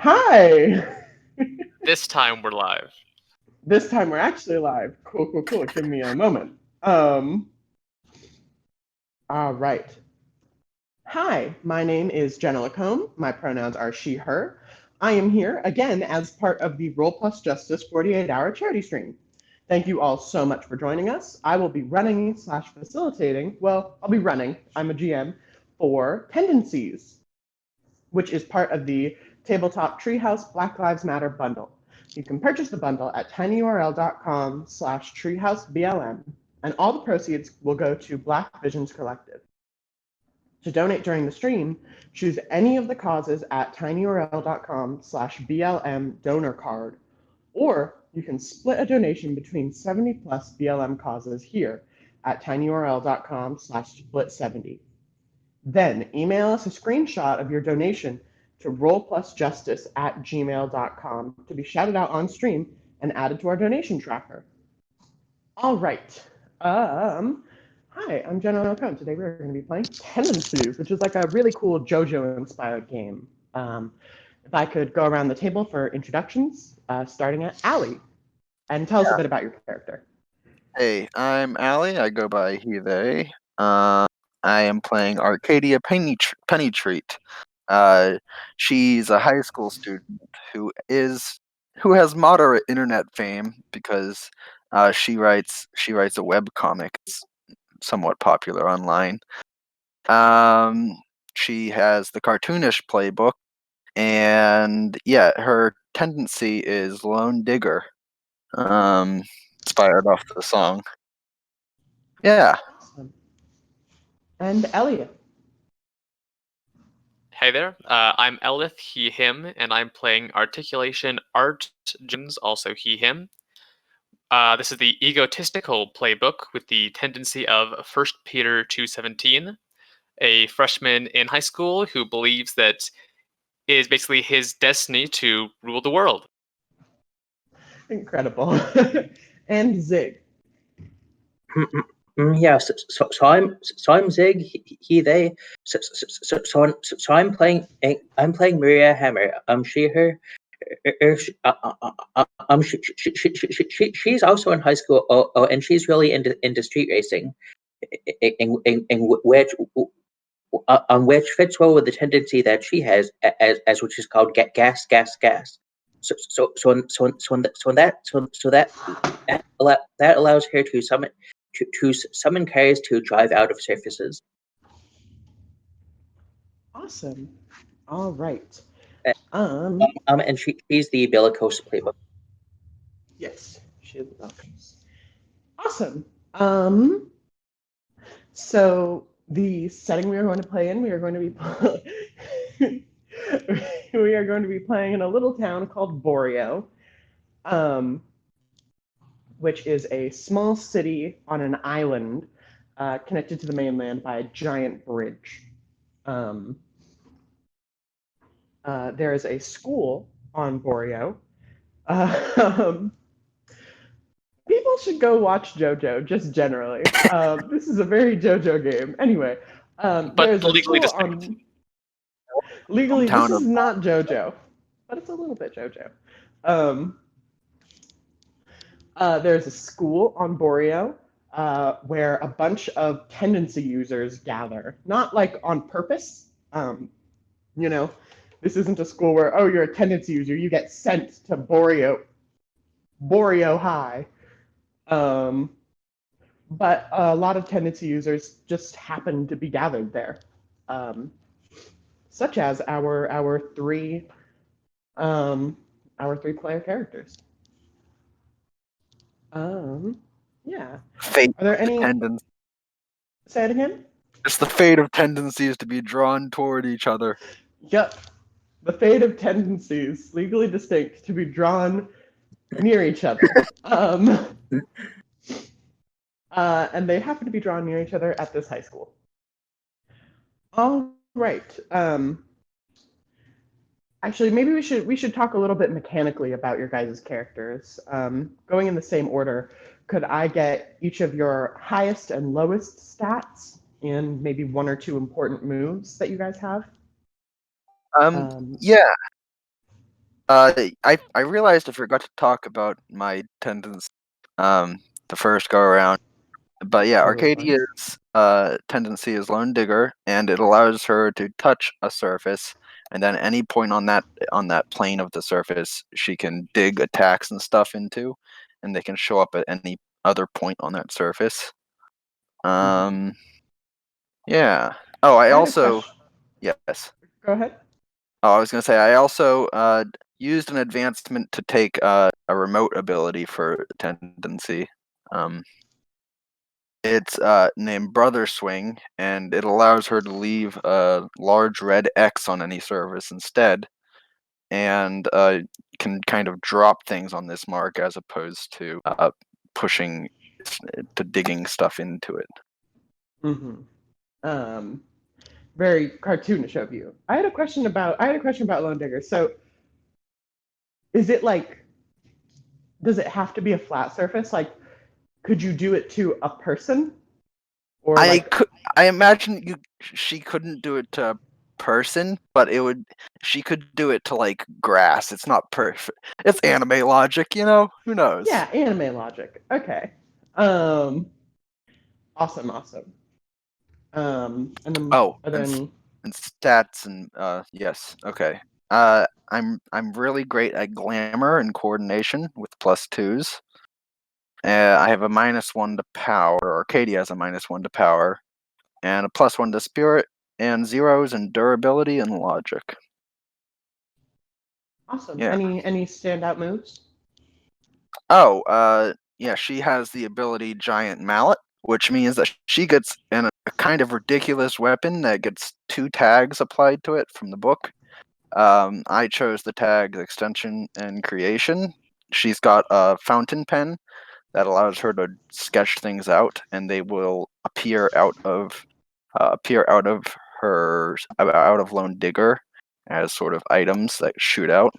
Hi! This time we're live. This time we're actually live. Cool. Give me a moment. All right. Hi, my name is Jenna Lacombe. My pronouns are she, her. I am here again as part of the Roll Plus Justice 48-hour charity stream. Thank you all so much for joining us. I will be running slash facilitating, well, I'll be running, I'm a GM, for Tendencies, which is part of the Tabletop Treehouse Black Lives Matter bundle. You can purchase the bundle at tinyurl.com/treehouseblm, and all the proceeds will go to Black Visions Collective. To donate during the stream, choose any of the causes at tinyurl.com/blm donor card, or you can split a donation between 70 plus BLM causes here at tinyurl.com/split70. Then email us a screenshot of your donation to rollplusjustice@gmail.com to be shouted out on stream and added to our donation tracker. All right. Hi, I'm Jenna O'Connor. Today we're going to be playing Tendencies, which is like a really cool JoJo-inspired game. If I could go around the table for introductions, starting at Allie, and tell us a bit about your character. Hey, I'm Allie. I go by he, they. I am playing Arcadia Pennytreat. She's a high school student who has moderate internet fame because she writes a web comic. It's somewhat popular online. She has the cartoonish playbook, and her tendency is lone digger. Inspired off the song. Yeah. Awesome. And Elliot. Hey there, I'm Elith, he, him, and I'm playing Articulation Art Jones, also he, him. This is the egotistical playbook with the tendency of 1 Peter 2:17, a freshman in high school who believes that it is basically his destiny to rule the world. Incredible. And Zig. Yeah, so I'm Zig, he, they. So I'm playing Maria Hammer. She, her. She's also in high school. And she's really into street racing, in which fits well with the tendency that she has, as which is called gas. That allows her to summon cars to drive out of surfaces. Awesome. All right. And she's the bellicose playbook. Yes, she is the bellicose. Awesome. So the setting we are going to play in, we are going to be playing in a little town called Boreo, which is a small city on an island connected to the mainland by a giant bridge. There is a school on Boreo. People should go watch Jojo, just generally. This is a very Jojo game. Anyway, But legally distinct. Legally, this is not Jojo, but it's a little bit Jojo. There's a school on Boreo where a bunch of tendency users gather, not like on purpose. This isn't a school where, oh, you're a tendency user, you get sent to Boreo High. But a lot of tendency users just happen to be gathered there, such as our three player characters. Yeah. Fate. Are there any? Say it again. It's the fate of tendencies to be drawn toward each other. Yep. The fate of tendencies, legally distinct, to be drawn near each other. And they happen to be drawn near each other at this high school. All right. Actually, maybe we should talk a little bit mechanically about your guys' characters. Going in the same order, could I get each of your highest and lowest stats and maybe one or two important moves that you guys have? Yeah. I realized I forgot to talk about my tendencies the first go around. But yeah, Totally fine. Arcadia's tendency is Lone Digger, and it allows her to touch a surface, and then any point on that plane of the surface, she can dig attacks and stuff into, and they can show up at any other point on that surface. Yeah. Oh, I had a also question. yes. Go ahead. Oh, I was gonna say I also used an advancement to take a remote ability for tendency. It's named Brother Swing, and it allows her to leave a large red X on any surface instead, and can kind of drop things on this mark as opposed to pushing to digging stuff into it. Very cartoonish of you. I had a question about Lone Digger. So, is it like, does it have to be a flat surface? Like, could you do it to a person, or I imagine she couldn't do it to a person, but she could do it to like grass. It's not perfect. It's anime logic, you know? Who knows? Yeah, anime logic. Okay. Awesome. And then Oh, then and stats and yes, okay. I'm really great at glamour and coordination with +2s. I have a -1 to power. Arcadia has a -1 to power, and a +1 to spirit, and zeros in durability and logic. awesome. Yeah. Any standout moves? Oh, yeah, she has the ability Giant Mallet, which means that she gets a kind of ridiculous weapon that gets 2 tags applied to it from the book. I chose the tags Extension and Creation. She's got a fountain pen that allows her to sketch things out, and they will appear out of Lone Digger as sort of items that shoot out.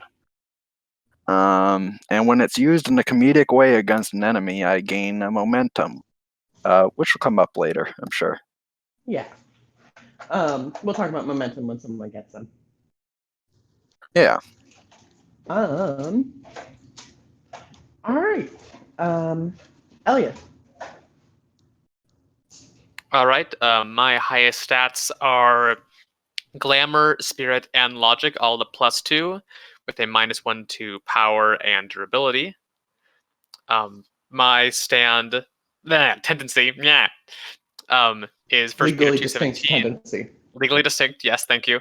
And when it's used in a comedic way against an enemy, I gain a momentum, which will come up later, I'm sure. Yeah. We'll talk about momentum when someone gets them. Yeah. All right. Elliot. All right. My highest stats are Glamour, Spirit, and Logic, all the +2, with a -1 to power and durability. My tendency, is First Peter Legally distinct 2:17. tendency. Legally distinct, yes, thank you.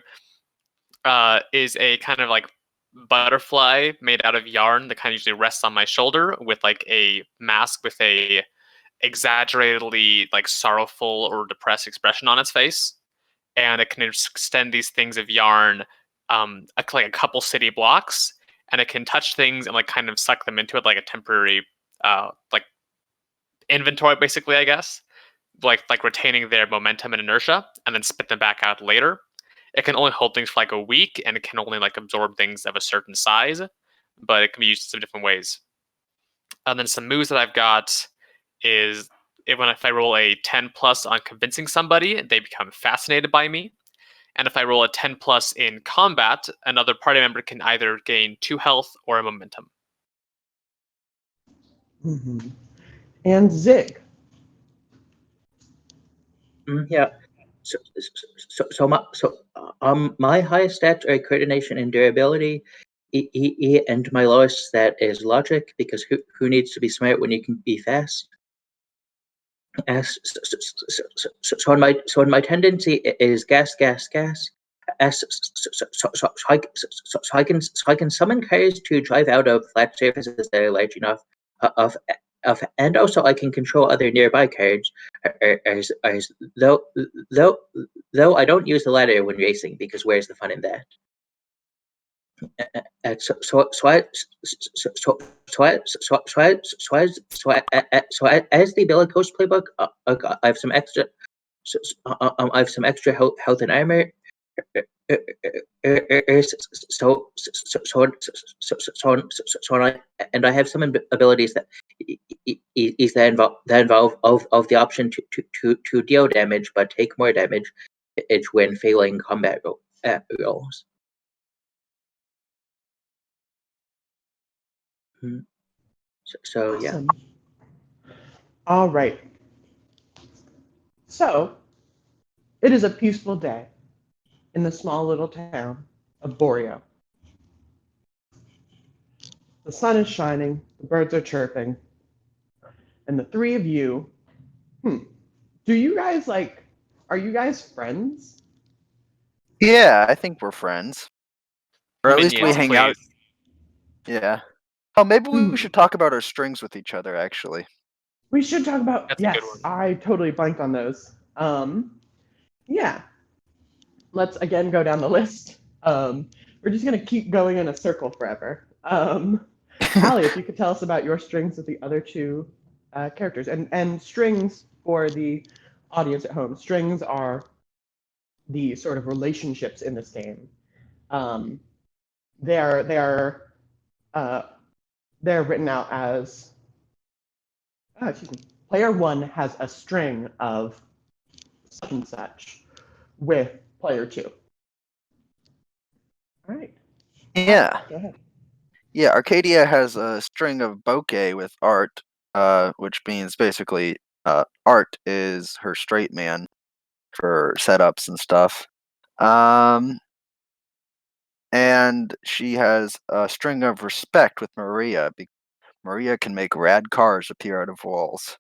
Is a kind of like butterfly made out of yarn that kind of usually rests on my shoulder with like a mask with a exaggeratedly like sorrowful or depressed expression on its face, and it can extend these things of yarn like a couple city blocks, and it can touch things and like kind of suck them into it like a temporary like inventory, basically, I guess, like retaining their momentum and inertia, and then spit them back out later. It can only hold things for like a week, and it can only like absorb things of a certain size, but it can be used in some different ways. And then some moves that I've got is if I roll a 10 plus on convincing somebody, they become fascinated by me. And if I roll a 10 plus in combat, another party member can either gain 2 health or a momentum. And Zig. Yeah. My highest stats are coordination and durability, and my lowest stat is logic, because who needs to be smart when you can be fast? So my tendency is gas. So I can summon cars to drive out of flat surfaces that are large enough of and also I can control other nearby cars. Though I don't use the ladder when racing, because where's the fun in that? As the Bellicose playbook, I have some extra. I have some extra health and armor. And I have some abilities that involve of the option to deal damage but take more damage when failing combat rolls. So yeah. Awesome. All right. So, it is a peaceful day in the small little town of Boreo. The sun is shining, the birds are chirping, and the three of you, do you guys are you guys friends? Yeah, I think we're friends. Or at least we Minions, hang out. please. Yeah. Oh, maybe we Hmm. should talk about our strings with each other, actually. We should talk about, That's a good yes, one. I totally blanked on those. Yeah, let's again go down the list. We're just gonna keep going in a circle forever. Allie, if you could tell us about your strings with the other two characters, and strings for the audience at home. Strings are the sort of relationships in this game. Um, they are uh, they're written out as excuse me. Player one has a string of such and such with player two. All right. Yeah. Go ahead. Yeah, Arcadia has a string of bokeh with Art, which means basically Art is her straight man for setups and stuff. And she has a string of respect with Maria. Maria can make rad cars appear out of walls.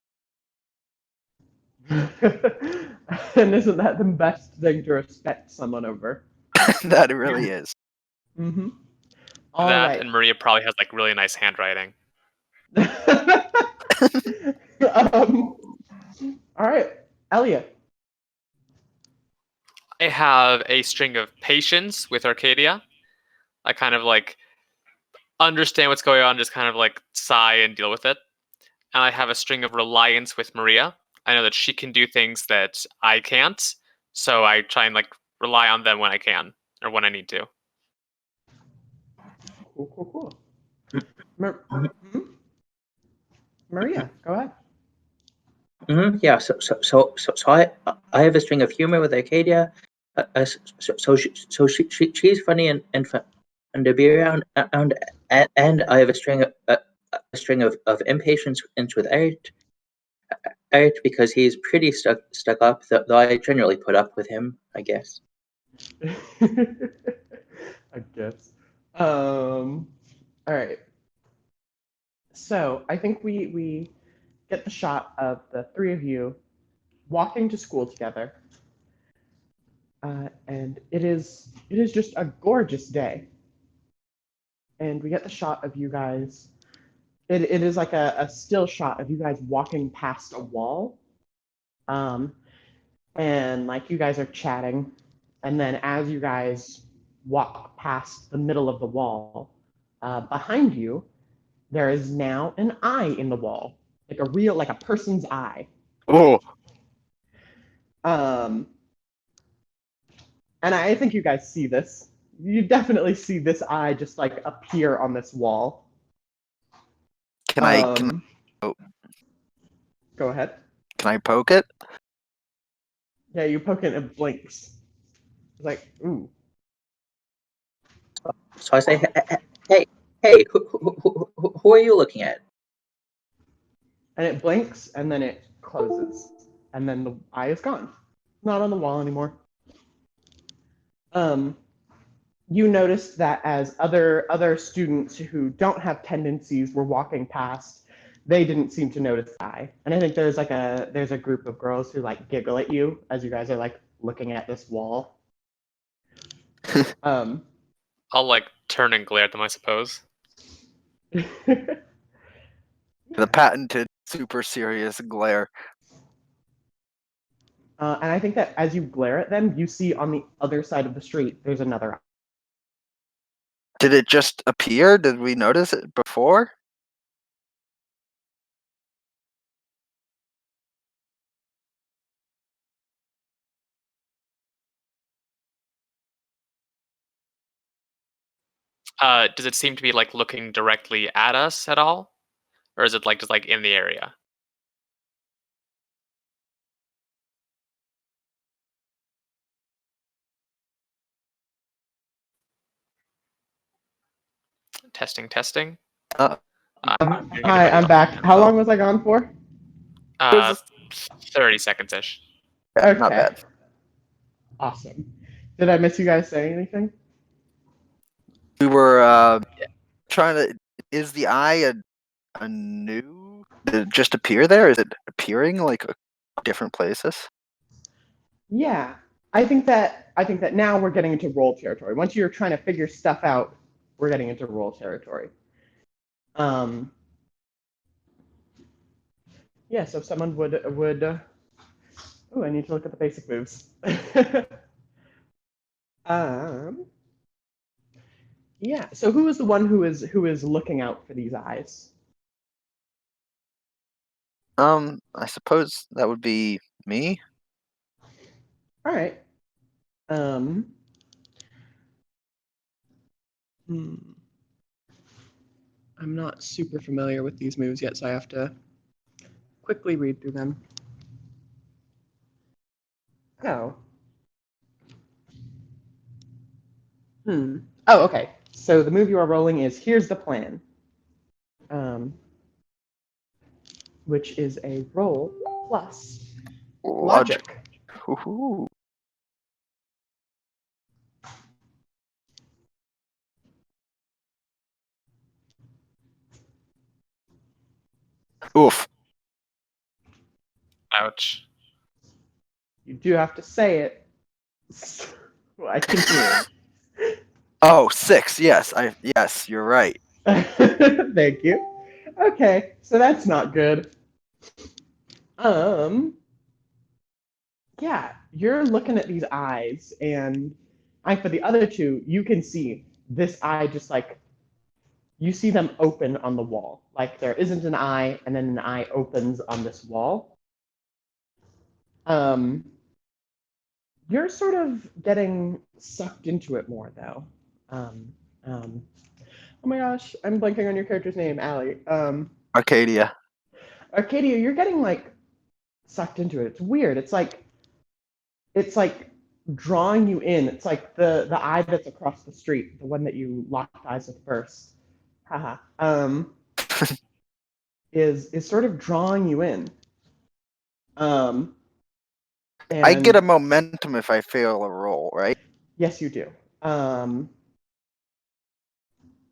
And isn't that the best thing to respect someone over? That it really is. Mm-hmm. All That right. and Maria probably has like really nice handwriting. um, all right, Elliot. I have a string of patience with Arcadia. I kind of like understand what's going on, just kind of like sigh and deal with it. And I have a string of reliance with Maria. I know that she can do things that I can't, so I try and like rely on them when I can or when I need to. Cool. Maria, go ahead. Yeah. So I have a string of humor with Arcadia. She's funny and to be around, and I have a string of impatience with Art because he's pretty stuck up. Though I generally put up with him, I guess. I guess. All right. So I think we get the shot of the three of you walking to school together, and it is just a gorgeous day. And we get the shot of you guys. It is like a still shot of you guys walking past a wall, um, and like you guys are chatting, and then as you guys walk past the middle of the wall, behind you there is now an eye in the wall, like a person's eye. Oh, Um, and I think you guys see this. You definitely see this eye just like appear on this wall. can I oh, Go ahead. can I poke it? Yeah, you poke it and it blinks. It's like, ooh. So I say, hey, who are you looking at? And it blinks and then it closes. And then the eye is gone. Not on the wall anymore. Um, you noticed that as other students who don't have tendencies were walking past, they didn't seem to notice the eye. And I think there's a group of girls who like giggle at you as you guys are like looking at this wall. Um, I'll like turn and glare at them, I suppose. The patented super serious glare. And I think that as you glare at them, you see on the other side of the street there's another eye. Did it just appear? Did we notice it before? Does it seem to be like looking directly at us at all, or is it like just like in the area? Testing. Uh, Hi, I'm back. How long was I gone for? 30 seconds-ish. Yeah, not Okay. bad. Awesome. Did I miss you guys saying anything? We were trying to. Is the eye a new? Did it just appear there? Is it appearing like different places? Yeah. I think that now we're getting into role territory. Once you're trying to figure stuff out, we're getting into role territory. Yeah, so if someone would oh, I need to look at the basic moves. Yeah, so who is the one who is looking out for these eyes? I suppose that would be me. All right. I'm not super familiar with these moves yet, so I have to quickly read through them. Oh. Oh, okay. So the move you are rolling is Here's the Plan, which is a roll plus logic. Woohoo. Oof. Ouch. You do have to say it. Well, I can hear Oh, 6. Yes, yes, you're right. it. Thank you. Okay, so that's not good. Yeah, you're looking at these eyes, and for the other two, you can see this eye just like you see them open on the wall. Like there isn't an eye, and then an eye opens on this wall. You're sort of getting sucked into it more, though. Oh my gosh, I'm blanking on your character's name, Allie. Arcadia. Arcadia, you're getting like sucked into it. It's weird. It's like drawing you in. It's like the eye that's across the street, the one that you locked eyes with first. Haha. Is sort of drawing you in. I get a And momentum if I fail a roll, right? yes, you do.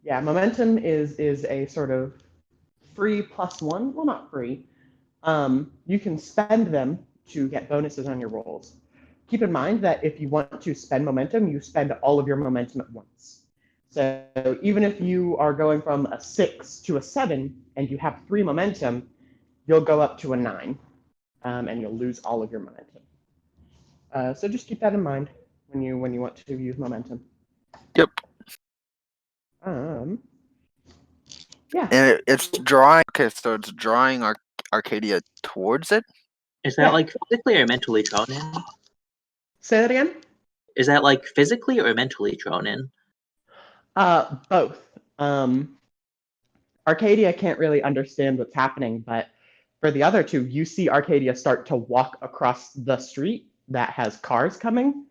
Yeah, momentum is a sort of free +1. Well, not free. You can spend them to get bonuses on your rolls. Keep in mind that if you want to spend momentum, you spend all of your momentum at once. So even if you are going from a 6 to a 7 and you have 3 momentum, you'll go up to a 9, and you'll lose all of your momentum. So just keep that in mind when you want to use momentum. Yep. Yeah. And it's drawing. Okay, so it's drawing Arcadia towards it. Is that like physically or mentally drawn in? Say that again? Is that like physically or mentally drawn in? Both. Arcadia can't really understand what's happening, but for the other two, you see Arcadia start to walk across the street that has cars coming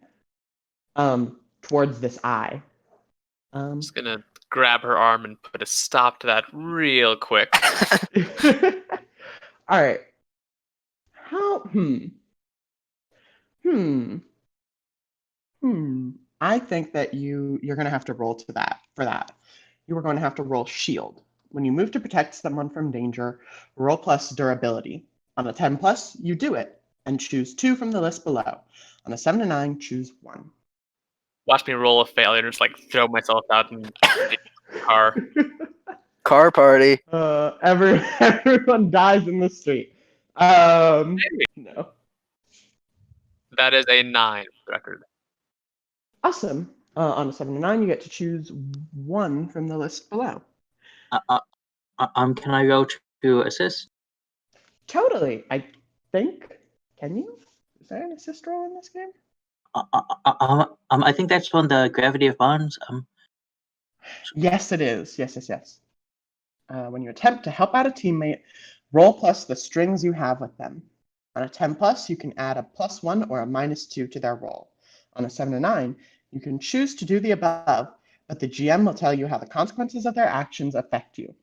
towards this eye. I'm just gonna grab her arm and put a stop to that real quick. All right. How? I think that you're gonna have to roll for that. You are going to have to roll shield. When you move to protect someone from danger, roll plus durability. On a 10 plus, you do it and choose 2 from the list below. On a 7 to 9, choose 1. Watch me roll a failure and just like throw myself out in the car. Car party. Everyone dies in the street. No. That is a 9 record. Awesome. On a 7 to 9, you get to choose 1 from the list below. Can I go to assist? Totally. I think. Can you? Is there an assist roll in this game? I think that's on the gravity of bonds. Yes, it is. Yes. When you attempt to help out a teammate, roll plus the strings you have with them. On a 10 plus, you can add a +1 or a -2 to their roll. On a 7 to 9, you can choose to do the above, but the GM will tell you how the consequences of their actions affect you.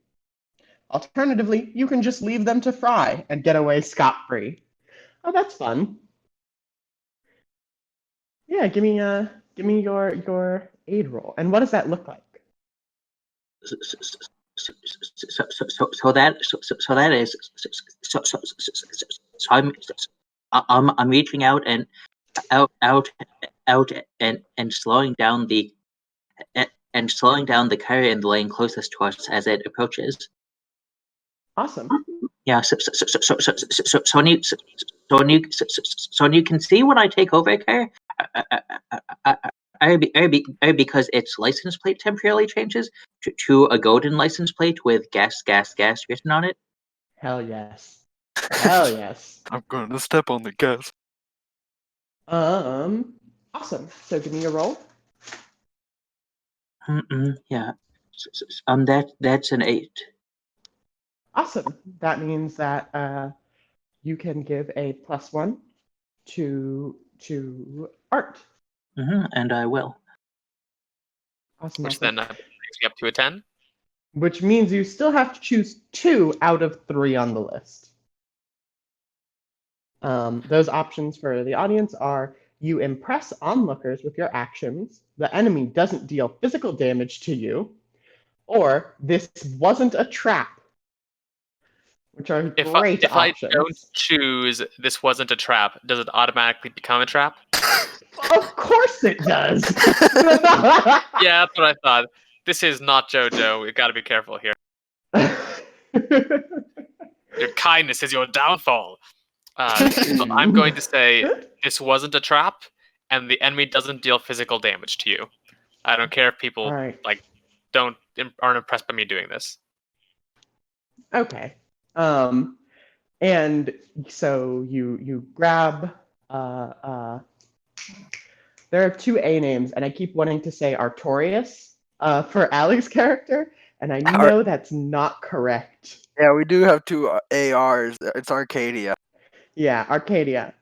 Alternatively, you can just leave them to fry and get away scot-free. Oh, that's fun. Yeah, give me your aid roll. And what does that look like? So that is so I'm reaching out and slowing down the car in the lane closest to us as it approaches. Awesome. Yeah. So when you can see when I take over a car, because its license plate temporarily changes to a golden license plate with gas written on it. Hell yes. Hell yes. I'm going to step on the gas. Awesome. So give me your roll. Yeah. That's an 8. Awesome. That means that you can give a +1 to art. And I will. Awesome. Which awesome. then brings me up to a 10. Which means you still have to choose 2 out of 3 on the list. Those options for the audience are: you impress onlookers with your actions, the enemy doesn't deal physical damage to you, or this wasn't a trap, which are great If options. I don't choose this wasn't a trap, does it automatically become a trap? Of course it does. Yeah, that's what I thought. This is not Jojo. We got to be careful here. Your kindness is your downfall. So I'm going to say this wasn't a trap, and the enemy doesn't deal physical damage to you. I don't care if people All right. aren't impressed by me doing this. Okay. And so you grab. There are 2 A names, and I keep wanting to say Artorias for Alex character, and I know that's not correct. Yeah, we do have 2 ARs. It's Arcadia. Yeah, Arcadia.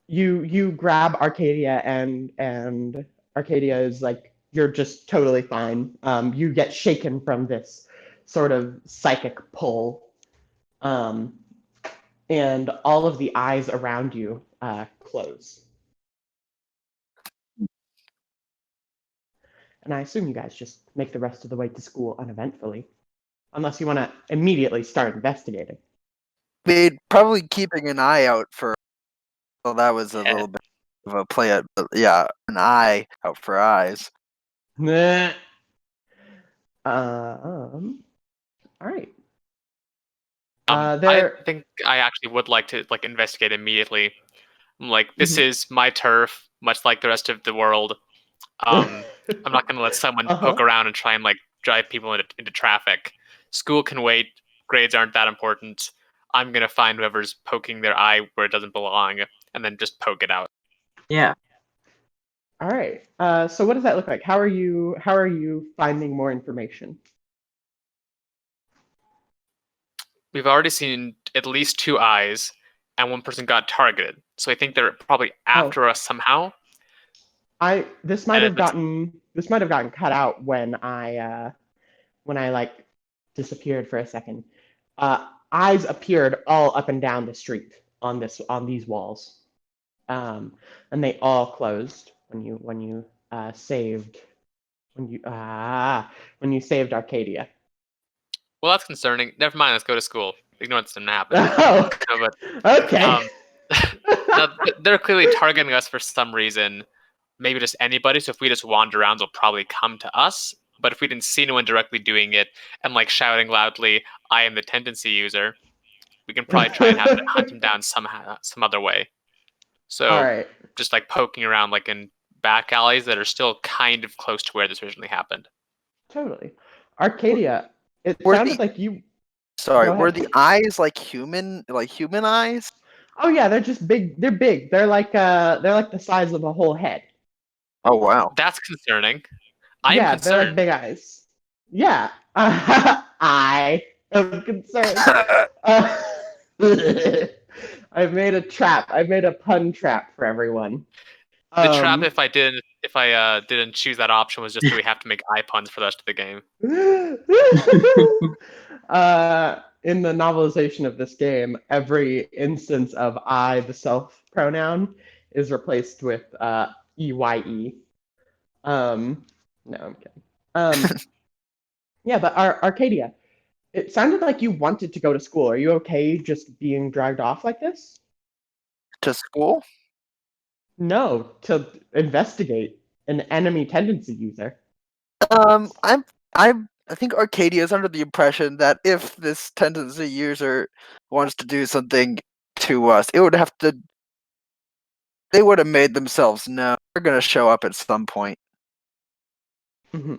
You grab Arcadia, and Arcadia is like, you're just totally fine. You get shaken from this sort of psychic pull, and all of the eyes around you close. And I assume you guys just make the rest of the way to school uneventfully, unless you want to immediately start investigating. We'd probably keeping an eye out for. Well, that was a little bit of a play. But yeah, an eye out for eyes. Nah. All right. I think I actually would like to investigate immediately. This is my turf, much like the rest of the world. I'm not going to let someone poke around and try and drive people into traffic. School can wait. Grades aren't that important. I'm going to find whoever's poking their eye where it doesn't belong and then just poke it out. Yeah. All right. So what does that look like? How are you finding more information? We've already seen at least 2 eyes, and 1 person got targeted. So I think they're probably after us somehow. This might have gotten cut out when I disappeared for a second. Eyes appeared all up and down the street on these walls, and they all closed when you saved Arcadia. Well, that's concerning. Never mind. Let's go to school. Ignore what's going to happen. Oh, No, okay. Now, they're clearly targeting us for some reason. Maybe just anybody. So if we just wander around, they'll probably come to us. But if we didn't see anyone directly doing it and shouting loudly, "I am the tendency user," we can probably try and hunt him down some other way. So All right. just poking around in back alleys that are still kind of close to where this originally happened. Totally. Arcadia, it sounded like you... Sorry, were the eyes human eyes? Oh yeah, they're just big. They're big. They're like the size of a whole head. Oh wow. That's concerning. I'm concerned. They're like big eyes. Yeah. I am concerned. I've made a trap. I've made a pun trap for everyone. The trap, if I didn't choose that option, was just do we have to make eye puns for the rest of the game? In the novelization of this game, every instance of I, the self pronoun, is replaced with EYE. No, I'm kidding. Yeah, but Arcadia, it sounded like you wanted to go to school. Are you okay just being dragged off like this? To school? No, to investigate an enemy tendency user. I think Arcadia is under the impression that if this tendency user wants to do something to us, they would have made themselves known. They're gonna show up at some point. Mm-hmm.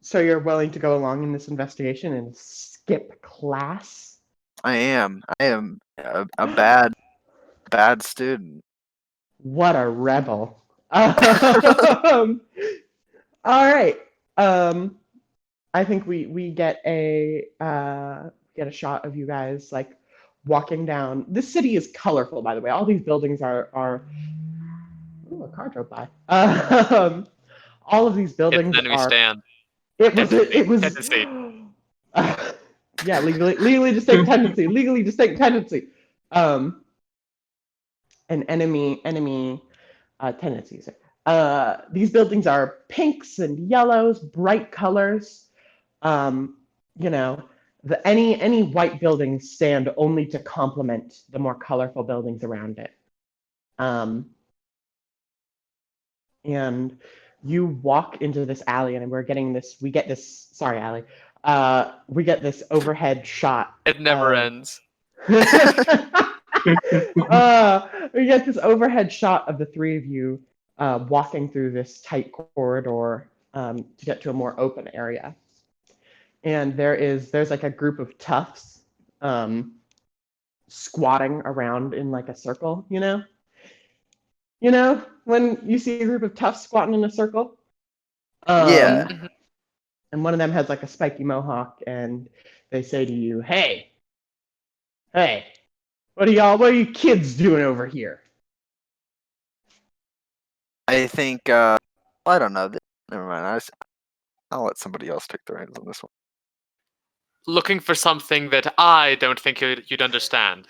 So you're willing to go along in this investigation and skip class? I am a bad student. What a rebel. All right. I think we get a shot of you guys like walking down. This city is colorful, by the way. All these buildings are. Ooh, a car drove by. All of these It's buildings an enemy are. stand. It was. Tendency. Yeah, legally distinct tendency. Legally distinct tendency. An enemy tendencies. These buildings are pinks and yellows, bright colors. You know, any white buildings stand only to complement the more colorful buildings around it. And you walk into this alley, and we get this overhead shot. It never ends. We get this overhead shot of the three of you walking through this tight corridor to get to a more open area. And there's like a group of toughs squatting around in like a circle, you know? You know, when you see a group of toughs squatting in a circle? Yeah. And one of them has like a spiky mohawk, and they say to you, Hey, what are you kids doing over here? I think I don't know. Never mind. I'll let somebody else take the reins on this one. Looking for something that I don't think you'd understand.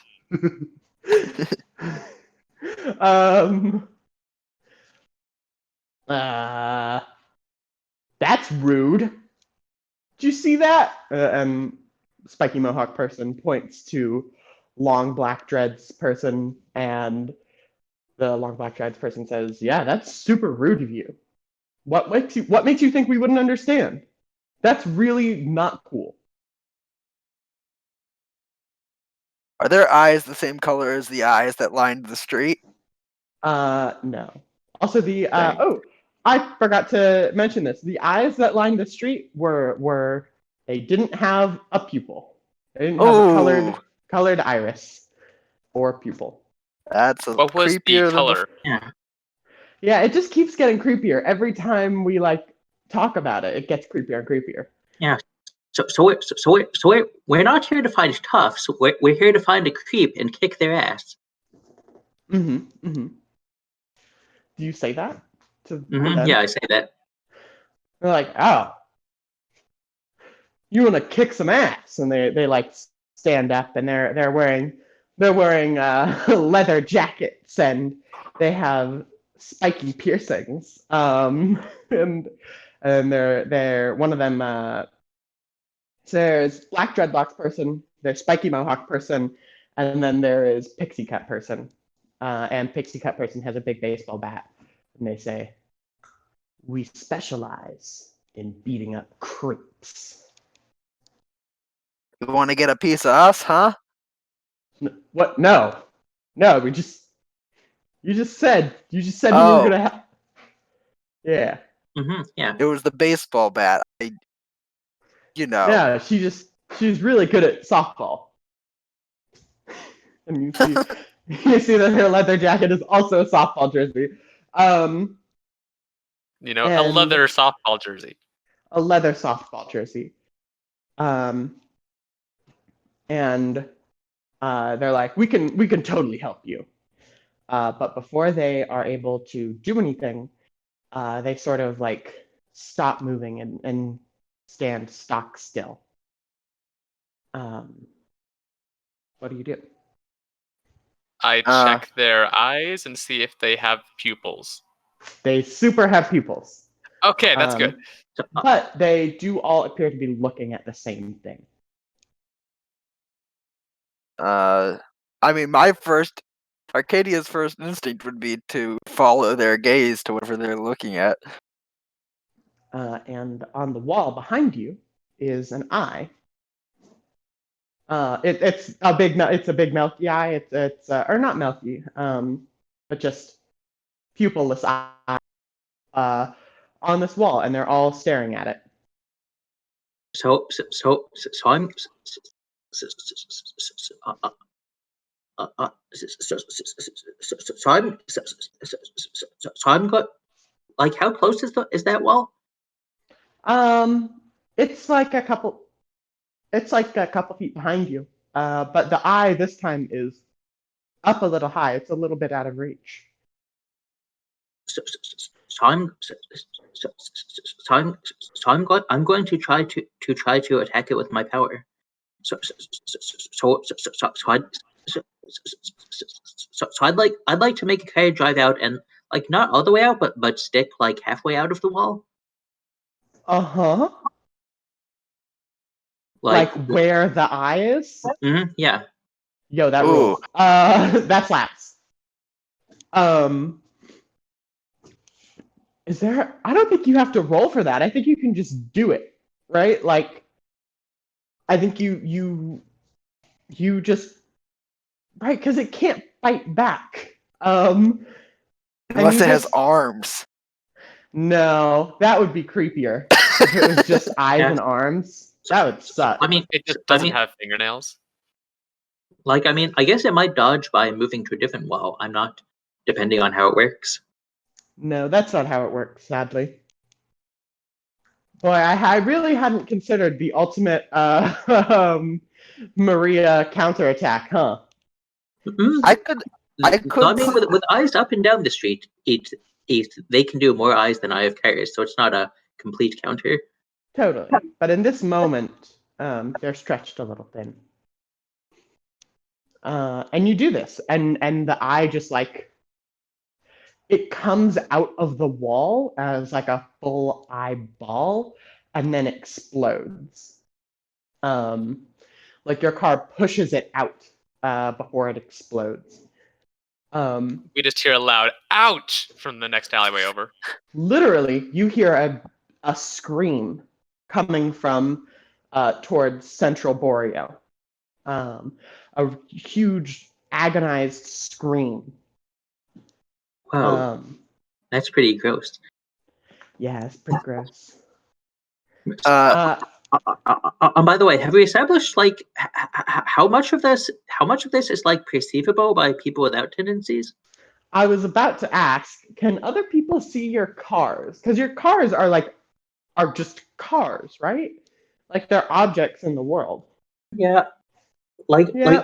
That's rude. Did you see that? And spiky mohawk person points to long black dreads person, and the long black dreads person says, "Yeah, that's super rude of you. What makes you think we wouldn't understand? That's really not cool." Are their eyes the same color as the eyes that lined the street? No. Also, I forgot to mention this. The eyes that lined the street were they didn't have a pupil. They didn't have a colored iris or pupil. That's a What was creepier the color? Yeah, it just keeps getting creepier every time we like talk about it. It gets creepier and creepier. Yeah. So we're not here to find toughs. We're here to find a creep and kick their ass. Do you say that to them? Yeah, I say that. They're like, "Oh, you want to kick some ass?" And they like stand up, and they're wearing leather jackets, and they have spiky piercings. And they're one of them. So there's black dreadlocks person, there's spiky mohawk person, and then there is pixie cut person. And pixie cut person has a big baseball bat, and they say, "We specialize in beating up creeps." You want to get a piece of us, huh? What? No. You just said you were gonna have. Yeah. Yeah. It was the baseball bat. Yeah, she's really good at softball. And you see that her leather jacket is also a softball jersey. A leather softball jersey. A leather softball jersey. And they're like, we can totally help you. but before they are able to do anything, they sort of like stop moving and stand stock still. What do you do? I check their eyes and see if they have pupils. They super have pupils. Okay, that's good. But they do all appear to be looking at the same thing. I mean, Arcadia's first instinct would be to follow their gaze to whatever they're looking at. And on the wall behind you is an eye. It's a big milky eye. It's or not milky, but just pupilless eye on this wall, and they're all staring at it. So I'm got like, how close is that wall? It's like a couple feet behind you. But the eye this time is up a little high. It's a little bit out of reach. I'm going to try to attack it with my power. So I'd like to make a car drive out and, like, not all the way out, but stick like halfway out of the wall. Uh-huh. Like where the eye is? Yeah. Yo, that rules. That slaps. Is there? I don't think you have to roll for that. I think you can just do it, right? Like, I think you just right, because it can't fight back. Unless it has arms. No, that would be creepier. If it was just eyes and arms, that would suck. I mean, it just doesn't have fingernails. Like, I mean, I guess it might dodge by moving to a different wall. I'm not, depending on how it works. No, that's not how it works, sadly. Boy, I really hadn't considered the ultimate Maria counterattack, huh? I could. I mean, with eyes up and down the street, they can do more eyes than I have cars, so it's not a complete counter. Totally. But in this moment, they're stretched a little thin. And you do this, and the eye just like it comes out of the wall as like a full eyeball and then explodes. Like your car pushes it out before it explodes. We just hear a loud "ouch" from the next alleyway over. Literally, you hear a scream coming from towards Central Boreo. A huge, agonized scream. Wow, that's pretty gross. Yeah, it's pretty gross. By the way, have we established like how much of this is like perceivable by people without tendencies? I was about to ask, can other people see your cars? Because your cars are just cars, right? Like they're objects in the world. Yeah. Like I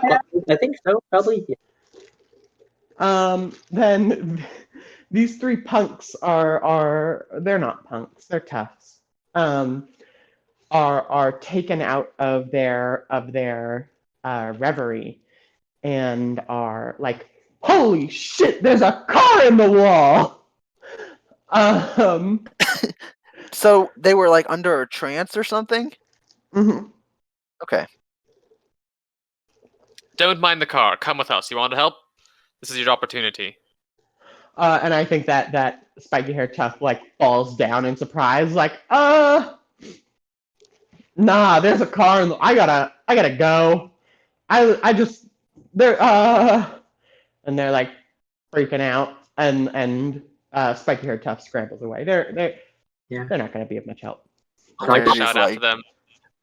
think so, probably. Yeah. Then these three punks they're not punks, they're toughs. Are taken out of their reverie and are like, holy shit, there's a car in the wall. So they were like under a trance or something? Mm-hmm. Okay. Don't mind the car. Come with us. You want to help? This is your opportunity. And I think that spiky hair tough like falls down in surprise, like, nah, there's a car and I gotta go. I just they're and they're like freaking out and spiky hair tough scrambles away. They're not gonna be of much help. I shout out to them.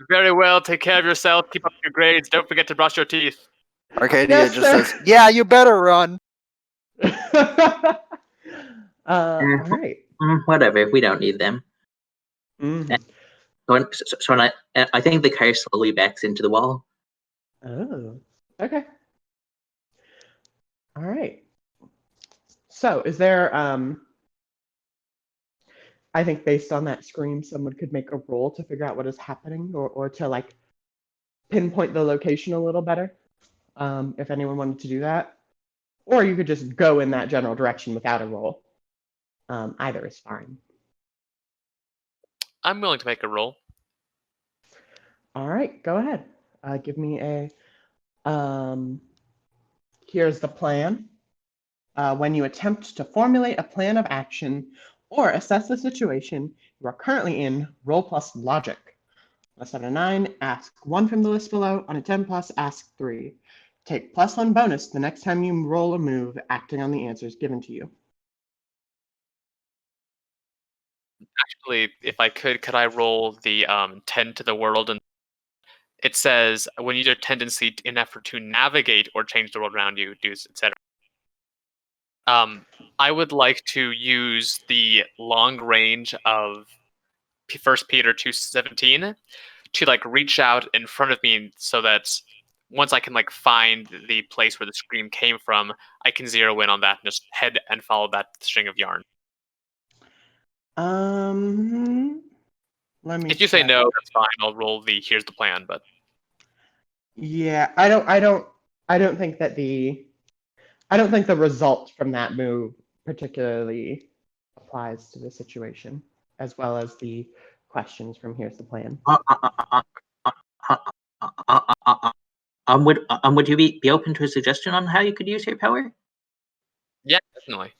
Very well, take care of yourself, keep up your grades, don't forget to brush your teeth. Arcadia says, yeah, you better run. All right. Whatever, we don't need them. So I think the car slowly backs into the wall. Oh, okay. All right. So is there, I think based on that scream, someone could make a roll to figure out what is happening or to like pinpoint the location a little better, if anyone wanted to do that. Or you could just go in that general direction without a roll. Either is fine. I'm willing to make a roll. All right, go ahead. Give me a, here's the plan. When you attempt to formulate a plan of action or assess the situation you are currently in, roll plus logic. On a 7 to 9, ask 1 from the list below. On a 10 plus, ask 3. Take +1 bonus the next time you roll a move acting on the answers given to you. Actually, if I could I roll the 10 to the world? And it says when you use a tendency in effort to navigate or change the world around you, do etc. I would like to use the long range of 1 Peter 2:17 to like reach out in front of me so that once I can like find the place where the scream came from, I can zero in on that and just head and follow that string of yarn. Let me If you say check. no, that's fine. I'll roll the here's the plan, but Yeah, I don't think that I don't think the result from that move particularly applies to the situation, as well as the questions from here's the plan. Would you be open to a suggestion on how you could use your power? yeah, definitely.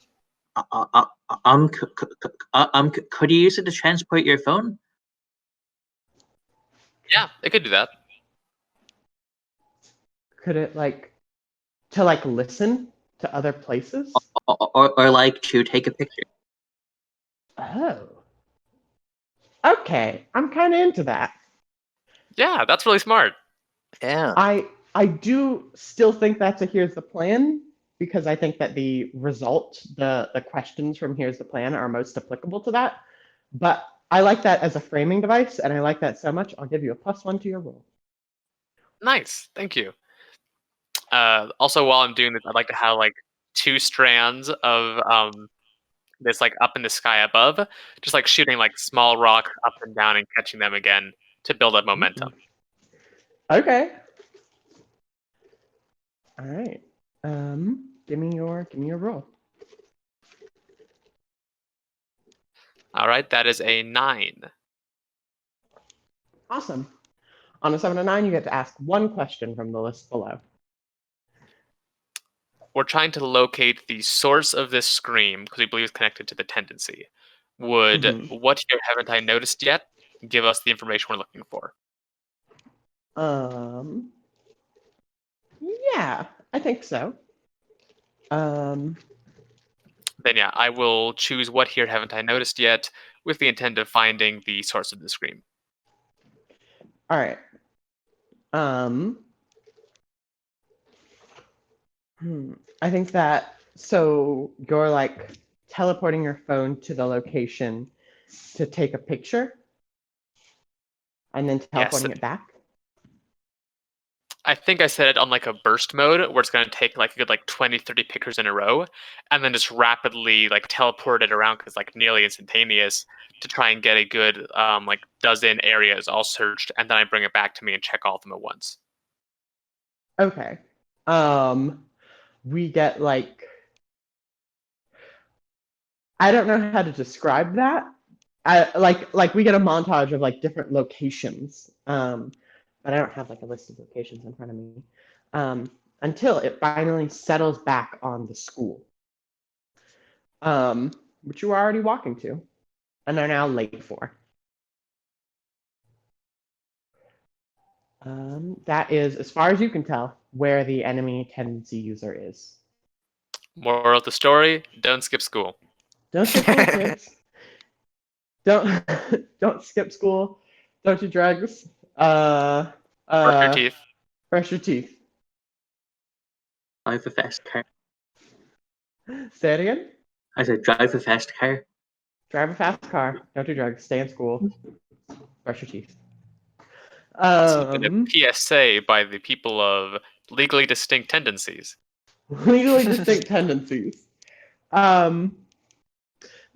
Could you use it to transport your phone? Yeah, it could do that. Could it like to like listen to other places? Or like to take a picture? Oh. Okay, I'm kind of into that. Yeah, that's really smart. Yeah. I do still think that's a here's the plan because I think that the result, the questions from here's the plan are most applicable to that. But I like that as a framing device, and I like that so much. I'll give you a +1 to your roll. Nice, thank you. Also, while I'm doing this, I'd like to have like 2 strands of this like up in the sky above, just like shooting like small rocks up and down and catching them again to build up momentum. Okay. All right. Give me your roll. All right, that is a 9. Awesome. On a 7 to 9, you get to ask 1 question from the list below. We're trying to locate the source of this scream because we believe it's connected to the tendency. Would what here haven't I noticed yet give us the information we're looking for? Yeah, I think so. Then yeah, I will choose what here haven't I noticed yet with the intent of finding the source of the scream. All right. I think that so you're like teleporting your phone to the location to take a picture and then teleporting it back. I think I set it on like a burst mode where it's going to take like a good like 20, 30 pictures in a row and then just rapidly like teleport it around because like nearly instantaneous to try and get a good like dozen areas all searched, and then I bring it back to me and check all of them at once. Okay. We get like, I don't know how to describe that. Like we get a montage of like different locations. But I don't have like a list of locations in front of me. Until it finally settles back on the school. Which you are already walking to and are now late for. That is, as far as you can tell, where the enemy tendency user is. Moral of the story: don't skip school. Don't skip school, kids. Don't skip school. Don't do drugs. Brush your teeth. Brush your teeth. Drive a fast car. Say it again. I said drive a fast car. Drive a fast car. Don't do drugs. Stay in school. Brush your teeth. A PSA by the people of legally distinct tendencies. Legally distinct tendencies. There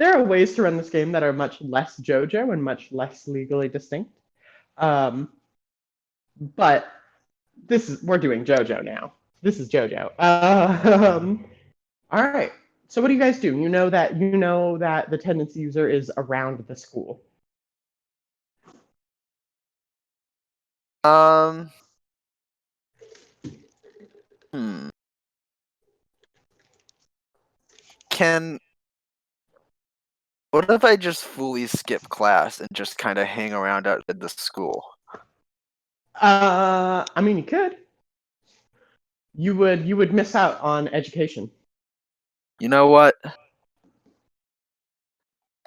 are ways to run this game that are much less JoJo and much less legally distinct. But we're doing JoJo now. This is JoJo. All right. So what do you guys do? You know that the Tendency user is around the school. What if I just fully skip class and just kind of hang around out at the school? I mean, you could. You would miss out on education. You know what?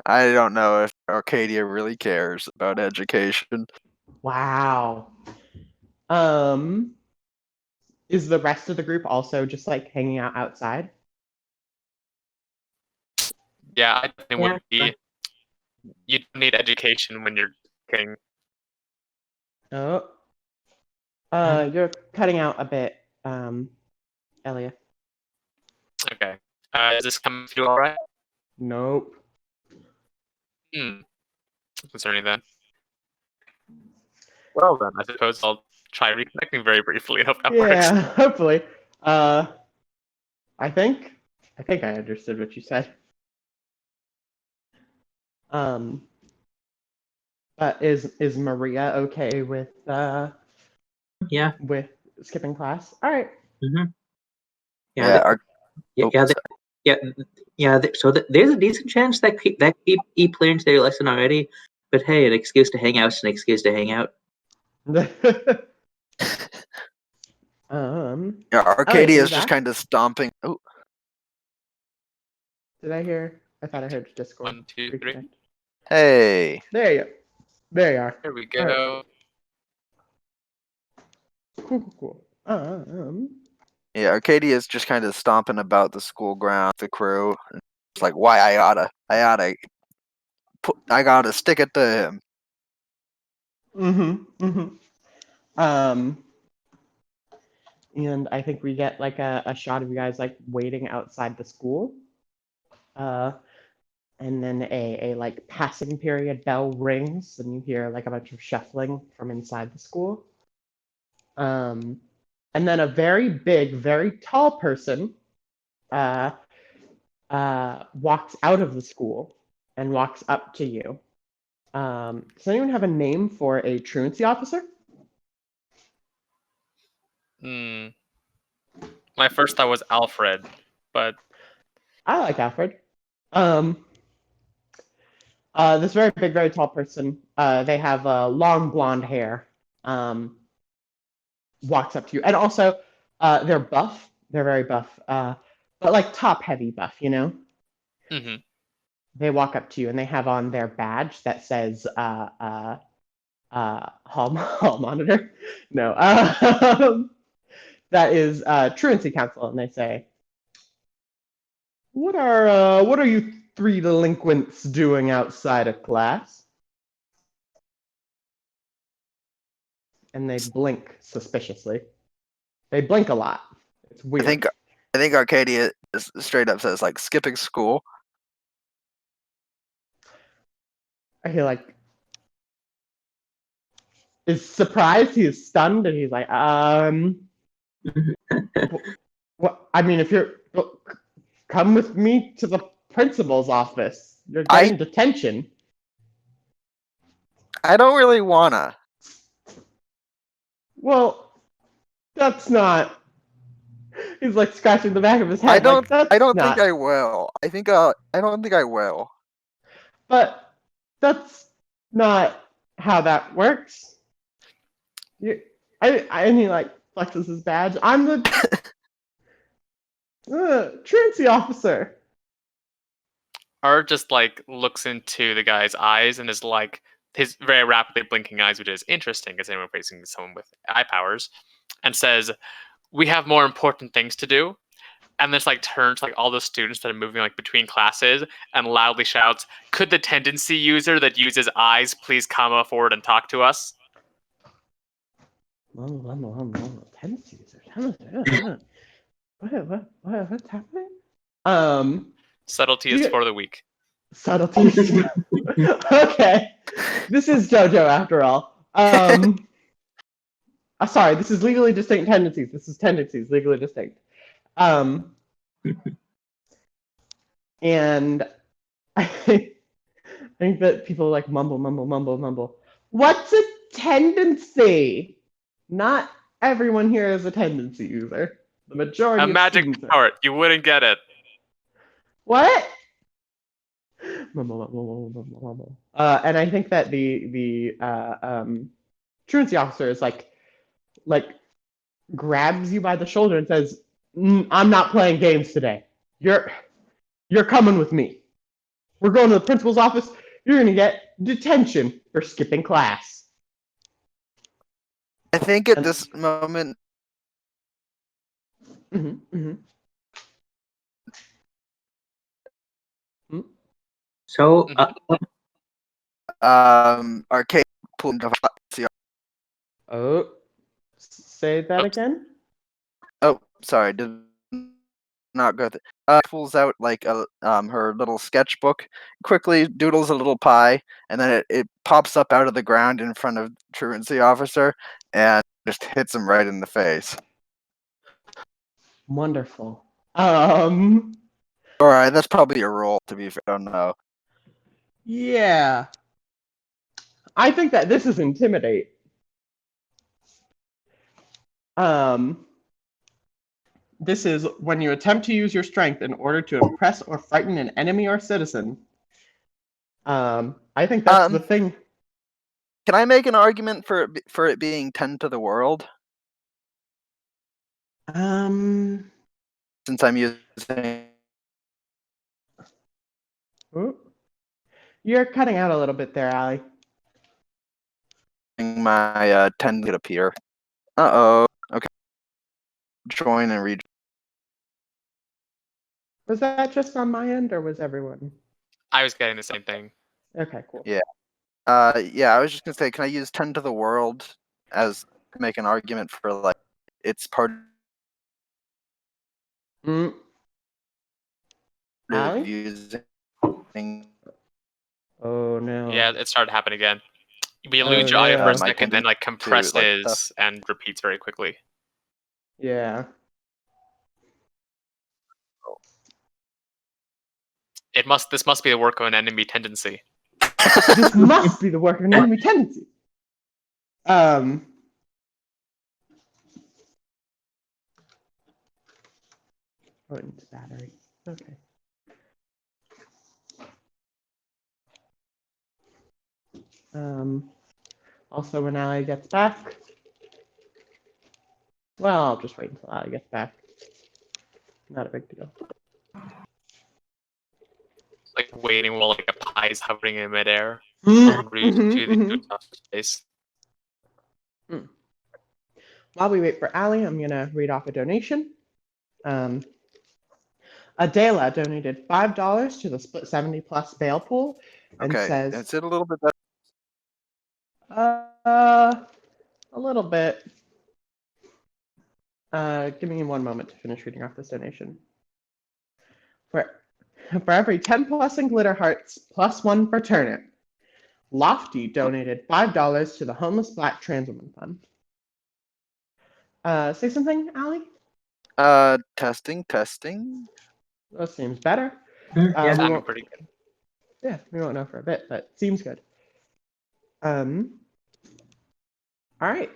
I don't know if Arcadia really cares about education. Wow. Is the rest of the group also just like hanging out outside? Yeah, I think it Yeah. would be. You don't need education when you're getting. Oh. You're cutting out a bit, Elliot. Okay. Is this coming through all right? Nope. Concerning that. Well then, I suppose I'll try reconnecting very briefly and hope that works. Yeah, hopefully. I think I understood what you said. But is Maria okay with Yeah. with skipping class? All right. Mm-hmm. Yeah. So there's a decent chance that keep playing to their lesson already. But hey, an excuse to hang out is an excuse to hang out. Arcadia is just kind of stomping. Oh, did I hear? I thought I heard Discord. 1, 2, 3. reconnect. hey. There you are. There we go. Right. Cool. Yeah, Arcadia is just kind of stomping about the school ground, the crew. It's like, why I gotta stick it to him. And I think we get like a shot of you guys like waiting outside the school. And then a like passing period bell rings and you hear like a bunch of shuffling from inside the school. And then a very big, very tall person walks out of the school and walks up to you. Does anyone have a name for a truancy officer? My first thought was Alfred, but I like Alfred. This very big, very tall person. They have long blonde hair. Walks up to you, and also they're buff. They're very buff, but like top heavy buff. You know. Mm-hmm. They walk up to you, and they have on their badge that says hall monitor. No, that is truancy council, and they say, what are you three delinquents doing outside of class? And they blink suspiciously. They blink a lot. It's weird. I think Arcadia straight up says like skipping school. I feel like is surprised. He's stunned, and he's like, What? I mean, if you're come with me to the principal's office, you're getting detention. I don't really wanna. Well, that's not. He's like scratching the back of his head. I don't think I will. I don't think I will. But that's not how that works. And he like flexes his badge. I'm the truancy officer. Art just like looks into the guy's eyes and is like his very rapidly blinking eyes, which is interesting as anyone facing someone with eye powers, and says, "We have more important things to do." And this like turns to like all the students that are moving like between classes and loudly shouts, "Could the tendency user that uses eyes please come forward and talk to us?" Tendency user. What's happening? Subtlety Do is you- for the weak. Subtleties. Okay. This is Jojo after all. Sorry, this is legally distinct tendencies. This is tendencies, legally distinct. And I think that people like mumble. What's a tendency? Not everyone here is a tendency user. The majority A of magic students are. part. You wouldn't get it. What? Mumble. And I think that the truancy officer is like grabs you by the shoulder and says, "I'm not playing games today. You're coming with me. We're going to the principal's office. You're gonna get detention for skipping class." I think at this moment, So, Arcade pulled into Oh, say that again. Oh, sorry, did not go. Pulls out like a her little sketchbook, quickly doodles a little pie, and then it pops up out of the ground in front of truancy officer and just hits him right in the face. Wonderful. Alright, that's probably a roll, to be fair. I don't know. Yeah. I think that this is intimidate. This is when you attempt to use your strength in order to impress or frighten an enemy or citizen. I think that's the thing. Can I make an argument for it being 10 to the world? Since I'm using... Ooh. You're cutting out a little bit there, Allie. my 10 to appear. Uh-oh. Okay. Join and rejoin. Was that just on my end, or was everyone? I was getting the same thing. Okay, cool. Yeah. Yeah, I was just gonna say, can I use 10 to the world as to make an argument for like it's part Allie? of using? Oh no. Yeah, it started to happen again. We Oh, lose your audio for a no. second, then like compresses like, and repeats very quickly. Yeah. This must be the work of an enemy tendency. This must be the work of an enemy tendency. Oh, it needs battery. Okay. Also, when Allie gets back. Well, I'll just wait until Allie gets back. Not a big deal. Like waiting while like a pie is hovering in midair. Mhm, To the mhm. space. While we wait for Allie, I'm gonna read off a donation. Adela donated $5 to the Split 70 Plus bail pool and Okay, says, is it a little bit better? a little bit. Give me 1 moment to finish reading off this donation. For every 10 plus in glitter hearts, plus 1 for turnip. Lofty donated $5 to the Homeless Black Trans Woman Fund. Say something, Allie? Testing. That seems better. yeah. We Sounding won't, pretty good. yeah, we won't know for a bit, but seems good. All right.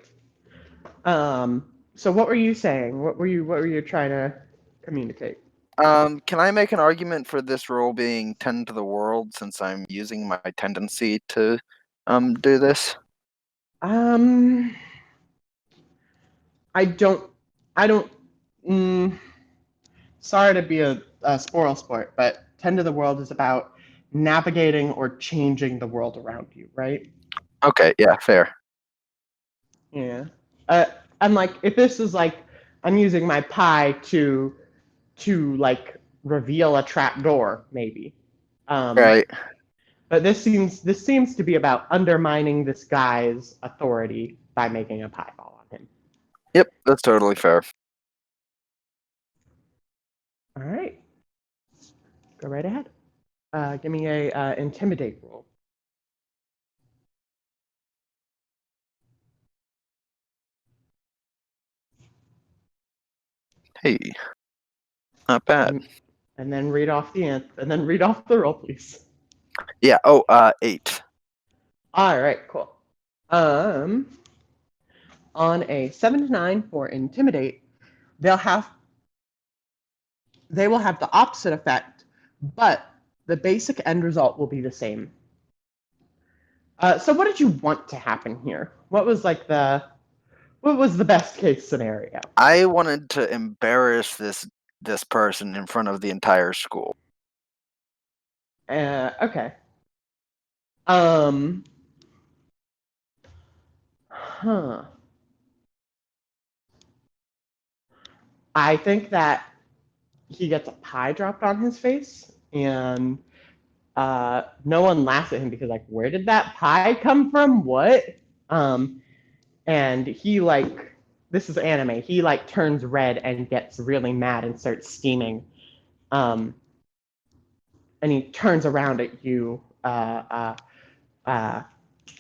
So what were you saying? What were you trying to communicate? Can I make an argument for this roll being 10 to the world since I'm using my tendency to do this? I don't. Sorry to be a spoil sport, but 10 to the world is about navigating or changing the world around you, right? Okay, yeah, fair. Yeah. And like, if this is like, I'm using my pie to like reveal a trap door, maybe. Right. But this seems to be about undermining this guy's authority by making a pie fall on him. Yep, that's totally fair. All right. Go right ahead. Give me a intimidate roll. Hey, not bad. And then read off the roll, please. Yeah. 8. All right, cool. On a 7 to 9 for intimidate, they will have the opposite effect, but the basic end result will be the same. So what did you want to happen here? What was the best case scenario? I wanted to embarrass this person in front of the entire school. Okay. I think that he gets a pie dropped on his face, and no one laughs at him because, like, where did that pie come from? What? And he, like, this is anime. He, like, turns red and gets really mad and starts steaming. And he turns around at you,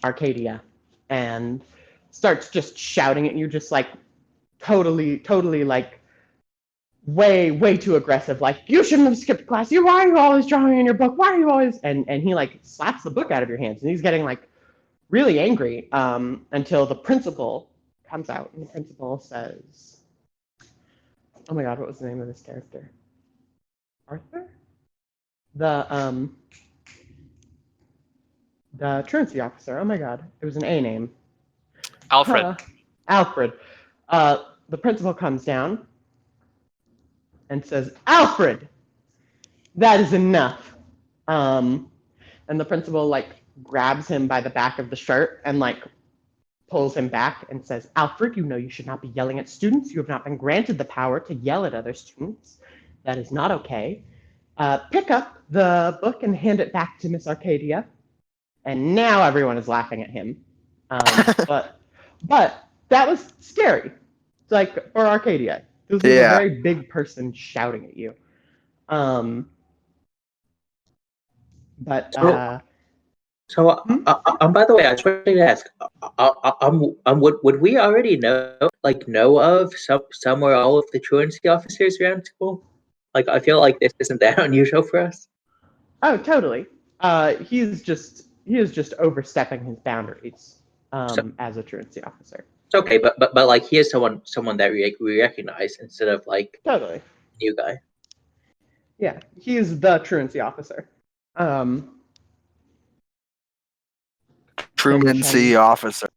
Arcadia, and starts just shouting at you, just like totally, like way too aggressive. Like, you shouldn't have skipped class. Why are you always drawing in your book? Why are you always? And he like slaps the book out of your hands, and he's getting like really angry until the principal comes out, and the principal says, "Oh my God, what was the name of this character? Arthur? The truancy officer. Oh my God, it was an A name. Alfred. Alfred. The principal comes down and says, "Alfred, that is enough." And the principal like grabs him by the back of the shirt and like pulls him back and says, "Alfred, you know you should not be yelling at students. You have not been granted the power to yell at other students. That is not okay. Pick up the book and hand it back to Miss Arcadia." And now everyone is laughing at him. But that was scary. It's like for Arcadia. This was a very big person shouting at you. But So, by the way, I just wanted to ask, would we already know of some or all of the truancy officers around school? Like, I feel like this isn't that unusual for us. Oh, totally. He is just overstepping his boundaries as a truancy officer. Okay, but like he is someone that we recognize instead of like Totally. new guy. Yeah, he is the truancy officer. Truancy officer.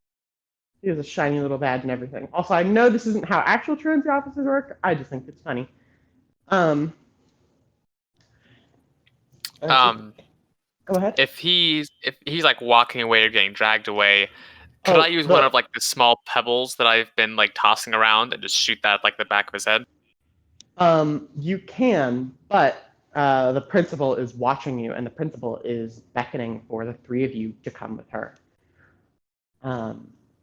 He has a shiny little badge and everything. Also, I know this isn't how actual truancy officers work. I just think it's funny. Go ahead. If he's like walking away or getting dragged away, could I use one of like the small pebbles that I've been like tossing around and just shoot that at, like the back of his head? You can, but the principal is watching you, and the principal is beckoning for the three of you to come with her.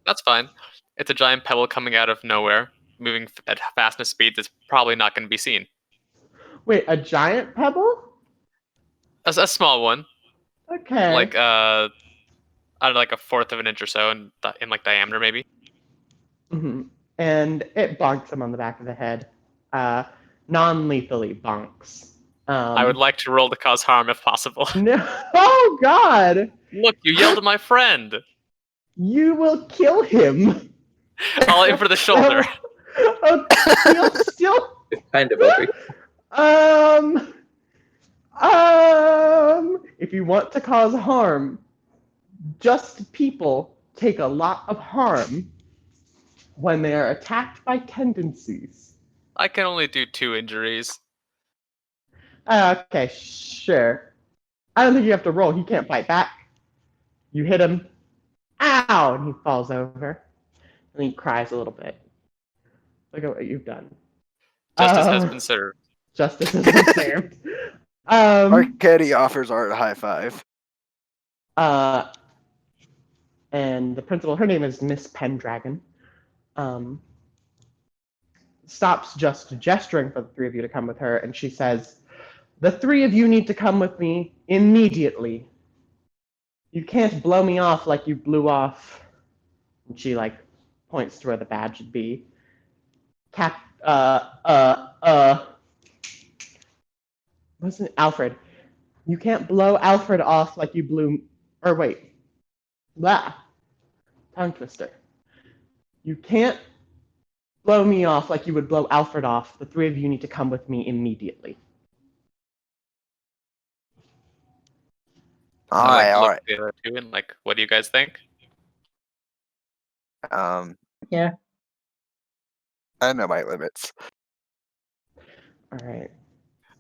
That's fine. It's a giant pebble coming out of nowhere, moving at fastness speeds that's probably not going to be seen. Wait, a giant pebble? A small one. Okay. Like I don't know, like a fourth of an inch or so in like diameter, maybe. Mm-hmm. And it bonks him on the back of the head. Non-lethally bonks. I would like to roll to cause harm if possible. No. Oh God! Look, you yelled at my friend. You will kill him. I'll aim for the shoulder. Still. Kind of over. If you want to cause harm, just people take a lot of harm when they are attacked by tendencies. I can only do 2 injuries. Okay, sure. I don't think you have to roll. He can't fight back. You hit him. Ow! And he falls over. And he cries a little bit. Look at what you've done. Justice has been served. Justice has been served. Arcadia offers Art a high five. And the principal, her name is Miss Pendragon, stops just gesturing for the three of you to come with her, and she says, The three of you need to come with me immediately. You can't blow me off like you blew off. And she like points to where the badge should be. Wasn't it Alfred? You can't blow Alfred off like you blew. Or wait. Blah. Tongue twister. You can't blow me off like you would blow Alfred off. The three of you need to come with me immediately. All I like right, to all look right. at the other two and like, what do you guys think? Yeah. I know my limits. All right.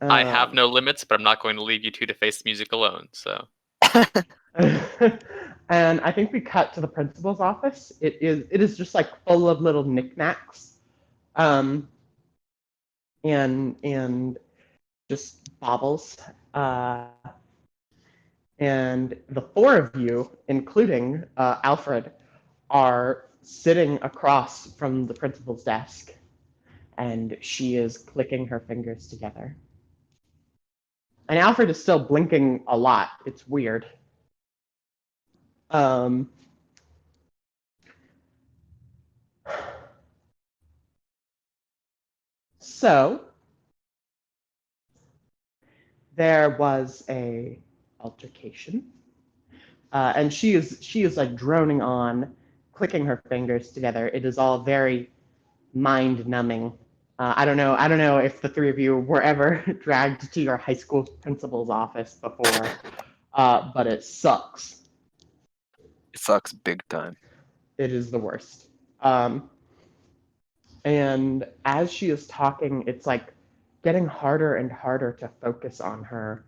I have no limits, but I'm not going to leave you two to face the music alone. So And I think we cut to the principal's office. It is just like full of little knickknacks, and just baubles. And the four of you, including Alfred, are sitting across from the principal's desk, and she is clicking her fingers together. And Alfred is still blinking a lot. It's weird. So there was a altercation, and she is like droning on, clicking her fingers together. It is all very mind numbing. I don't know if the three of you were ever dragged to your high school principal's office before, but it sucks. It sucks big time. It is the worst. And as she is talking, it's like getting harder and harder to focus on her,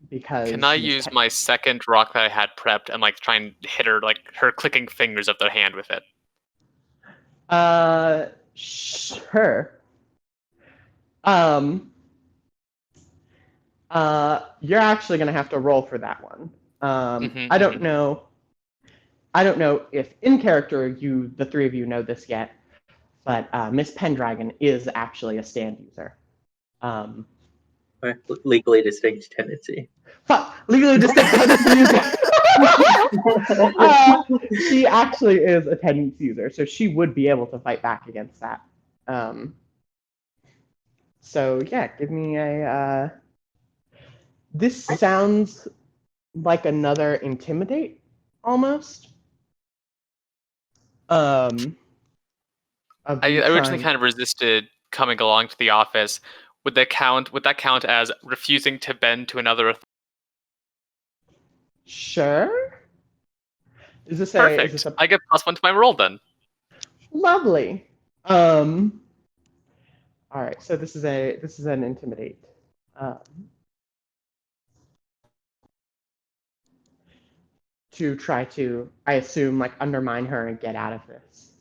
because can I use my second rock that I had prepped and like try and hit her like her clicking fingers of the hand with it? Sure. You're actually gonna have to roll for that one. I don't know. I don't know if in character the three of you know this yet, but Miss Pendragon is actually a stand user. Legally distinct tendency. Fuck, legally distinct tendency user. She actually is a tendency user, so she would be able to fight back against that. So yeah, give me a. This sounds like another intimidate, almost. I originally kind of resisted coming along to the office. Would that count as refusing to bend to another authority? Sure. Is this Perfect. I get +1 to my roll then. Lovely. All right. So this is an intimidate. To try to, I assume, like undermine her and get out of this.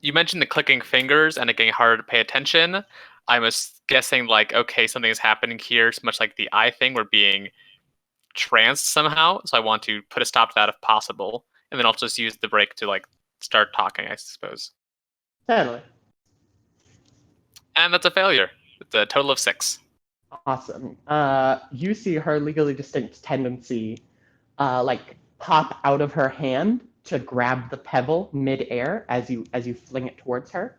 You mentioned the clicking fingers and it getting harder to pay attention. I'm guessing like, okay, something is happening here. It's much like the eye thing. We're being tranced somehow. So I want to put a stop to that if possible. And then I'll just use the break to like start talking, I suppose. Totally. And that's a failure. It's a total of 6. Awesome. You see her legally distinct tendency like pop out of her hand to grab the pebble mid-air as you fling it towards her.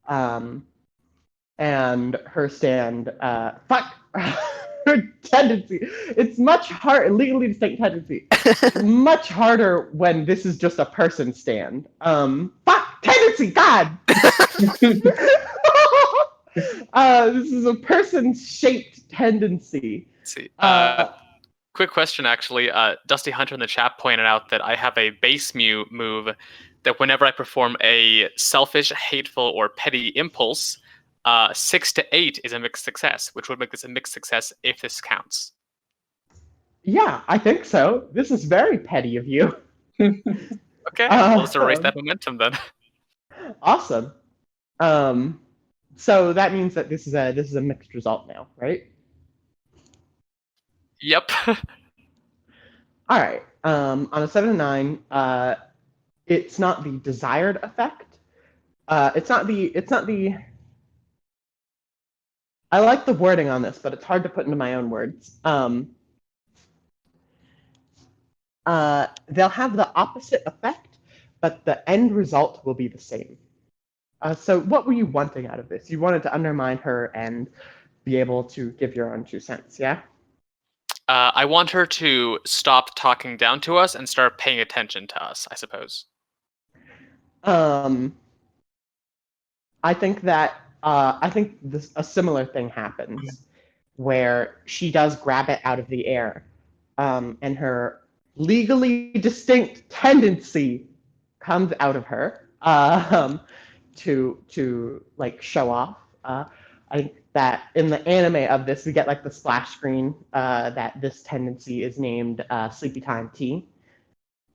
And her stand, fuck, her tendency. It's much harder, legally distinct tendency. Much harder when this is just a person stand. Fuck, tendency, God! This is a person-shaped tendency. Let's see. Quick question, actually. Dusty Hunter in the chat pointed out that I have a base move that whenever I perform a selfish, hateful, or petty impulse, 6 to 8 is a mixed success, which would make this a mixed success if this counts. Yeah, I think so. This is very petty of you. Okay, let's erase that momentum then. Awesome. So that means that this is a mixed result now, right? Yep. All right. On a 7 to 9, it's not the desired effect. It's not the I like the wording on this, but it's hard to put into my own words. They'll have the opposite effect, but the end result will be the same. So what were you wanting out of this? You wanted to undermine her and be able to give your own 2 cents, yeah? I want her to stop talking down to us and start paying attention to us, I suppose. I think a similar thing happens where she does grab it out of the air, and her legally distinct tendency comes out of her to like show off. I think that in the anime of this, we get like the splash screen that this tendency is named Sleepy Time Tea,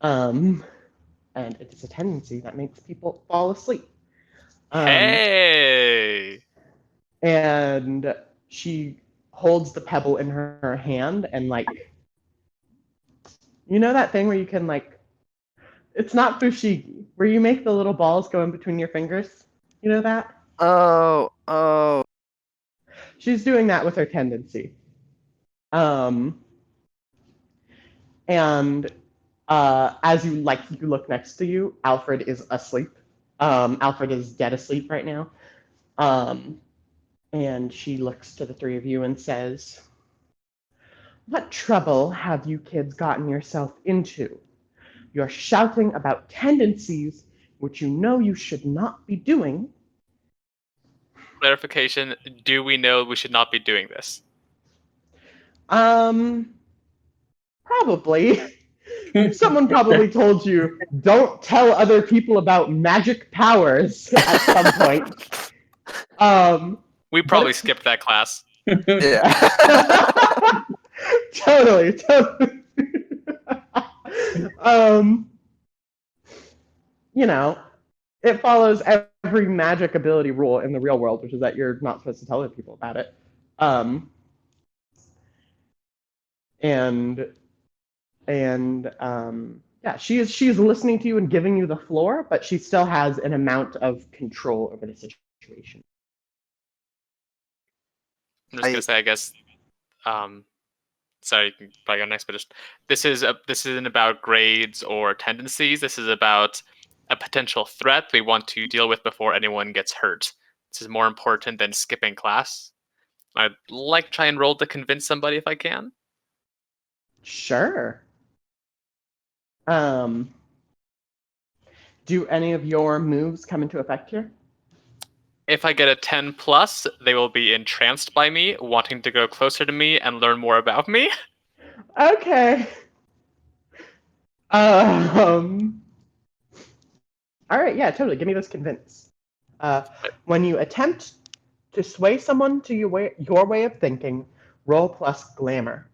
and it's a tendency that makes people fall asleep. Hey! And she holds the pebble in her hand and like, you know that thing where you can like, it's not fushigi, where you make the little balls go in between your fingers. You know that? Oh. She's doing that with her tendency. And as you look next to you, Alfred is asleep. Alfred is dead asleep right now. And she looks to the 3 of you and says, "What trouble have you kids gotten yourself into? You're shouting about tendencies, which you know you should not be doing." Clarification, do we know we should not be doing this? Probably. Someone probably told you, don't tell other people about magic powers at some point. We probably skipped that class. Yeah. Totally. You know, it follows every magic ability rule in the real world, which is that you're not supposed to tell other people about it. Yeah, she is listening to you and giving you the floor, but she still has an amount of control over the situation. I'm just gonna say, I guess. Sorry, you can probably go next, but just this isn't about grades or tendencies. This is about a potential threat we want to deal with before anyone gets hurt. This is more important than skipping class. I'd like to try and roll to convince somebody if I can. Sure. Do any of your moves come into effect here? If I get a 10 plus, they will be entranced by me, wanting to go closer to me and learn more about me. Okay. All right, yeah, totally. Give me this convince. When you attempt to sway someone to your way of thinking, roll plus glamour.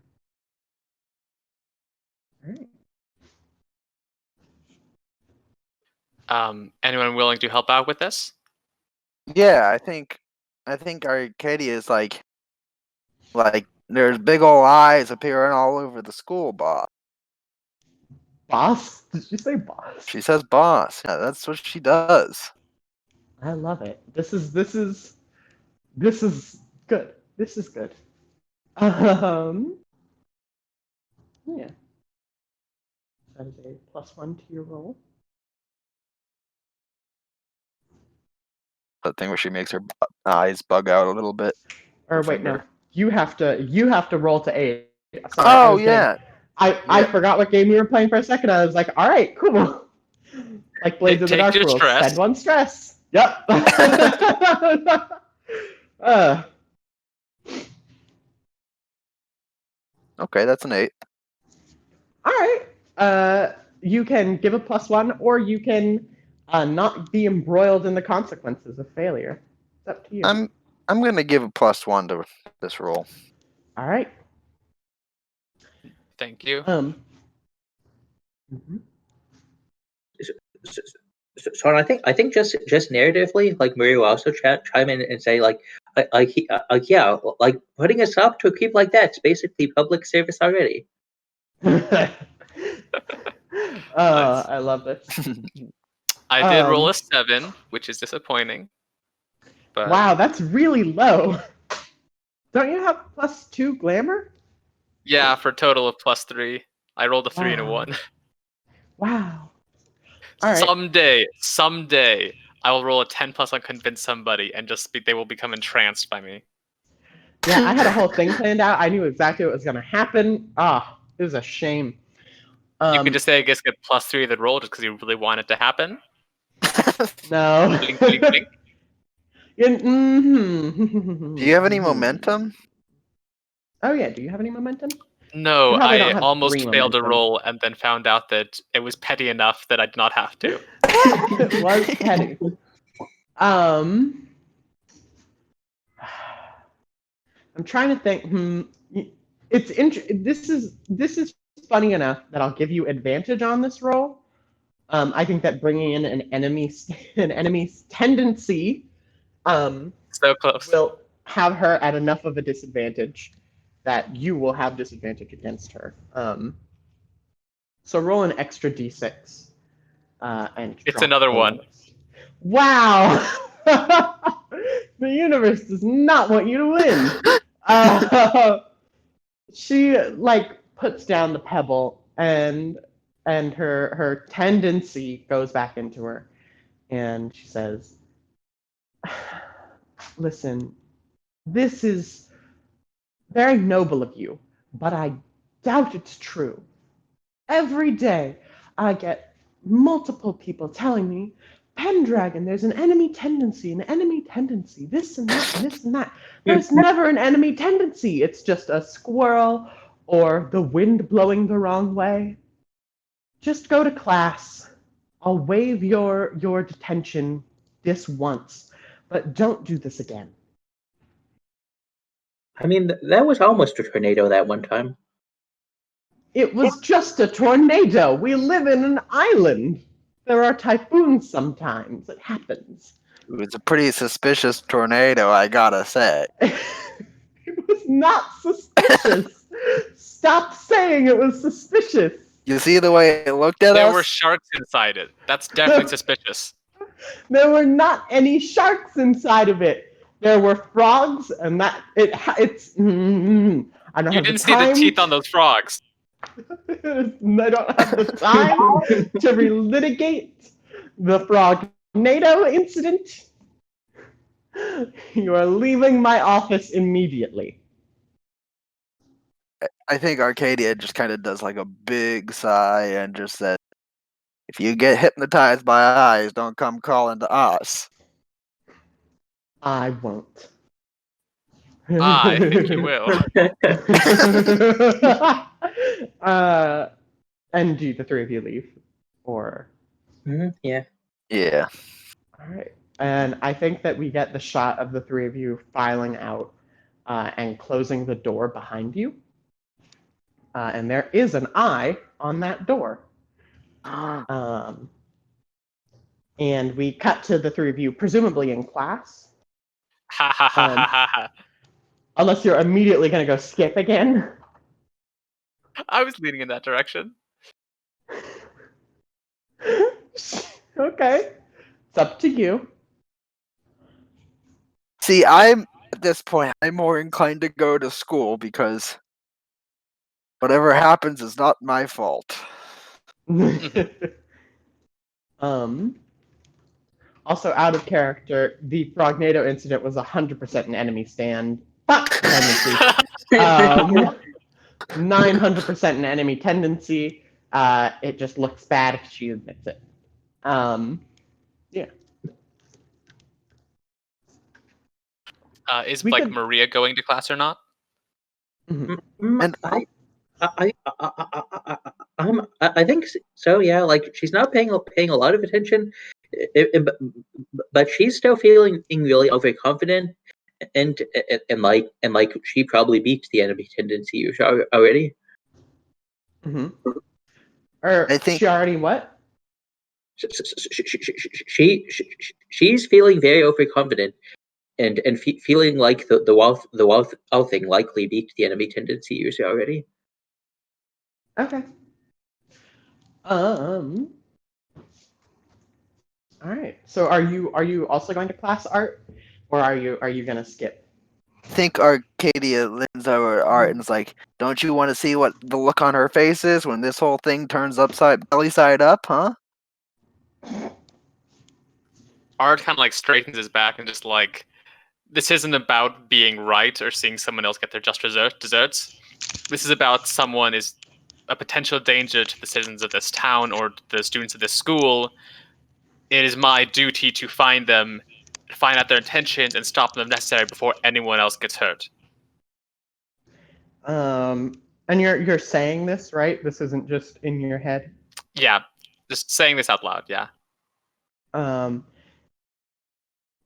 All right. Anyone willing to help out with this? Yeah, I think Arcadia is like there's big old eyes appearing all over the school, boss. Boss? Did you say boss? She says boss. Yeah, that's what she does. I love it. This is good. This is good. Yeah. That is a +1 to your roll. The thing where she makes her eyes bug out a little bit. Or wait, no. You have to roll to aid. Sorry, Oh yeah. I forgot what game you were playing for a second. I was like, all right, cool. Like Blades of the Dark rules. Spend 1 stress. Yep. Okay, that's an 8. All right. You can give a +1, or you can not be embroiled in the consequences of failure. It's up to you. I'm gonna give a +1 to this roll. All right. Thank you. So I think just narratively, like Maria will also chime in and say yeah, like putting us up to a keep like that's basically public service already. Nice. I love this. I did roll a 7, which is disappointing. But wow, that's really low. Don't you have +2 glamour? Yeah, for a total of +3. I rolled a 3 and a Wow. 1. Wow. All right. Someday, I will roll a 10+ on convince somebody, and they will become entranced by me. Yeah, I had a whole thing planned out. I knew exactly what was going to happen. Ah, it was a shame. You can just say, I guess, get +3 the roll just because you really want it to happen. No. Blink, blink, blink. Mm-hmm. Do you have any momentum? Oh yeah, do you have any momentum? No, You probably don't I have almost 3 failed to momentum. roll and then found out that it was petty enough that I did not have to. It was petty. I'm trying to think. It's This is funny enough that I'll give you advantage on this roll. I think that bringing in an enemy's tendency So close. will have her at enough of a disadvantage that you will have disadvantage against her. So roll an extra d6 and It's drop another the 1. lowest. Wow. The universe does not want you to win. She puts down the pebble and her tendency goes back into her, and she says, "Listen, this is very noble of you, but I doubt it's true. Every day I get multiple people telling me, Pendragon, there's an enemy tendency, this and that, and this and that. There's never an enemy tendency. It's just a squirrel or the wind blowing the wrong way. Just go to class. I'll waive your detention this once, but don't do this again." I mean, that was almost a tornado that one time. It was just a tornado. We live in an island. There are typhoons sometimes. It happens. It was a pretty suspicious tornado, I gotta say. It was not suspicious. Stop saying it was suspicious. You see the way it looked at There us? were sharks inside it. That's definitely suspicious. There were not any sharks inside of it. There were frogs, and it's. I don't You have didn't the see the time. teeth on those frogs. I don't have the time to relitigate the Frognado incident. You are leaving my office immediately. I think Arcadia just kind of does like a big sigh and just says, "If you get hypnotized by eyes, don't come calling to us." I won't. I think you will. And do the 3 of you leave? Or. Yeah. Yeah. All right. And I think that we get the shot of the 3 of you filing out and closing the door behind you. And there is an eye on that door. And we cut to the 3 of you, presumably in class. Ha ha ha ha ha ha. Unless you're immediately going to go skip again. I was leaning in that direction. Okay. It's up to you. See, at this point, I'm more inclined to go to school because whatever happens is not my fault. Also, out of character, the Frognado incident was 100% an enemy stand. Tendency. 900% an enemy tendency. It just looks bad if she admits it. Yeah. Is We like could- Maria going to class or not? Mhm. And I think so. Yeah, like she's not paying a lot of attention, but she's still feeling really overconfident, and she probably beat the enemy tendency already. Mm-hmm. Or I think- she already what? She's feeling very overconfident, and feeling like the wealth thing likely beat the enemy tendency use already. Okay. All right. So are you also going to class art, or are you gonna skip? think Arcadia leans over at Art and is like, "Don't you want to see what the look on her face is when this whole thing turns belly side up, huh?" Art kind of like straightens his back and just like, this isn't about being right or seeing someone else get their just desserts. This is about someone is a potential danger to the citizens of this town or the students of this school. It is my duty to find them, find out their intentions, and stop them if necessary before anyone else gets hurt. And you're saying this, right? This isn't just in your head. Yeah, just saying this out loud. Yeah.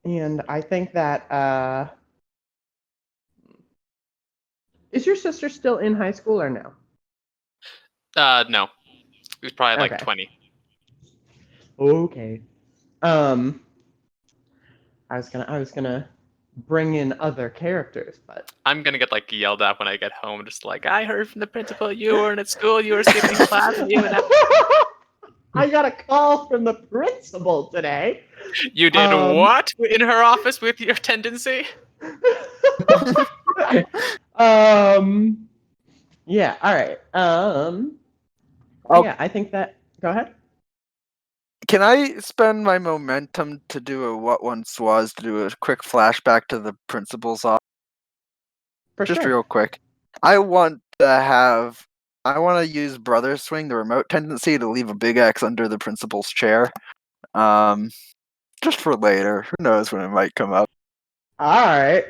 And I think that is your sister still in high school or no? No, he was probably like Okay. 20. Okay. I was gonna bring in other characters, but I'm gonna get like yelled at when I get home. Just like, I heard from the principal you weren't at school, you were skipping class, and you and I got a call from the principal today. you did what in her office with your tendency? Yeah. All right. Oh. Yeah. I think that. Go ahead. Can I spend my momentum to do a what once was to do a quick flashback to the principal's office? For Just sure. real quick. I want to use Brother Swing, the remote tendency, to leave a big X under the principal's chair. Just for later. Who knows when it might come up. All right.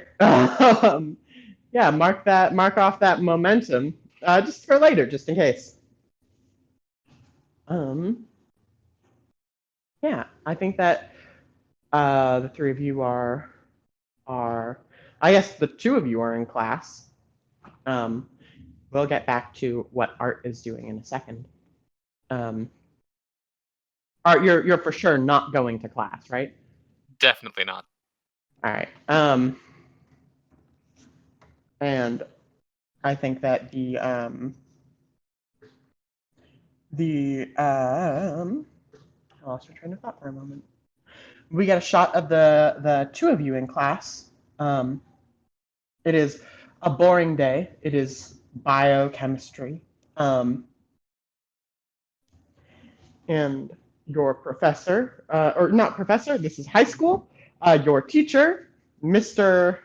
Yeah. Mark off that momentum. Just for later, just in case. Yeah. I think that the three of you are. I guess the two of you are in class. We'll get back to what Art is doing in a second. Art, you're for sure not going to class, right? Definitely not. All right. And I think that I lost my train of thought for a moment. We get a shot of the two of you in class. It is a boring day. It is biochemistry. And your professor, or not professor, this is high school. Your teacher, Mr.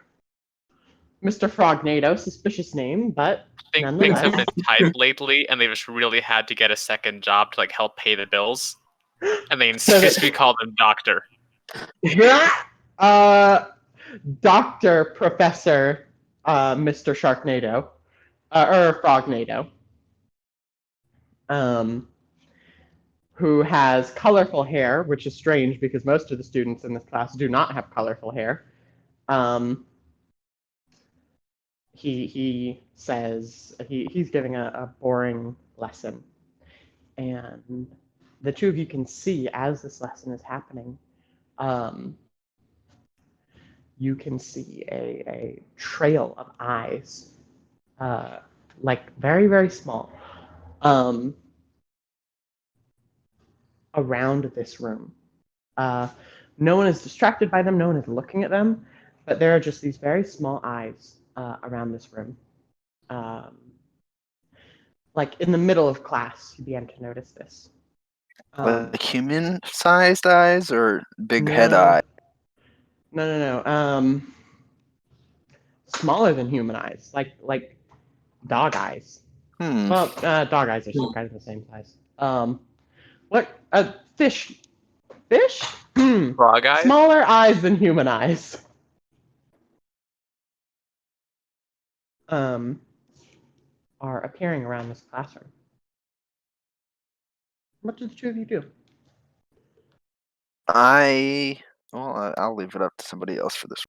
Frognado, suspicious name, but Things nonetheless. have been tight lately, and they just really had to get a second job to like help pay the bills, and they insist we call them doctor. Doctor Professor Mr. Sharknado, or Frognado, who has colorful hair, which is strange because most of the students in this class do not have colorful hair. He says he's giving a boring lesson, and the two of you can see as this lesson is happening. You can see a trail of eyes, like very, very small, around this room. No one is distracted by them, no one is looking at them, but there are just these very small eyes around this room. Like in the middle of class, you began to notice this. Like human-sized eyes or big head eye? No. Smaller than human eyes, like dog eyes. Well, dog eyes are still kind of the same size. What? Fish? Fish? Frog eyes? Smaller eyes than human eyes. Are appearing around this classroom. What do the two of you do? I'll leave it up to somebody else for this.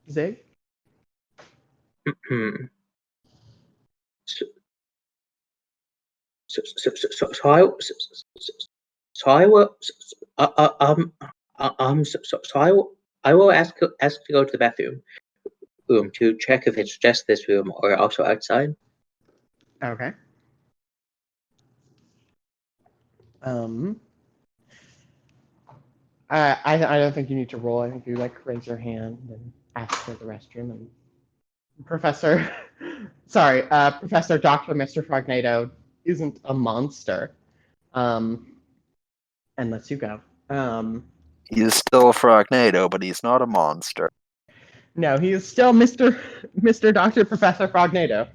Zig? I will ask to go to the bathroom to check if it's just this room or also outside. Okay. I don't think you need to roll. I think you like raise your hand and ask for the restroom. And Professor, sorry, Professor Dr. Mr. Frognado isn't a monster, and lets you go. He is still a Frognado, but he's not a monster. No, he is still Mr. Dr. Professor Frognado,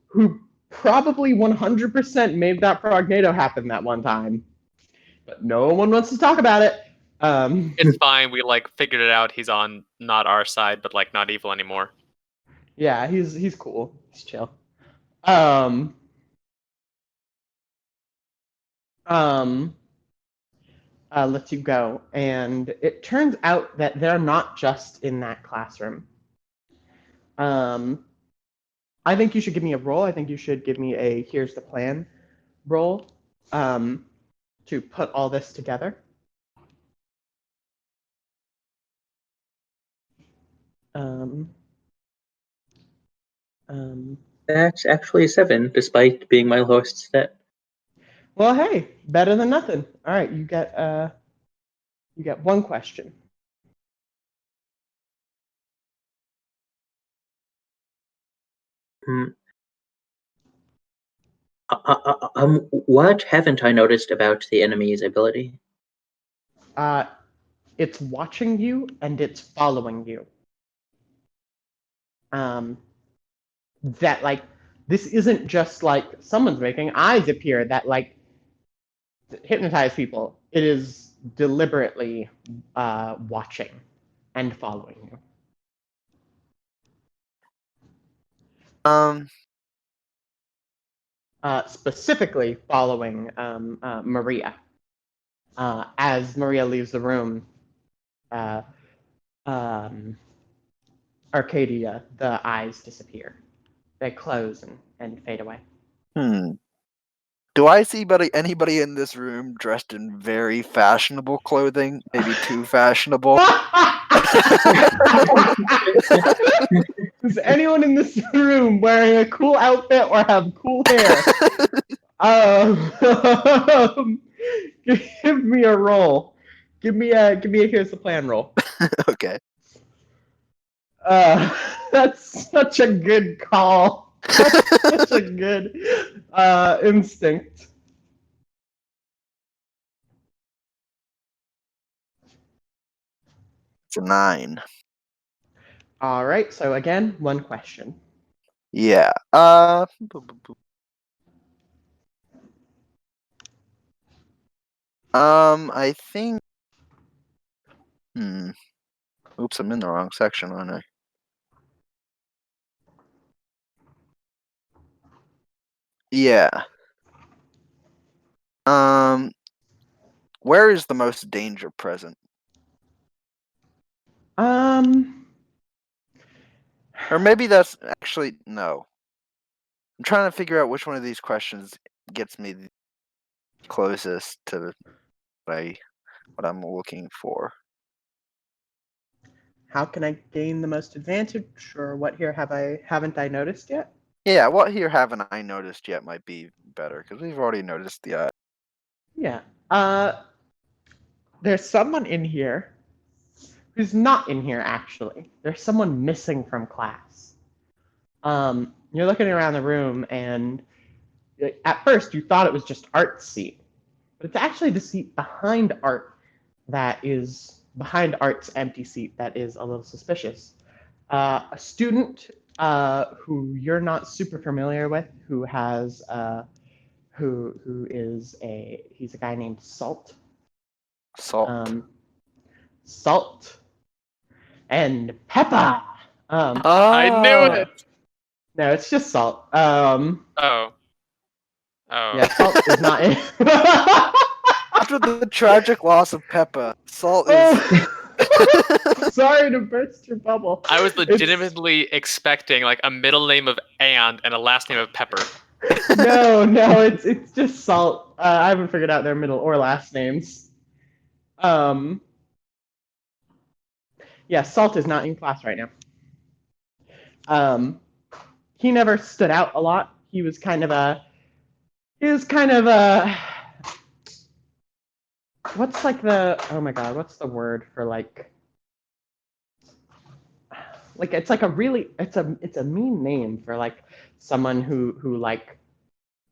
who probably 100% made that Frognado happen that one time, but no one wants to talk about it. It's fine. We like figured it out. He's on not our side, but like not evil anymore. Yeah, he's cool. He's chill. Lets you go, and it turns out that they're not just in that classroom. I think you should give me a roll. I think you should give me a here's the plan roll to put all this together. That's actually 7, despite being my lowest stat. Well, hey, better than nothing. All right, you get one question. What haven't I noticed about the enemy's ability? It's watching you and it's following you. That like this isn't just like someone's making eyes appear that like hypnotize people. It is deliberately watching and following you. Specifically following Maria. As Maria leaves the room, Arcadia, the eyes disappear. They close and fade away. Do I see anybody in this room dressed in very fashionable clothing? Maybe too fashionable? Is anyone in this room wearing a cool outfit or have cool hair? Give me a roll. Give me a here's the plan roll. Okay. That's such a good call. That's such a good instinct. It's a 9. All right. So again, one question. Yeah. I think. Oops, I'm in the wrong section, aren't I? Yeah. Where is the most danger present? Or maybe that's actually no. I'm trying to figure out which one of these questions gets me closest to what I'm looking for. How can I gain the most advantage, or what here haven't I noticed yet? Yeah, what here haven't I noticed yet might be better because we've already noticed the eye. Yeah. There's someone in here who's not in here actually. There's someone missing from class. You're looking around the room, and at first you thought it was just Art's seat, but it's actually the seat behind Art that is behind Art's empty seat that is a little suspicious. A student who you're not super familiar with, who has he's a guy named Salt. Salt. Salt and Peppa. I knew it. No, it's just Salt. Oh. Yeah, Salt is not in. After the tragic loss of Peppa, Salt is. Sorry to burst your bubble. I was legitimately expecting like a middle name of and a last name of Pepper. No, it's just Salt. I haven't figured out their middle or last names. Yeah, Salt is not in class right now. He never stood out a lot. He was kind of a what's like the, oh my god, what's the word for like it's like a really, it's a mean name for like someone who like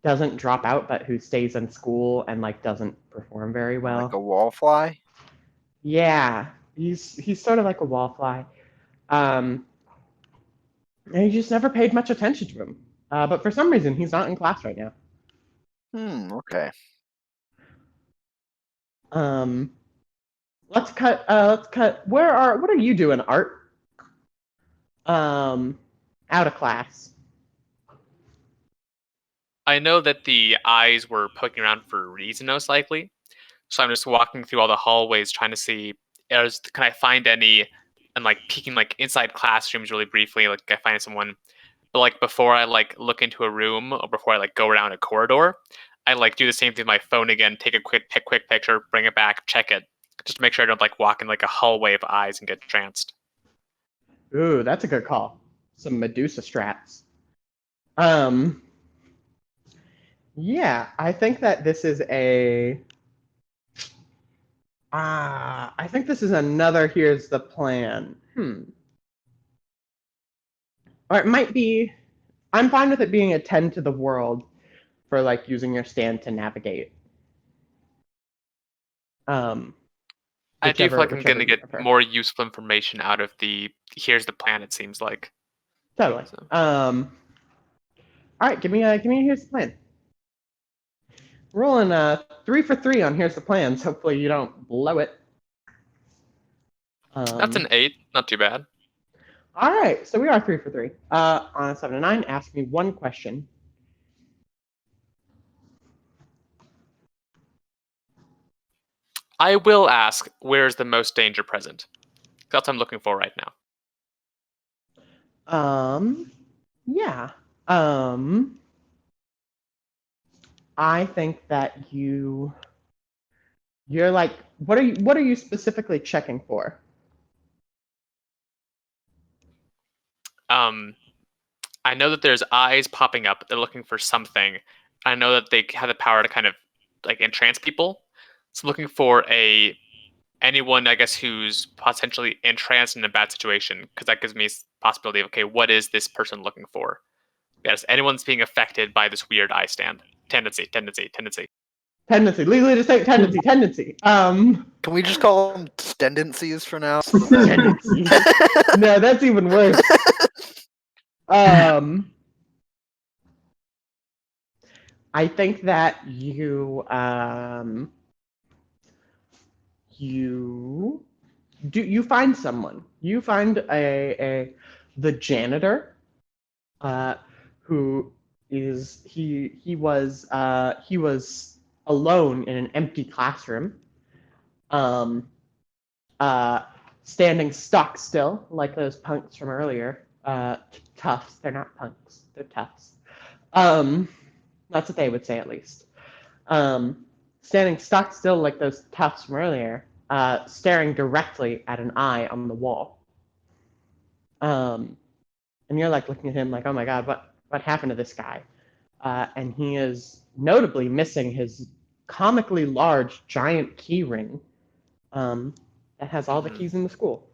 doesn't drop out but who stays in school and like doesn't perform very well. Like a wallfly? Yeah, he's sort of like a wallfly. And he just never paid much attention to him. But for some reason, he's not in class right now. Okay. Let's cut. What are you doing, Art? Out of class. I know that the eyes were poking around for a reason, most likely. So I'm just walking through all the hallways trying to see, can I find any, and like peeking like inside classrooms really briefly, like I find someone. But like before I like look into a room or before I like go around a corridor, I like do the same thing with my phone again, take a quick picture, bring it back, check it, just to make sure I don't like walk in like a hallway of eyes and get tranced. Ooh, that's a good call. Some Medusa strats. Yeah, I think that this is a. I think this is another. Here's the plan. Or it might be. I'm fine with it being a 10 to the world for like using your stand to navigate. I do feel like I'm going whichever to you get prefer. more useful information out of the here's the plan, it seems like. Totally. So. All right, give me here's the plan. Rolling 3 for 3 on here's the plans. Hopefully you don't blow it. That's an 8, not too bad. All right, so we are 3 for 3. On a 7 to 9, ask me one question. I will ask, where's the most danger present? That's what I'm looking for right now. Yeah. I think that you're like, what are you specifically checking for? I know that there's eyes popping up. They're looking for something. I know that they have the power to kind of like entrance people. So looking for anyone, I guess, who's potentially entranced in a bad situation, because that gives me a possibility of, okay, what is this person looking for? Yes, anyone's being affected by this weird eye stand. Tendency. Legally distinct tendency. Can we just call them tendencies for now? Tendencies. No, that's even worse. I think that you find someone. You find the janitor, who is he was alone in an empty classroom, standing stock still like those punks from earlier. Toughs. They're not punks. They're toughs. That's what they would say at least. Standing stock still like those toughs from earlier, staring directly at an eye on the wall. And you're like looking at him like, oh my god, what happened to this guy? And he is notably missing his comically large giant key ring that has all the keys in the school.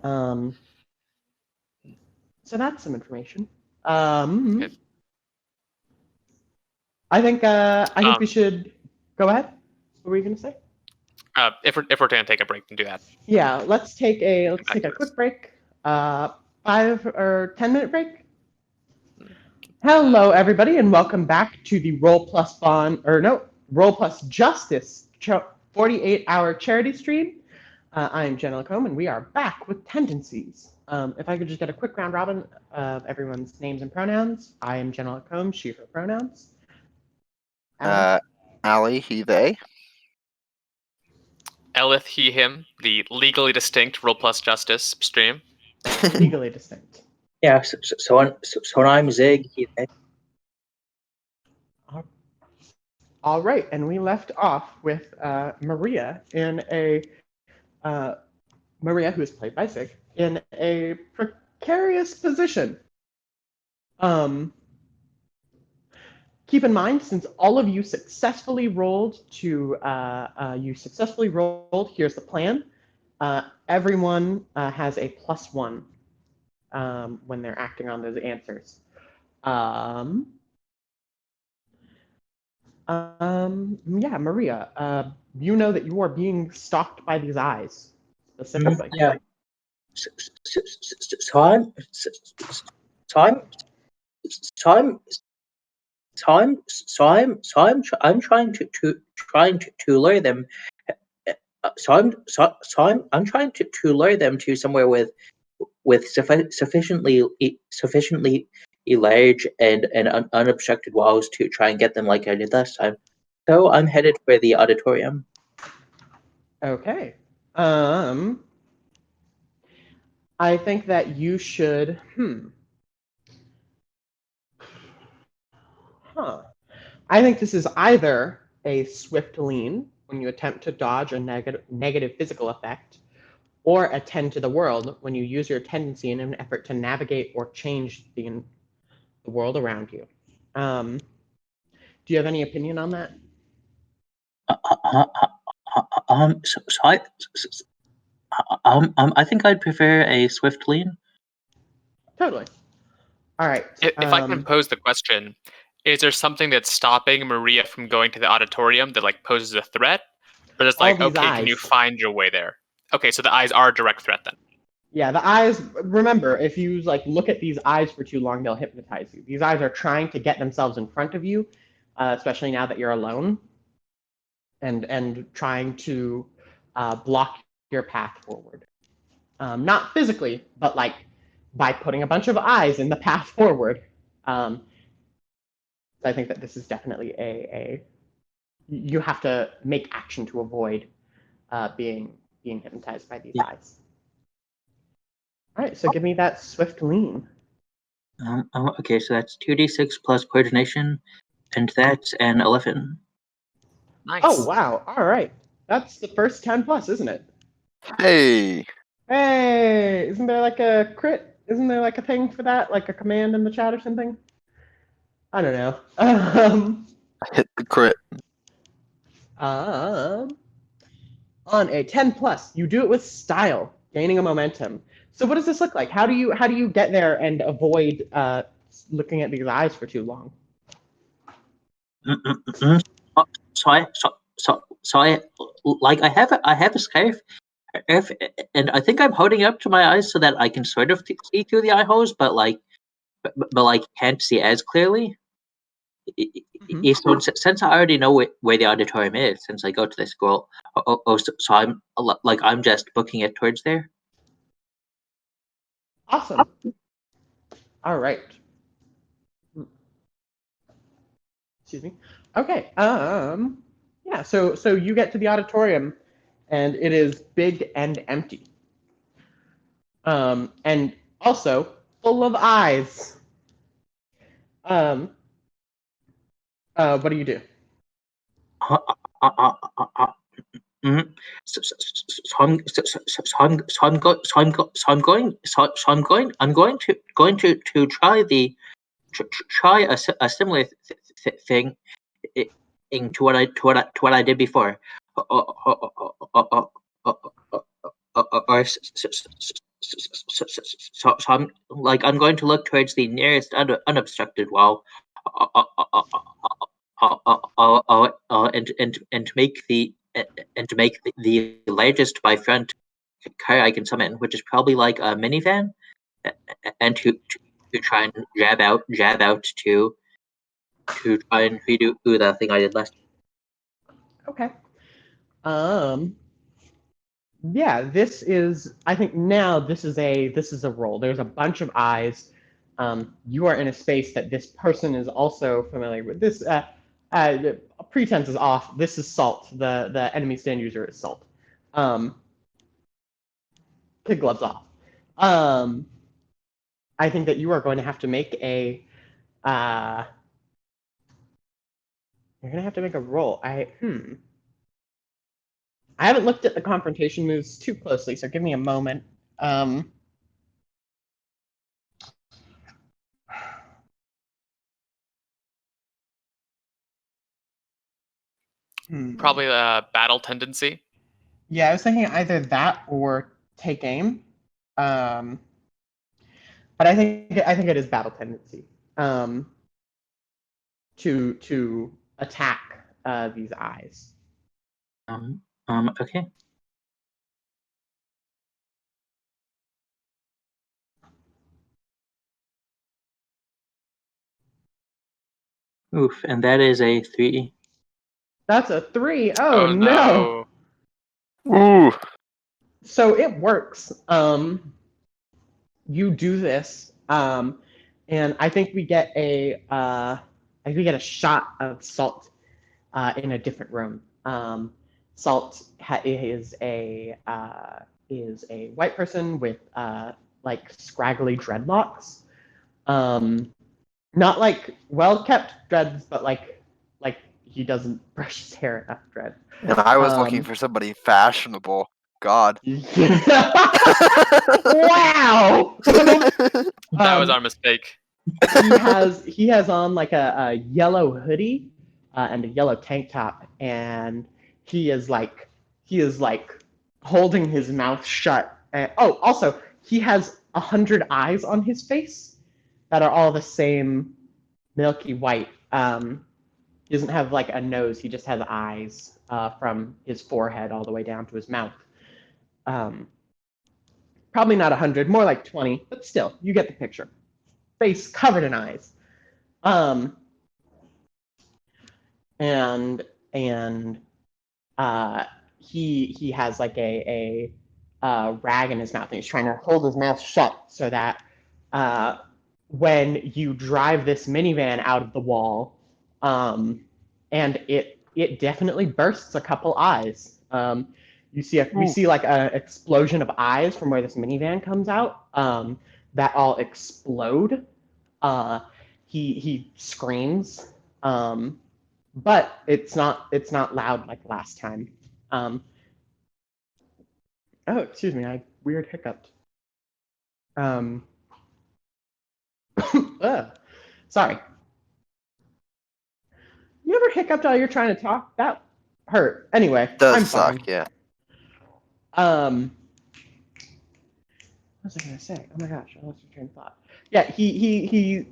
So that's some information. Okay. I think we should go ahead. What were you gonna say? If we're going to take a break, then do that. Yeah, let's take a quick break. 5 or 10-minute break. Hello, everybody, and welcome back to the Roll Plus Justice 48-hour charity stream. I am Jenna and we are back with Tendencies. If I could just get a quick round robin of everyone's names and pronouns. I am Jenna, she, her pronouns. Allie, he, they. Elith, he, him, the legally distinct Roll Plus Justice stream. Legally distinct. Yeah, so I'm Zig. All right, and we left off with Maria Maria, who is played by Zig, in a precarious position. Keep in mind, since all of you successfully rolled here's the plan. Everyone has a +1 when they're acting on those answers. Yeah, Maria, you know that you are being stalked by these eyes specifically. Yeah. So I'm trying to lure them. I'm trying to lure them to somewhere with sufficiently large and unobstructed walls to try and get them like I did last time. So I'm headed for the auditorium. Okay. I think that you should. I think this is either a swift lean when you attempt to dodge a negative physical effect, or a tend to the world when you use your tendency in an effort to navigate or change the world around you. Do you have any opinion on that? I think I'd prefer a swift lean. Totally. All right. If I can pose the question, is there something that's stopping Maria from going to the auditorium that like poses a threat? Or just like, All these okay, can you eyes. find your way there? Okay, so the eyes are a direct threat then. Yeah, the eyes, remember, if you like look at these eyes for too long, they'll hypnotize you. These eyes are trying to get themselves in front of you, especially now that you're alone, and trying to block your path forward. Not physically, but like by putting a bunch of eyes in the path forward. I think that this is definitely you have to make action to avoid being hypnotized by these eyes. All right, so give me that swift lean. Okay, so that's 2d6 plus coordination, and that's an 11. Nice. Oh, wow. All right. That's the first 10 plus, isn't it? Hey, Hey, isn't there like a crit? Isn't there like a thing for that? Like a command in the chat or something? I don't know. hit the crit. On a 10 plus, you do it with style, gaining a momentum. So what does this look like? How do you get there and avoid looking at these eyes for too long? So I like I have a scarf, and I think I'm holding it up to my eyes so that I can sort of see through the eye holes, but like can't see as clearly. So since I already know where the auditorium is, since I go to the school, so I'm just booking it towards there. Awesome. All right. Excuse me. Okay. Yeah. So you get to the auditorium, and it is big and empty. And also full of eyes. What do you do? So I'm going to try a similar thing to what I did before, so I'm going to look towards the nearest unobstructed wall, and make the largest by front car I can summon, which is probably like a minivan, and to try and jab out to try and redo the thing I did last. Okay. Yeah, this is. I think now this is a roll. There's a bunch of eyes. You are in a space that this person is also familiar with. This pretense is off. This is Salt. The enemy stand user is Salt. Kid gloves off. I think that you are going to have to make a. You're gonna have to make a roll. I haven't looked at the confrontation moves too closely, so give me a moment. Probably a battle tendency. Yeah, I was thinking either that or take aim. But I think it is battle tendency. To attack these eyes. Okay. Oof, and that is a 3. That's a 3. Oh, Oh no. no. Ooh. So it works. You do this, and I think we get a shot of Salt in a different room. Salt is a white person with like scraggly dreadlocks. Not like well kept dreads, but like he doesn't brush his hair enough dread. And I was looking for somebody fashionable. God. Wow. That was our mistake. He has on like a yellow hoodie and a yellow tank top, and he is like holding his mouth shut. And, oh, also he has 100 eyes on his face that are all the same milky white. He doesn't have like a nose; he just has eyes from his forehead all the way down to his mouth. Probably not 100, more like 20, but still, you get the picture. Face covered in eyes. And he has like a rag in his mouth, and he's trying to hold his mouth shut so that when you drive this minivan out of the wall, and it definitely bursts a couple eyes. We see like an explosion of eyes from where this minivan comes out. That all explode. He screams, but it's not loud like last time. Oh, excuse me, I weird hiccuped. Sorry. You ever hiccuped while you're trying to talk? That hurt. Anyway, Does I'm suck, fine. yeah. What was I gonna say? Oh my gosh, I lost my train of thought. Yeah, he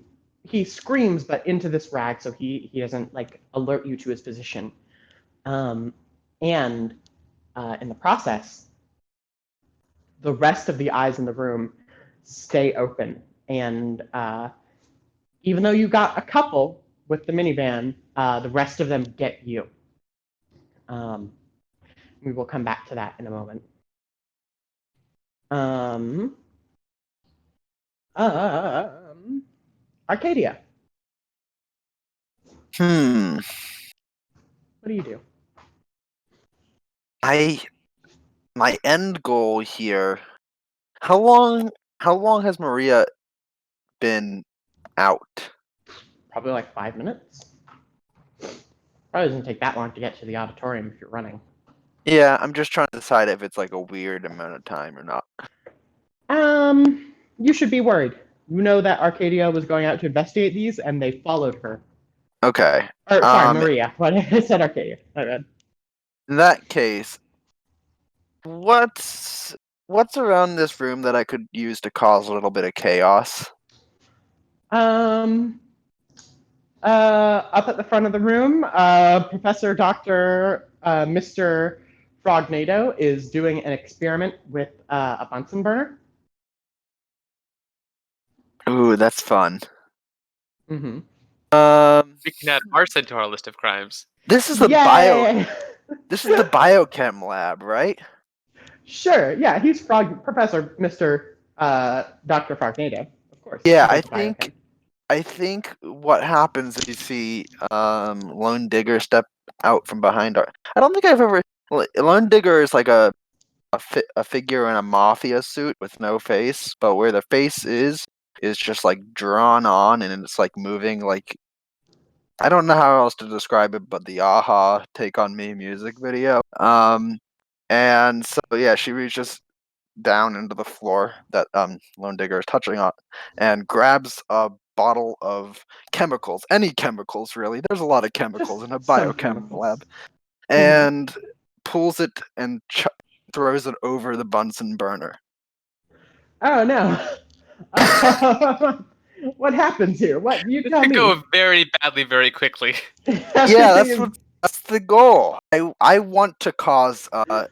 screams, but into this rag, so he doesn't like alert you to his position. And in the process, the rest of the eyes in the room stay open, and even though you got a couple with the minivan, the rest of them get you. We will come back to that in a moment. Arcadia, Hmm. what do you do? My end goal here. How long has Maria been out? Probably like 5 minutes. Probably doesn't take that long to get to the auditorium if you're running. Yeah, I'm just trying to decide if it's like a weird amount of time or not. You should be worried. You know that Arcadia was going out to investigate these, and they followed her. Okay. Or sorry, Maria. What I said, Arcadia. My bad. In that case, what's around this room that I could use to cause a little bit of chaos? Up at the front of the room, Professor Dr. Mr. Frognado is doing an experiment with a Bunsen burner. Ooh, that's fun. Mm-hmm. We can add arson to our list of crimes. This is the This is the biochem lab, right? Sure. Yeah, he's Professor Mr. Dr. Frognado, of course. Yeah, He I does biochem. think what happens is you see Lone Digger step out from behind our. I don't think I've ever. Lone Digger is like a figure in a mafia suit with no face, but where the face is just like drawn on and it's like moving like. I don't know how else to describe it, but the Aha Take on Me music video. And so yeah, she reaches down into the floor that Lone Digger is touching on, and grabs a bottle of chemicals, any chemicals really. There's a lot of chemicals in a Some biochem chemicals. lab, and pulls it and throws it over the Bunsen burner. Oh no. What happens here? What you This tell could me? go very badly, very quickly. Yeah, that's the goal. I want to cause a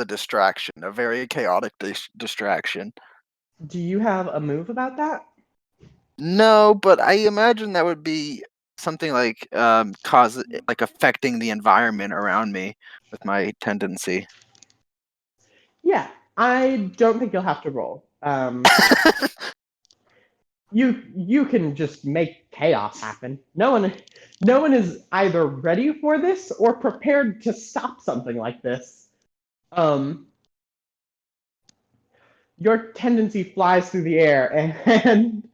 distraction, a very chaotic distraction. Do you have a move about that? No, but I imagine that would be something like affecting the environment around me with my tendency. Yeah, I don't think you'll have to roll. You can just make chaos happen. No one is either ready for this or prepared to stop something like this. Your tendency flies through the air and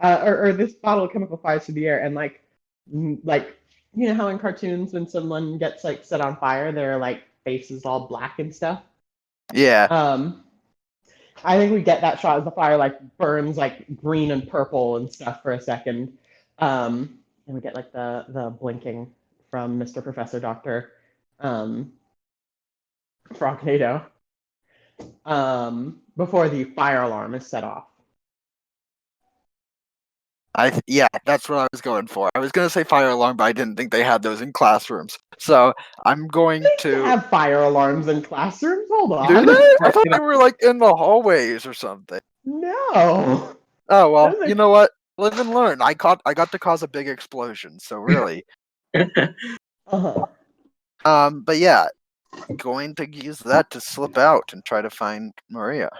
or this bottle of chemical flies through the air and like you know how in cartoons when someone gets like set on fire, their like face is all black and stuff. Yeah. I think we get that shot as the fire like burns like green and purple and stuff for a second. And we get like the blinking from Mr. Professor Doctor Frognado before the fire alarm is set off. Yeah, that's what I was going for. I was going to say fire alarm, but I didn't think they had those in classrooms. So I'm going They to have fire alarms in classrooms. Hold on. Do they? I thought they were like in the hallways or something. No. Oh well, Those are- you know what? Live and learn. I got to cause a big explosion, so really. Uh-huh. But yeah, going to use that to slip out and try to find Maria.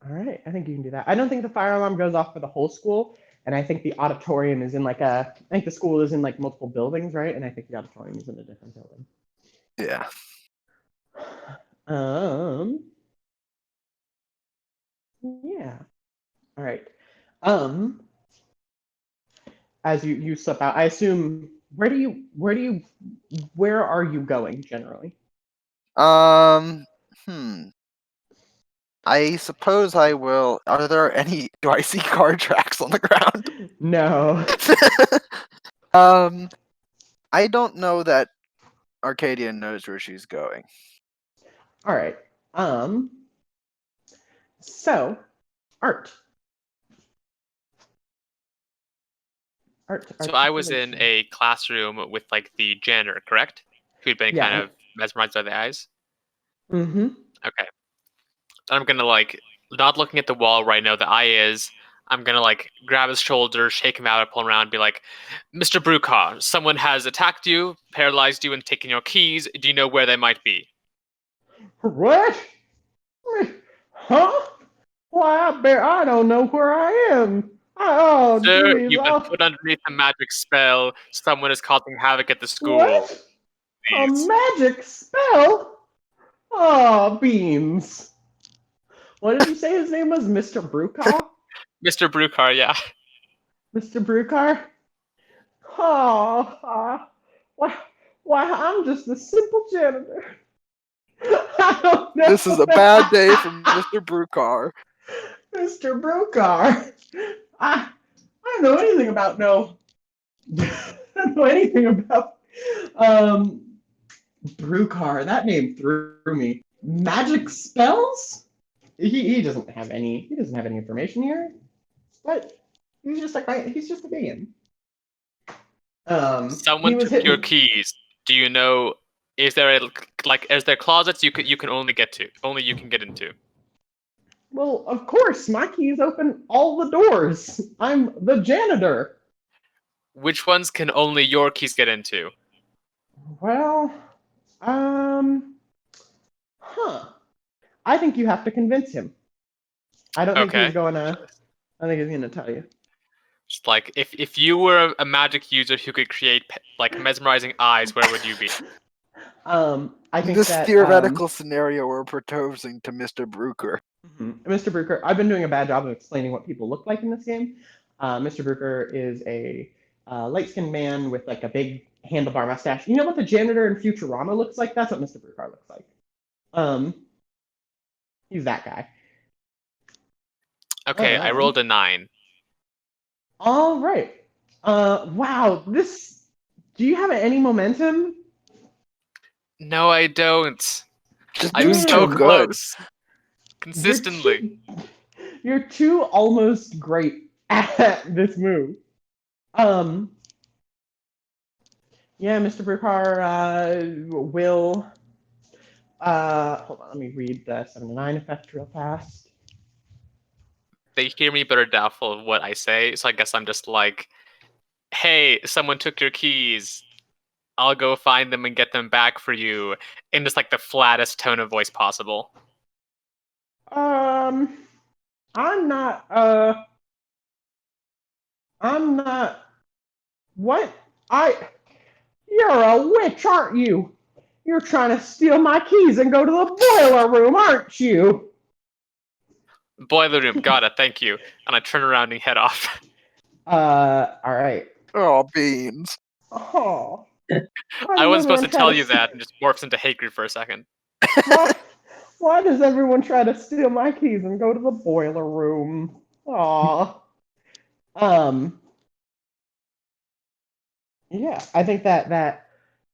All right, I think you can do that. I don't think the fire alarm goes off for the whole school, and I think the auditorium is in like I think the school is in like multiple buildings, right? And I think the auditorium is in a different building. Yeah. Yeah. All right. As you slip out, I assume where are you going generally? I suppose I will. Are there any? Do I see car tracks on the ground? No. I don't know that Arcadia knows where she's going. All right. So, Art. So I was in a classroom with like the janitor, correct? Who'd been kind of mesmerized by the eyes. Mm-hmm. Okay. I'm gonna like not looking at the wall where I know the eye is. I'm gonna like grab his shoulder, shake him out, pull him around, and be like, "Mr. Brukar, someone has attacked you, paralyzed you, and taken your keys. Do you know where they might be?" What? Huh? Why, I don't know where I am. Oh, Sir, geez. you've been put underneath a magic spell. Someone is causing havoc at the school. What? A Please. magic spell? Oh, beans. What did you say his name was? Mr. Brukar? Mr. Brukar, yeah. Mr. Brukar? Oh, why, I'm just a simple janitor. I don't know. This is a bad day for Mr. Brukar. Mr. Brukar. I don't know anything about I don't know anything about Brukar. That name threw me. Magic spells? He doesn't have any information here. But he's just he's just a man. Someone took your keys. Do you know? Is there is there closets you can only get to? Only you can get into. Well, of course, my keys open all the doors. I'm the janitor. Which ones can only your keys get into? Well, I think you have to convince him. I don't think he's gonna. I think he's gonna tell you. Just like if you were a magic user who could create like mesmerizing eyes, where would you be? I think this that, theoretical scenario we're proposing to Mr. Brukar. Mr. Brukar, I've been doing a bad job of explaining what people look like in this game. Mr. Brukar is a light-skinned man with like a big handlebar mustache. You know what the janitor in Futurama looks like? That's what Mr. Brukar looks like. He's that guy. Okay, I rolled a 9. All right. Wow. Do you have any momentum? No, I don't. Just I'm doing so too good. close. Consistently. You're too almost great at this move. Yeah, Mr. Brukar will. Hold on, let me read the 7 to 9 effect real fast. They hear me but are doubtful of what I say, so I guess I'm just like, hey, someone took your keys. I'll go find them and get them back for you. In just like the flattest tone of voice possible. I'm not. I'm not. What? You're a witch, aren't you? You're trying to steal my keys and go to the boiler room, aren't you? Boiler room, got it, thank you. And I turn around and head off. All right. Oh, beans. Oh. I wasn't supposed to tell you that and just morphs into hate group for a second. Why does everyone try to steal my keys and go to the boiler room? Aw. Yeah, I think that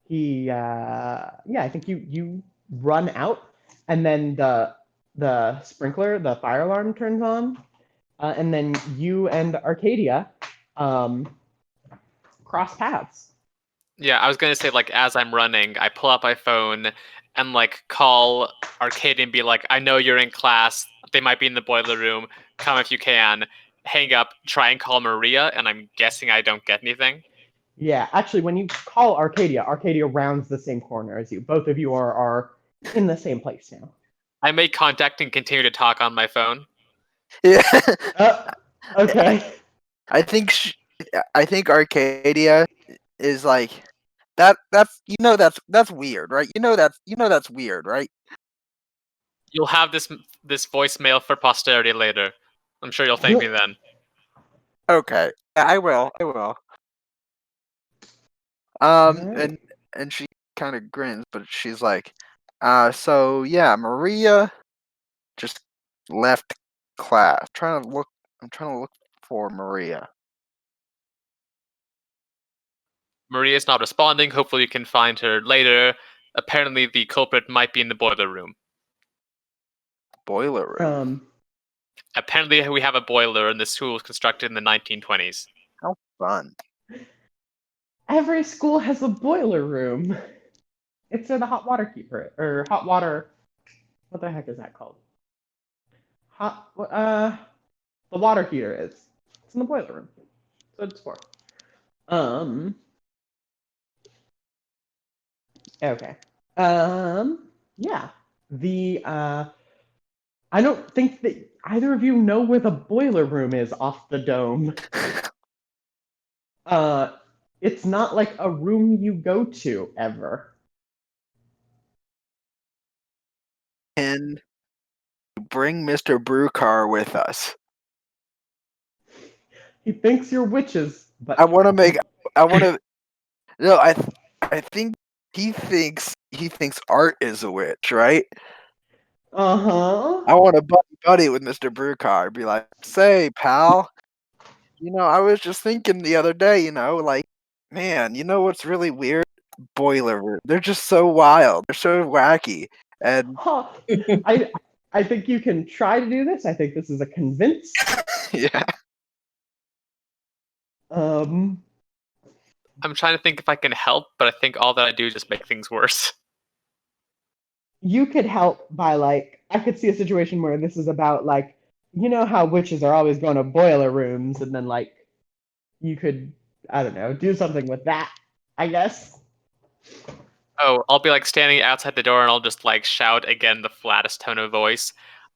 he I think you run out and then the sprinkler, the fire alarm turns on, and then you and Arcadia cross paths. Yeah, I was gonna say, like, as I'm running, I pull out my phone and, like, call Arcade and be like, I know you're in class. They might be in the boiler room. Come if you can. Hang up, try and call Maria, and I'm guessing I don't get anything. Yeah, actually, when you call Arcadia, Arcadia rounds the same corner as you. Both of you are in the same place now. I make contact and continue to talk on my phone. Yeah. Okay. I think Arcadia is like that's weird, right? That's weird, right? You'll have this voicemail for posterity later. I'm sure you'll thank me then. Okay. Yeah, I will. Alright. And she kind of grins, but she's like, so yeah, Maria just left class. I'm trying to look for Maria. Maria's not responding. Hopefully you can find her later. Apparently the culprit might be in the boiler room. Boiler room. Apparently we have a boiler and the school was constructed in the 1920s. How fun. Every school has a boiler room. It's where the hot water keeper or hot water. What the heck is that called? The water heater is. It's in the boiler room. That's what it's for. Okay. Yeah. I don't think that either of you know where the boiler room is off the dome. It's not like a room you go to ever. And bring Mr. Brewcar with us. He thinks you're witches, but I want to. No, I think he thinks Art is a witch, right? Uh-huh. I want to buddy with Mr. Brewcar. Be like, say, pal. I was just thinking the other day. Like, man, you know what's really weird? Boiler room. They're just so wild. They're so wacky. And Huh. I think you can try to do this. I think this is a convince. yeah. I'm trying to think if I can help, but I think all that I do is just make things worse. You could help by I could see a situation where this is about you know how witches are always going to boiler rooms, and then you could, I don't know, do something with that, I guess. Oh, I'll be standing outside the door and I'll just shout again the flattest tone of voice.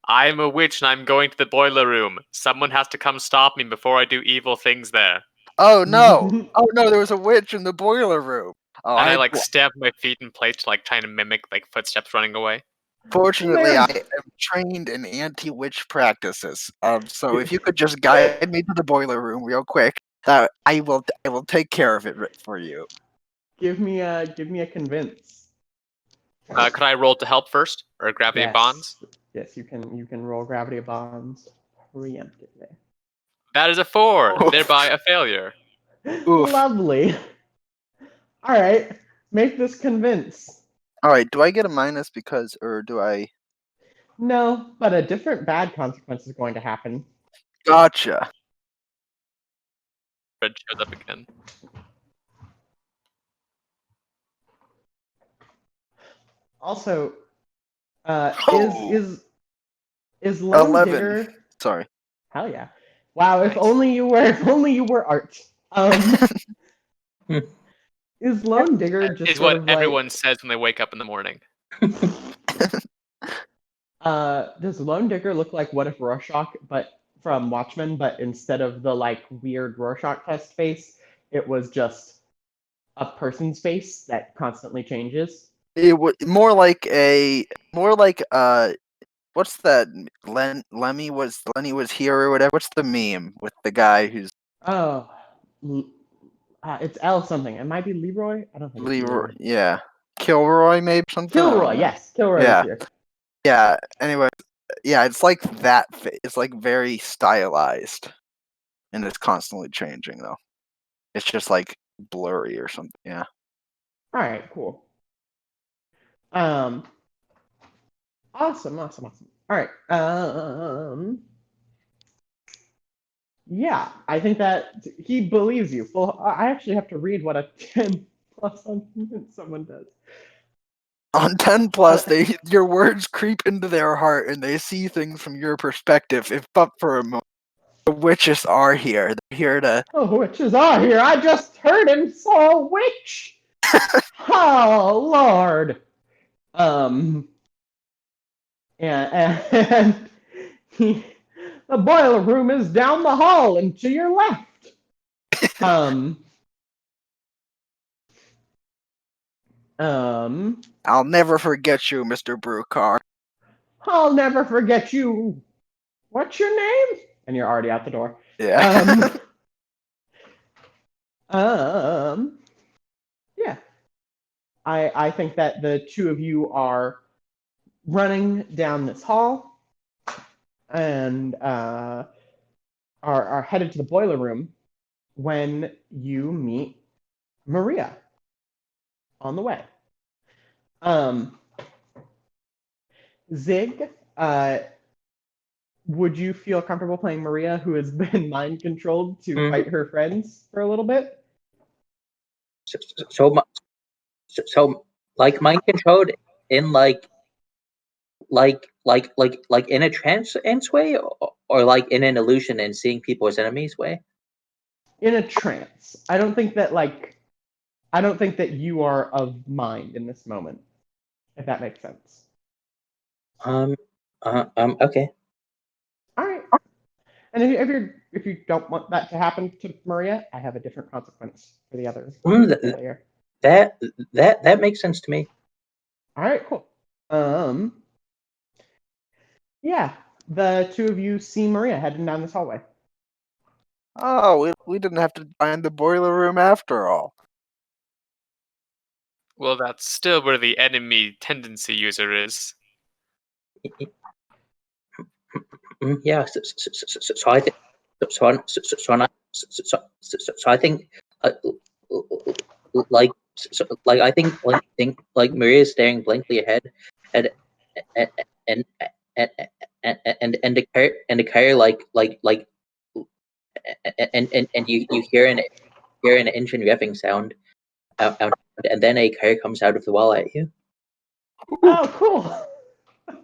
I'm a witch and I'm going to the boiler room. Someone has to come stop me before I do evil things there. Oh no! There was a witch in the boiler room. Oh, And I stamp my feet in place, trying to mimic footsteps running away. Fortunately, I am trained in anti-witch practices. So if you could just guide me to the boiler room real quick, I will take care of it for you. Give me a convince. Could I roll to help first, or gravity of bonds? Yes, you can roll gravity of bonds preemptively. That is a 4, thereby a failure. Oof. Lovely. All right, make this convince. All right. Do I get a minus because, or do I? No, but a different bad consequence is going to happen. Gotcha. Red shows up again. Also, Oh. is Lone 11. Digger? Sorry. Hell yeah! Wow, if Nice. only you were Art. Is Lone Digger just Is sort what of like everyone says when they wake up in the morning. does Lone Digger look like What If Rorschach, but from Watchmen, but instead of the like weird Rorschach test face, it was just a person's face that constantly changes? It was more like what's that? Lenny was here or whatever. What's the meme with the guy who's Oh, it's L something. It might be Leroy. I don't think it's Leroy? Leroy. Yeah, Kilroy maybe something. I don't Kilroy, know. yes, Kilroy Yeah. is here. Yeah. Anyway, yeah, it's like that. It's like very stylized, and it's constantly changing though. It's just like blurry or something. Yeah. All right, cool. Awesome. All right. Yeah, I think that he believes you. Well, I actually have to read what a 10 plus on someone does. On 10 plus, your words creep into their heart and they see things from your perspective. If but for a moment, the witches are here. They're here to. Oh, witches are here. I just heard and saw a witch. Oh, Lord. And the boiler room is down the hall and to your left. I'll never forget you, Mr. Brewcar. I'll never forget you. What's your name? And you're already out the door. Yeah. Yeah. I think that the two of you are running down this hall and are headed to the boiler room when you meet Maria on the way. Zig, would you feel comfortable playing Maria, who has been mind controlled to fight her friends for a little bit? So like mind controlled in like in a trance way, or like in an illusion and seeing people as enemies way. In a trance. I don't think that you are of mind in this moment, if that makes sense. Okay. All right. And if you don't want that to happen to Maria, I have a different consequence for the other failure. That makes sense to me. All right, cool. Yeah, the two of you see Maria heading down this hallway. Oh, we didn't have to find the boiler room after all. Well, that's still where the enemy tendency user is. Yeah. So I think. So I think. Like I think Maria is staring blankly ahead, and and the car and you hear an engine revving sound, and then a car comes out of the wall at you. Oh, cool.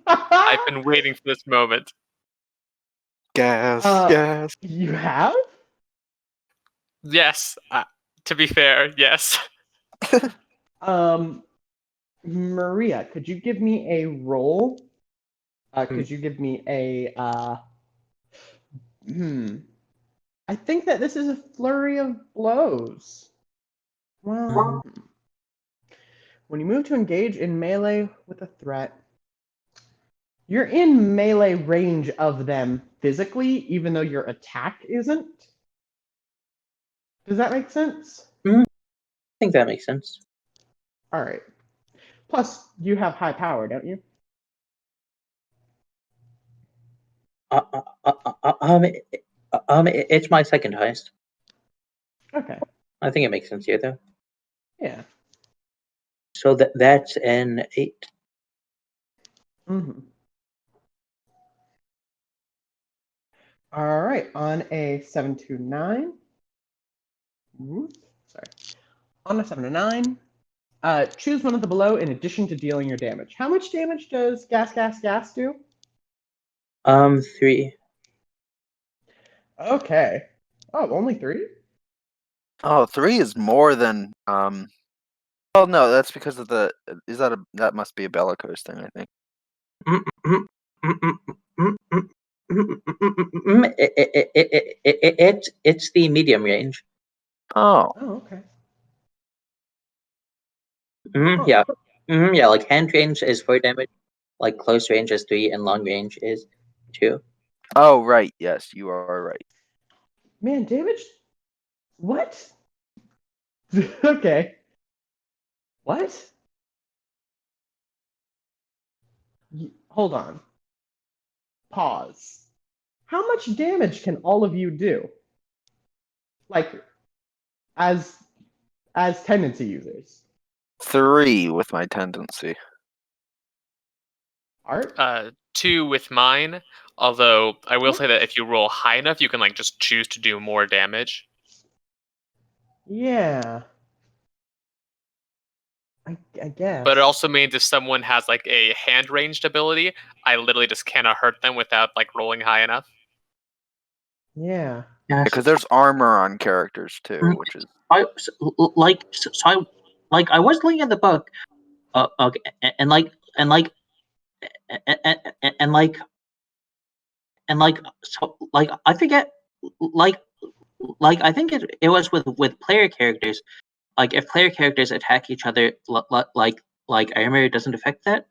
I've been waiting for this moment. Gas. You have? Yes, to be fair, yes. Maria, could you give me a roll? Could you give me a I think that this is a flurry of blows. Well, when you move to engage in melee with a threat, you're in melee range of them physically, even though your attack isn't. Does that make sense? I think that makes sense. All right. Plus, you have high power, don't you? It's my second highest. Okay. I think it makes sense here, though. Yeah. So that's an 8. Mm-hmm. All right, on a 7 to 9. Sorry. On a 7 to 9, choose one of the below in addition to dealing your damage. How much damage does gas do? 3. Okay. Oh, only 3? Oh, 3 is more than Oh no, that's because of the. That must be a bellicose thing, I think. It's the medium range. Oh, Oh, okay. Mhm, yeah. Mhm, yeah, like hand range is 4 damage, like close range is 3, and long range is 2. oh right, yes, you are right. Man, damage? What? Okay. What? Hold on. Pause. How much damage can all of you do? Like, as tendency users? 3 with my tendency. Art? 2 with mine. Although I will say that if you roll high enough, you can like just choose to do more damage. Yeah. I guess. But it also means if someone has like a hand ranged ability, I literally just cannot hurt them without like rolling high enough. Yeah. Yeah, Because there's armor on characters too, which is I was looking at the book, okay, and like so like I forget like I think it was with player characters. Like if player characters attack each other, like armor doesn't affect that,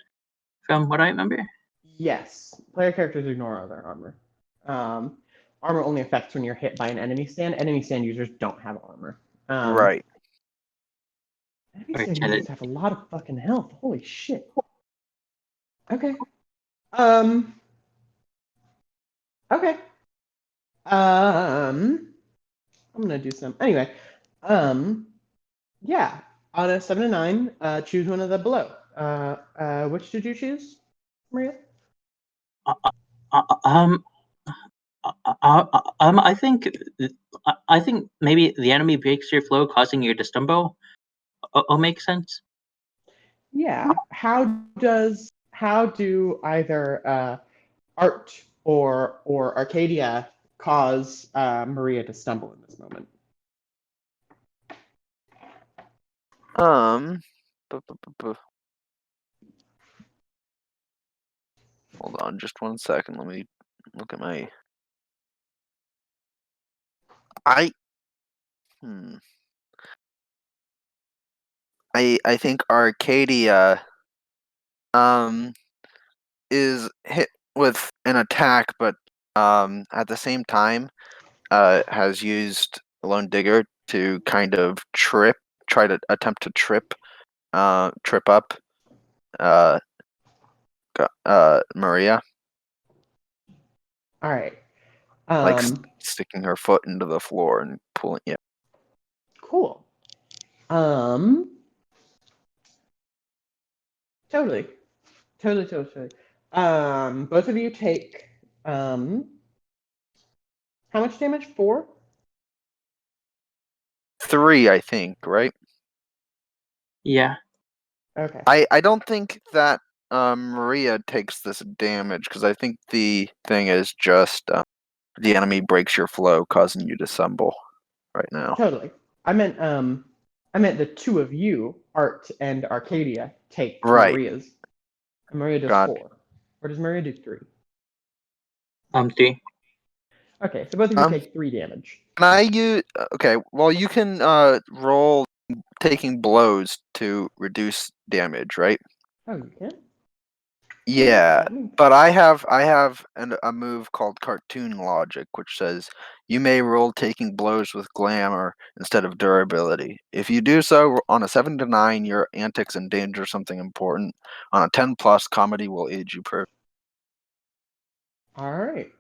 from what I remember. Yes. Player characters ignore other armor. Armor only affects when you're hit by an enemy stand. Enemy stand users don't have armor. right. Enemy Or stand Jenna- users have a lot of fucking health. Holy shit. Okay. Um. Okay. I'm gonna do some anyway. Yeah. On a 7 to 9, choose one of the below. Which did you choose, Maria? um I think maybe the enemy breaks your flow, causing you to stumble. Oh, makes sense. Yeah. How do either Art or Arcadia cause Maria to stumble in this moment? Hold on just one second. Let me look at my. I think Arcadia is hit with an attack, but at the same time has used Lone Digger to kind of try to attempt to trip up Maria, All right. like sticking her foot into the floor and pulling. Yeah. Cool. Totally. Both of you take how much damage? 4? 3, I think, right? Yeah. Okay. I don't think that Maria takes this damage because I think the thing is just the enemy breaks your flow, causing you to stumble right now. Totally. I meant the two of you, Art and Arcadia, take Right. Maria's. And Maria does Got 4. Or does Maria do 3? 3. Okay, so both of you take 3 damage. Can I use? Okay, well you can roll taking blows to reduce damage, right? Oh, you can? Yeah, Let me- but I have a move called Cartoon Logic, which says you may roll taking blows with Glamour instead of durability. If you do so on a 7 to 9, your antics endanger something important. On a 10 plus, comedy will aid you per. All right.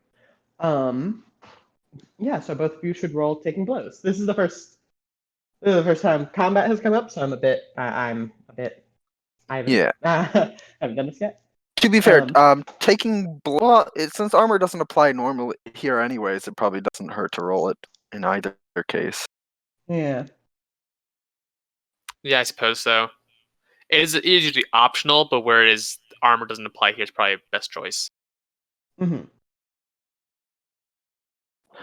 Yeah, so both of you should roll taking blows. This is the first time combat has come up, so I'm a bit I haven't, Yeah. haven't done this yet. To be fair, Um, taking since armor doesn't apply normally here anyways, it probably doesn't hurt to roll it in either case. Yeah. Yeah, I suppose so. It is usually optional, but where it is armor doesn't apply here is probably best choice. Hmm.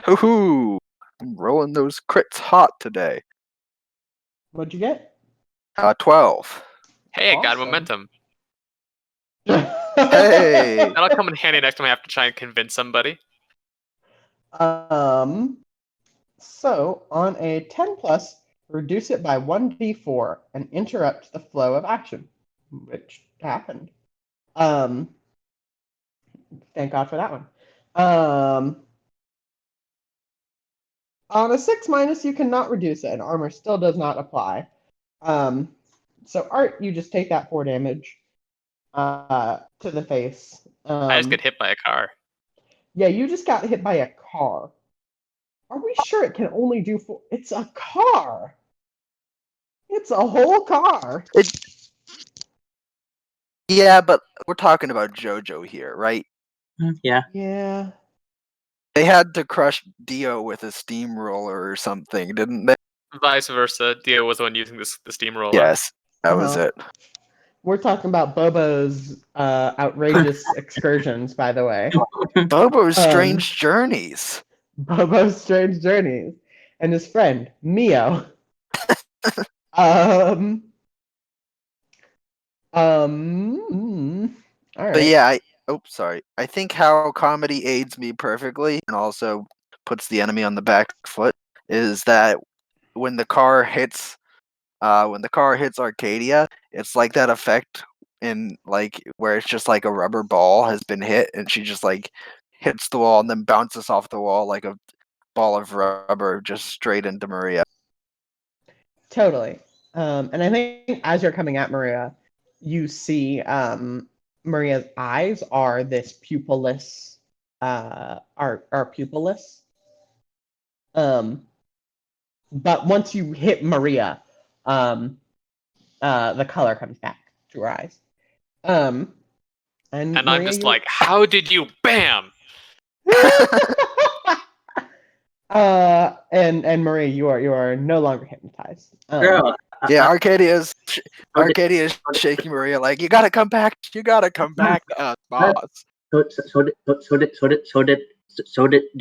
Hoo-hoo! I'm rolling those crits hot today. What'd you get? 12. Hey, I got Awesome. momentum. Hey! That'll come in handy next time I have to try and convince somebody. So on a 10 plus, reduce it by 1d4 and interrupt the flow of action, which happened. Thank God for that one. On a 6 minus, you cannot reduce it, and armor still does not apply. So Art, you just take that 4 damage to the face. I just get hit by a car. Yeah, you just got hit by a car. Are we sure it can only do 4? It's a car. It's a whole car. Yeah, but we're talking about Jojo here, right? Yeah. Yeah. They had to crush Dio with a steamroller or something, didn't they? Vice versa, Dio was the one using the steamroller. Yes, that was Uh-huh. it. We're talking about Bobo's outrageous excursions, by the way. Bobo's Strange Journeys. Bobo's Strange Journeys. And his friend, Mio. All right. But yeah, sorry. I think how comedy aids me perfectly and also puts the enemy on the back foot is that when the car hits Arcadia, it's like that effect in like where it's just like a rubber ball has been hit and she just like hits the wall and then bounces off the wall like a ball of rubber just straight into Maria. Totally. And I think as you're coming at Maria, you see Maria's eyes are this pupilless, are pupilless. But once you hit Maria, the color comes back to her eyes. And And Maria, I'm just like, how did you BAM? and Maria, you are no longer hypnotized. Girl, Yeah, Arcadia's so did- shaking Maria like, you gotta come back to us, boss. Did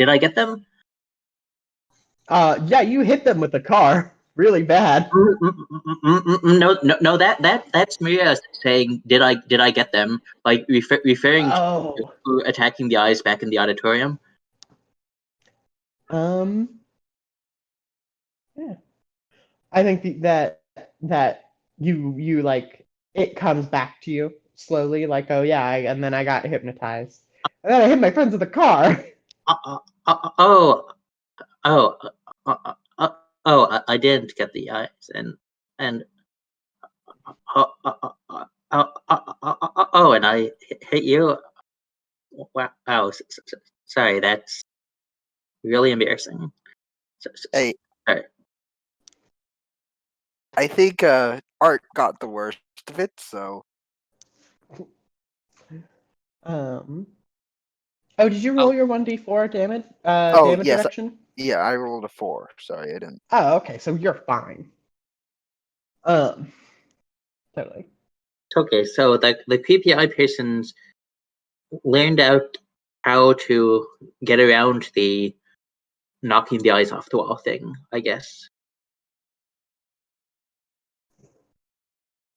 I get them? Yeah, you hit them with the car really bad. No. That's Maria saying, "Did I get them?" Like referring Oh. to attacking the eyes back in the auditorium. Yeah. I think that you like it comes back to you slowly, like, oh yeah, and then I got hypnotized, and then I hit my friends with the car. Oh, oh, I didn't get the eyes, and and I hit you. Wow, sorry, that's really embarrassing. Hey, Sorry. I think Art got the worst of it, so Oh, did you roll your 1d4 damage Oh, damage yes. reduction? yeah, I rolled a 4. Sorry, I didn't. Oh, okay, so you're fine. Totally. Okay, so the PPI persons learned out how to get around the knocking the eyes off the wall thing, I guess.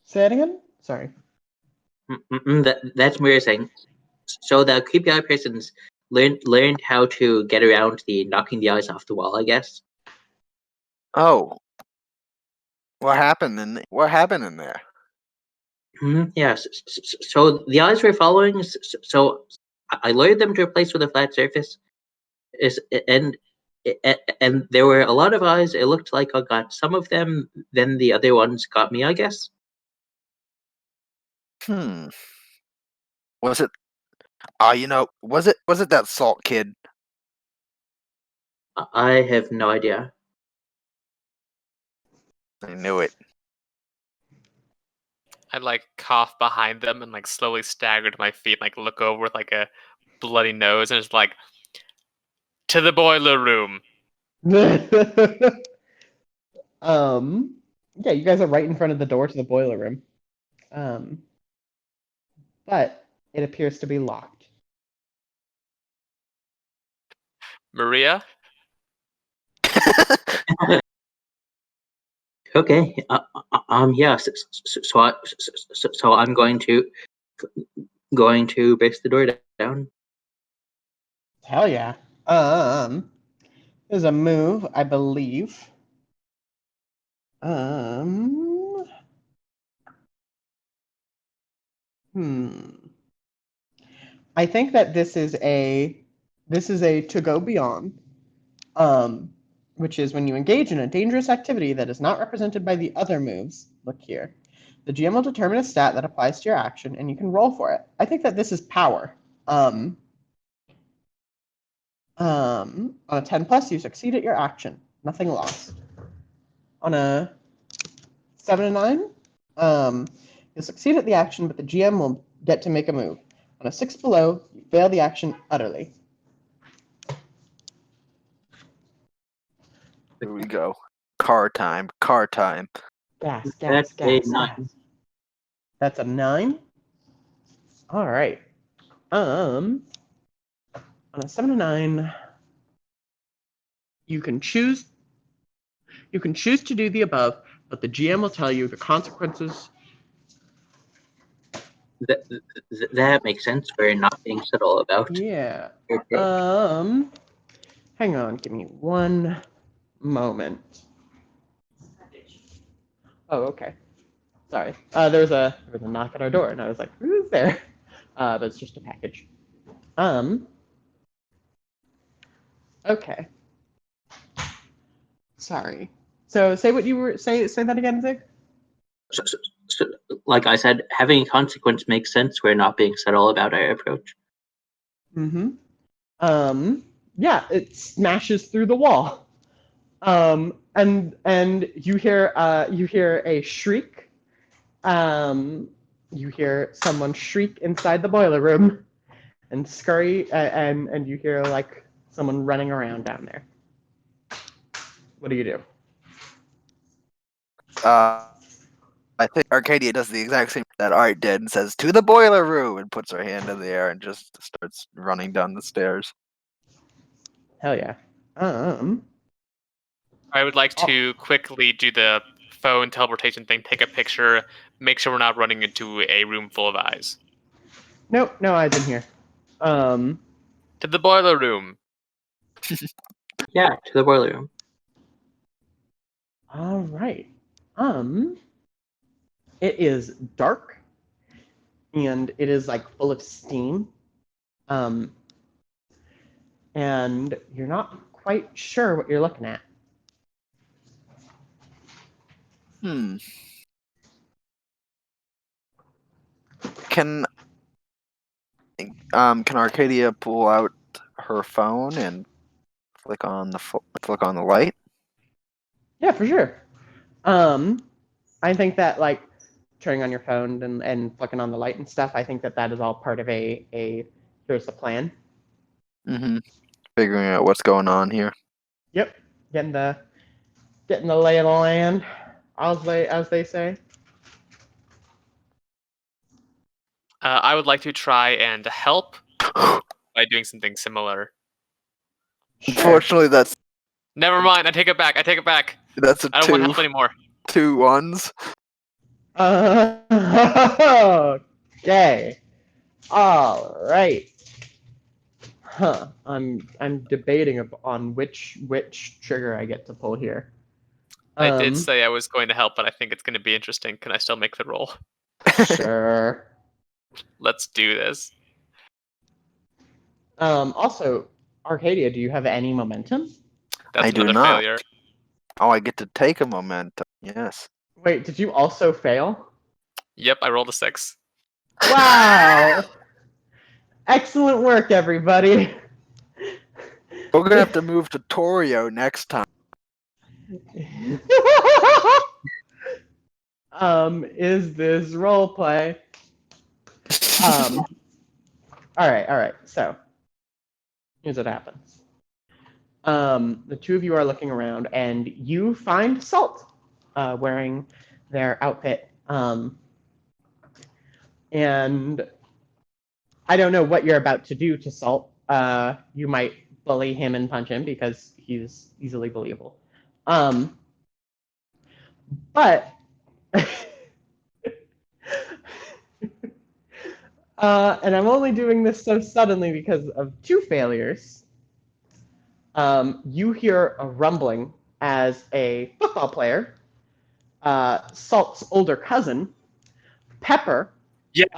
Say it again. Sorry. That's what you're saying. So the PPI persons learned how to get around the knocking the eyes off the wall, I guess. Oh, what happened in there? Yes. So the eyes were following. So I lured them to a place with a flat surface. And and there were a lot of eyes. It looked like I got some of them. Then the other ones got me, I guess. Was it? Was it that Salt kid? I have no idea. I knew it. I like cough behind them and like slowly stagger to my feet, like look over with like a bloody nose, and it's like, to the boiler room. Yeah, you guys are right in front of the door to the boiler room. But it appears to be locked. Maria, Okay. Yeah. So I'm going to break the door down. Hell yeah. There's a move, I believe. I think that this is a to go beyond, which is when you engage in a dangerous activity that is not represented by the other moves. Look here. The GM will determine a stat that applies to your action, and you can roll for it. I think that this is power. On a 10 plus, you succeed at your action. Nothing lost. On a 7 and 9, you'll succeed at the action, but the GM will get to make a move. On a 6 below, you fail the action utterly. Here we go. Car time. Car time. Gas, That's gas, a gas, 9. gas. That's a 9. All right. On a 7 to 9, you can choose to do the above, but the GM will tell you the consequences. That makes sense. We're not being subtle about. Yeah. Okay. Hang on, give me one moment. Oh, okay. Sorry. There was a knock at our door, and I was like, "Who's there?" But it's just a package. Okay. Sorry. So say what you were say that again, Zig. So, like I said, having a consequence makes sense. We're not being subtle about our approach. Mm-hmm. Yeah, it smashes through the wall. And you hear a shriek. You hear someone shriek inside the boiler room, and scurry, and you hear like someone running around down there. What do you do? I think Arcadia does the exact same that Art did and says, "To the boiler room," and puts her hand in the air and just starts running down the stairs. Hell yeah. I would like to quickly do the phone teleportation thing, take a picture, make sure we're not running into a room full of eyes. Nope, no eyes in here. To the boiler room. Yeah, to the boiler room. All right. It is dark, and it is like full of steam. And you're not quite sure what you're looking at. Can Arcadia pull out her phone and flick on the light? Yeah, for sure. I think that like turning on your phone and flicking on the light and stuff, I think that is all part of a here's the plan. Mm-hmm. Figuring out what's going on here. Yep. Getting the lay of the land, as they say. I would like to try and help by doing something similar. Sure. Unfortunately, that's Never mind. I take it back. that's a I don't want help anymore. 2 1s. Okay. All right. Huh. I'm debating on which trigger I get to pull here. I did say I was going to help, but I think it's going to be interesting. Can I still make the roll? Sure. Let's do this. Also, Arcadia, do you have any momentum? That's I do another not. failure. Oh, I get to take a momentum. Yes. Wait, did you also fail? Yep, I rolled a 6. Wow! Excellent work, everybody. We're gonna have to move to Torio next time. is this role play. All right. So here's what happens. The two of you are looking around, and you find Salt wearing their outfit. And I don't know what you're about to do to Salt. You might bully him and punch him because he's easily bullyable. But and I'm only doing this so suddenly because of two failures. You hear a rumbling as a football player, Salt's older cousin, Pepper, Yes.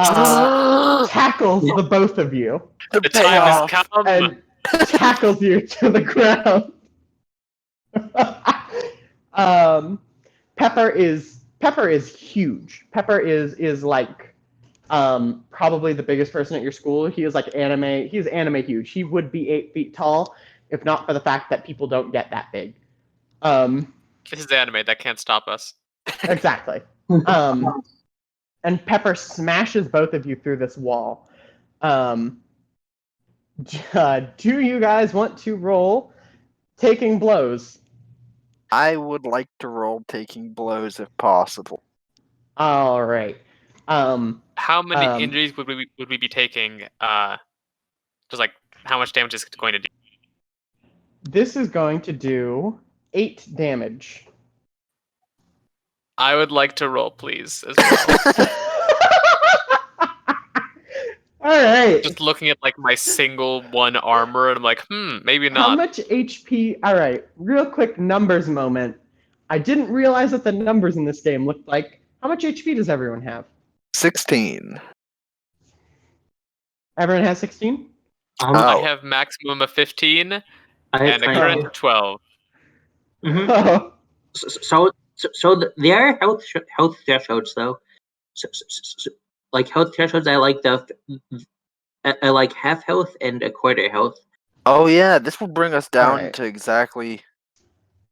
tackles the both of you The The time has payoff. come. and tackles you to the ground. Pepper is huge. Pepper is like probably the biggest person at your school. He is like anime. He's anime huge. He would be 8 feet tall if not for the fact that people don't get that big. This is anime. That can't stop us. Exactly. And Pepper smashes both of you through this wall. Do you guys want to roll taking blows? I would like to roll taking blows if possible. All right. How many injuries would we be taking? Just like how much damage is it going to do? This is going to do 8 damage. I would like to roll, please, as well. All right. Just looking at like my single one armor, and I'm like, maybe How not. much HP? All right. Real quick numbers moment. I didn't realize what the numbers in this game looked like. How much HP does everyone have? 16. Everyone has 16? Oh. I have maximum of 15 I have and a current 20. of 12. Mhm. Oh, So there are health thresholds though. Like health thresholds, I like I like half health and a quarter health. Oh yeah, this will bring us down Alright. to exactly.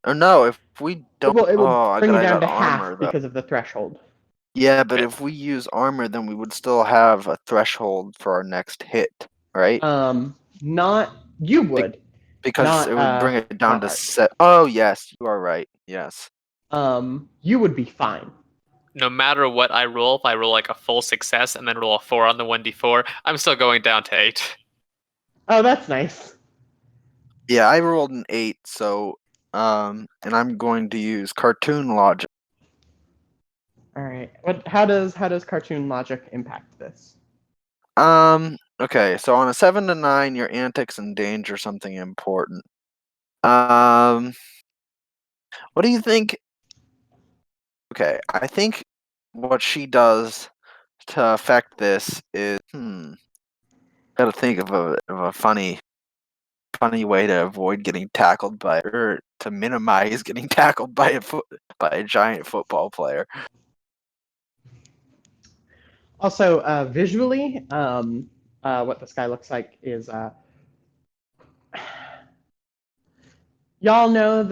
Oh no, if we don't. well, it will I bring you down got to armor half though. because of the threshold. Yeah, but Okay. if we use armor, then we would still have a threshold for our next hit, right? Not you would. Because not, it would bring it down not to Art. set. Oh yes, you are right. Yes. You would be fine. No matter what I roll, if I roll like a full success and then roll a 4 on the 1d4, I'm still going down to 8. Oh, that's nice. Yeah, I rolled an 8, so and I'm going to use cartoon logic. All right. How does cartoon logic impact this? Okay, so on a 7 to 9, your antics endanger something important. What do you think? Okay, I think what she does to affect this is gotta think of a funny way to avoid getting tackled by, or to minimize getting tackled by a giant football player. Also, visually, what this guy looks like is y'all know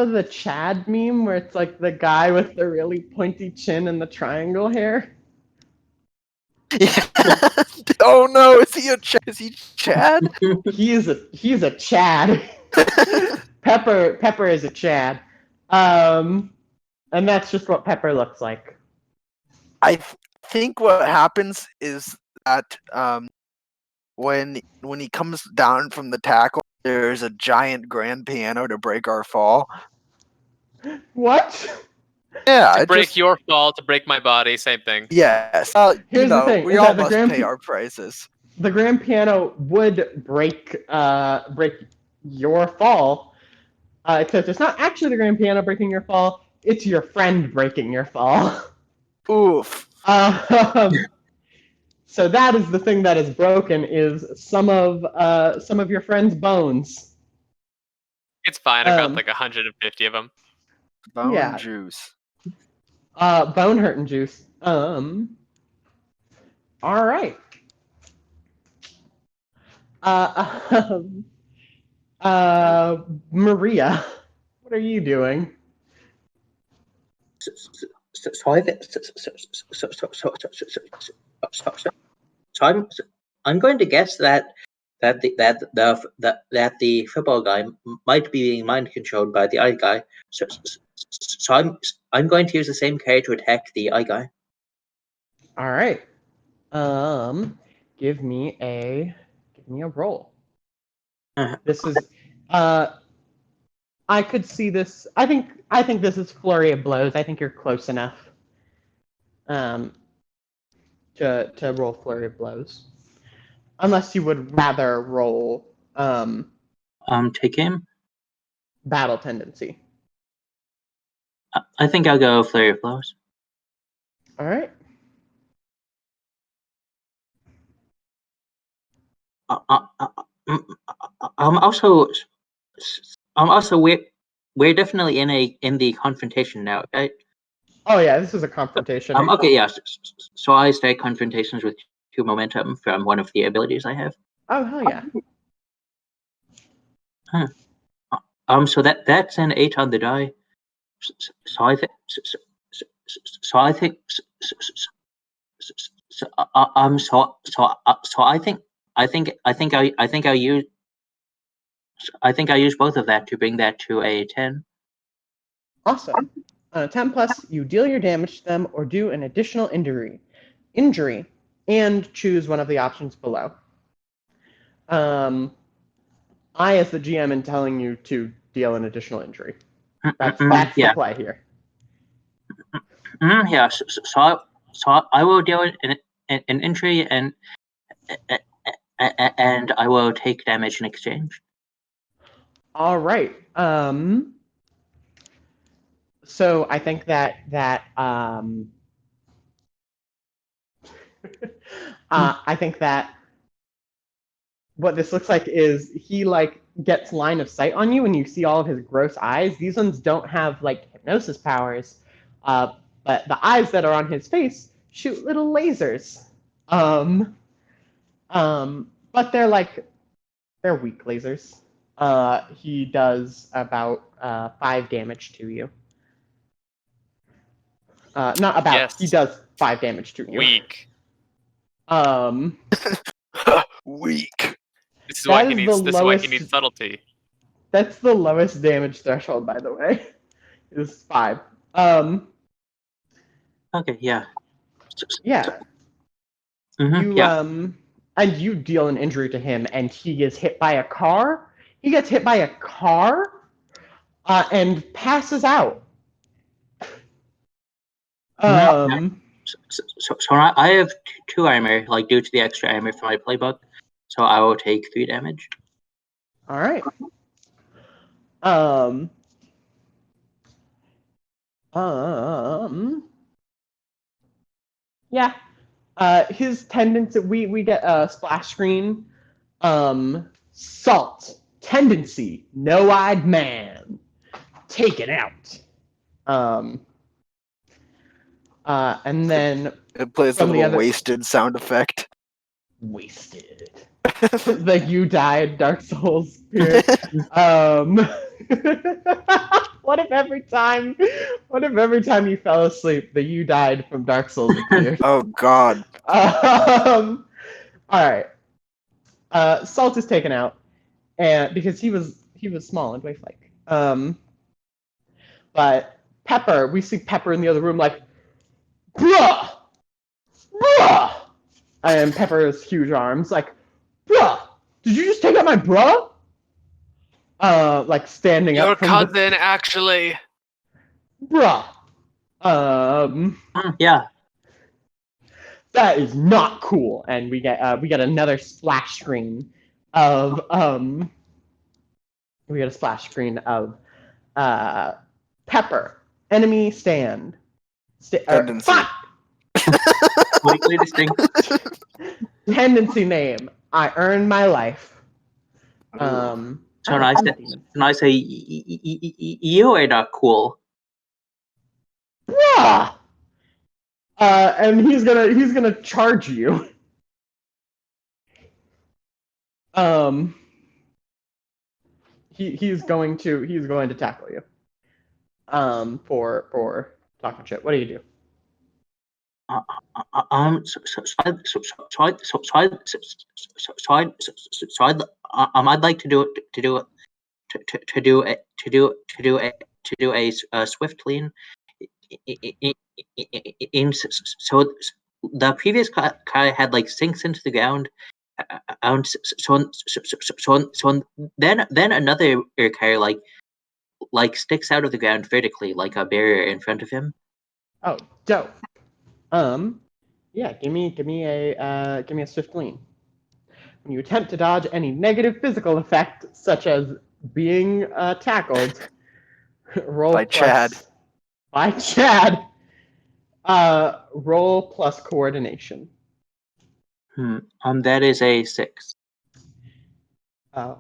the Chad meme where it's like the guy with the really pointy chin and the triangle hair? Oh no, is he Chad? He's a Chad. Pepper is a Chad. And that's just what Pepper looks like. I think what happens is that when he comes down from the tackle, there's a giant grand piano to break our fall. What? Yeah, To break your fall, to break my body, same thing. Yes. Here's the thing, we is all that the must grand pay our prices. The grand piano would break your fall, except it's not actually the grand piano breaking your fall. It's your friend breaking your fall. Oof. So that is the thing that is broken, is some of your friend's bones. It's fine. I got like 150 of them. Bone juice. Bone hurting juice. All right. Maria, what are you doing? So I'm going to guess that the football guy might be being mind controlled by the eye guy. So I'm going to use the same card to attack the eye guy. All right. Give me a roll. This is I could see this. I think this is flurry of blows. I think you're close enough. To roll flurry of blows, unless you would rather roll Take him. battle tendency. I think I'll go flurry of blows. All right. I'm also we're definitely in the confrontation now, right? Oh yeah, this is a confrontation. Okay, yeah. So I start confrontations with 2 momentum from one of the abilities I have. Oh hell yeah. So that's an 8 on the die. So I think. So I think. So I think I use both of that to bring that to a 10. Awesome. On a 10 plus, you deal your damage to them or do an additional injury, and choose one of the options below. I, as the GM, am telling you to deal an additional injury. That's the play here. Yeah. So I will deal an injury and I will take damage in exchange. All right. So I think that I think that what this looks like is he gets line of sight on you, and you see all of his gross eyes. These ones don't have hypnosis powers, but the eyes that are on his face shoot little lasers. But they're weak lasers. He does about 5 damage to you. Not about. Yes. He does 5 damage to you. Weak. Weak. This is why That he is needs. the This is why he lowest- needs subtlety. That's the lowest damage threshold, by the way. Is 5. Okay. Yeah. Yeah. Mm-hmm, You yeah. and you deal an injury to him, and he gets hit by a car. He gets hit by a car, and passes out. So I have 2 armor, due to the extra armor from my playbook. So I will take 3 damage. All right. Yeah. His tendency. We get a splash screen. Salt tendency. No-eyed man. Taken out. And then It plays a from the little other- wasted sound effect. wasted. Like you died, Dark Souls spirit. What if every time you fell asleep that you died from Dark Souls appeared? Oh God. All right. Salt is taken out, and because he was small and waif-like. But Pepper, we see Pepper in the other room, like, bruh, bruh, and Pepper's huge arms, like, bruh, did you just take out my bruh? Standing Your up from cousin, actually. bruh. Yeah. That is not cool. And we get another splash screen of Pepper, enemy stand. Tendency. Fuck! Slightly distinct. Tendency name. I earned my life. So I say you are not cool. Bruh! And he's gonna charge you. He's going to tackle you. For talking shit. What do you do? I'd like to do a swift lean. So the previous guy had like sinks into the ground. Then another car like sticks out of the ground vertically like a barrier in front of him. Oh, dope. Yeah, give me a swift lean. When you attempt to dodge any negative physical effect, such as being tackled, roll By Chad. By Chad. Roll plus coordination. That is a 6. Oh.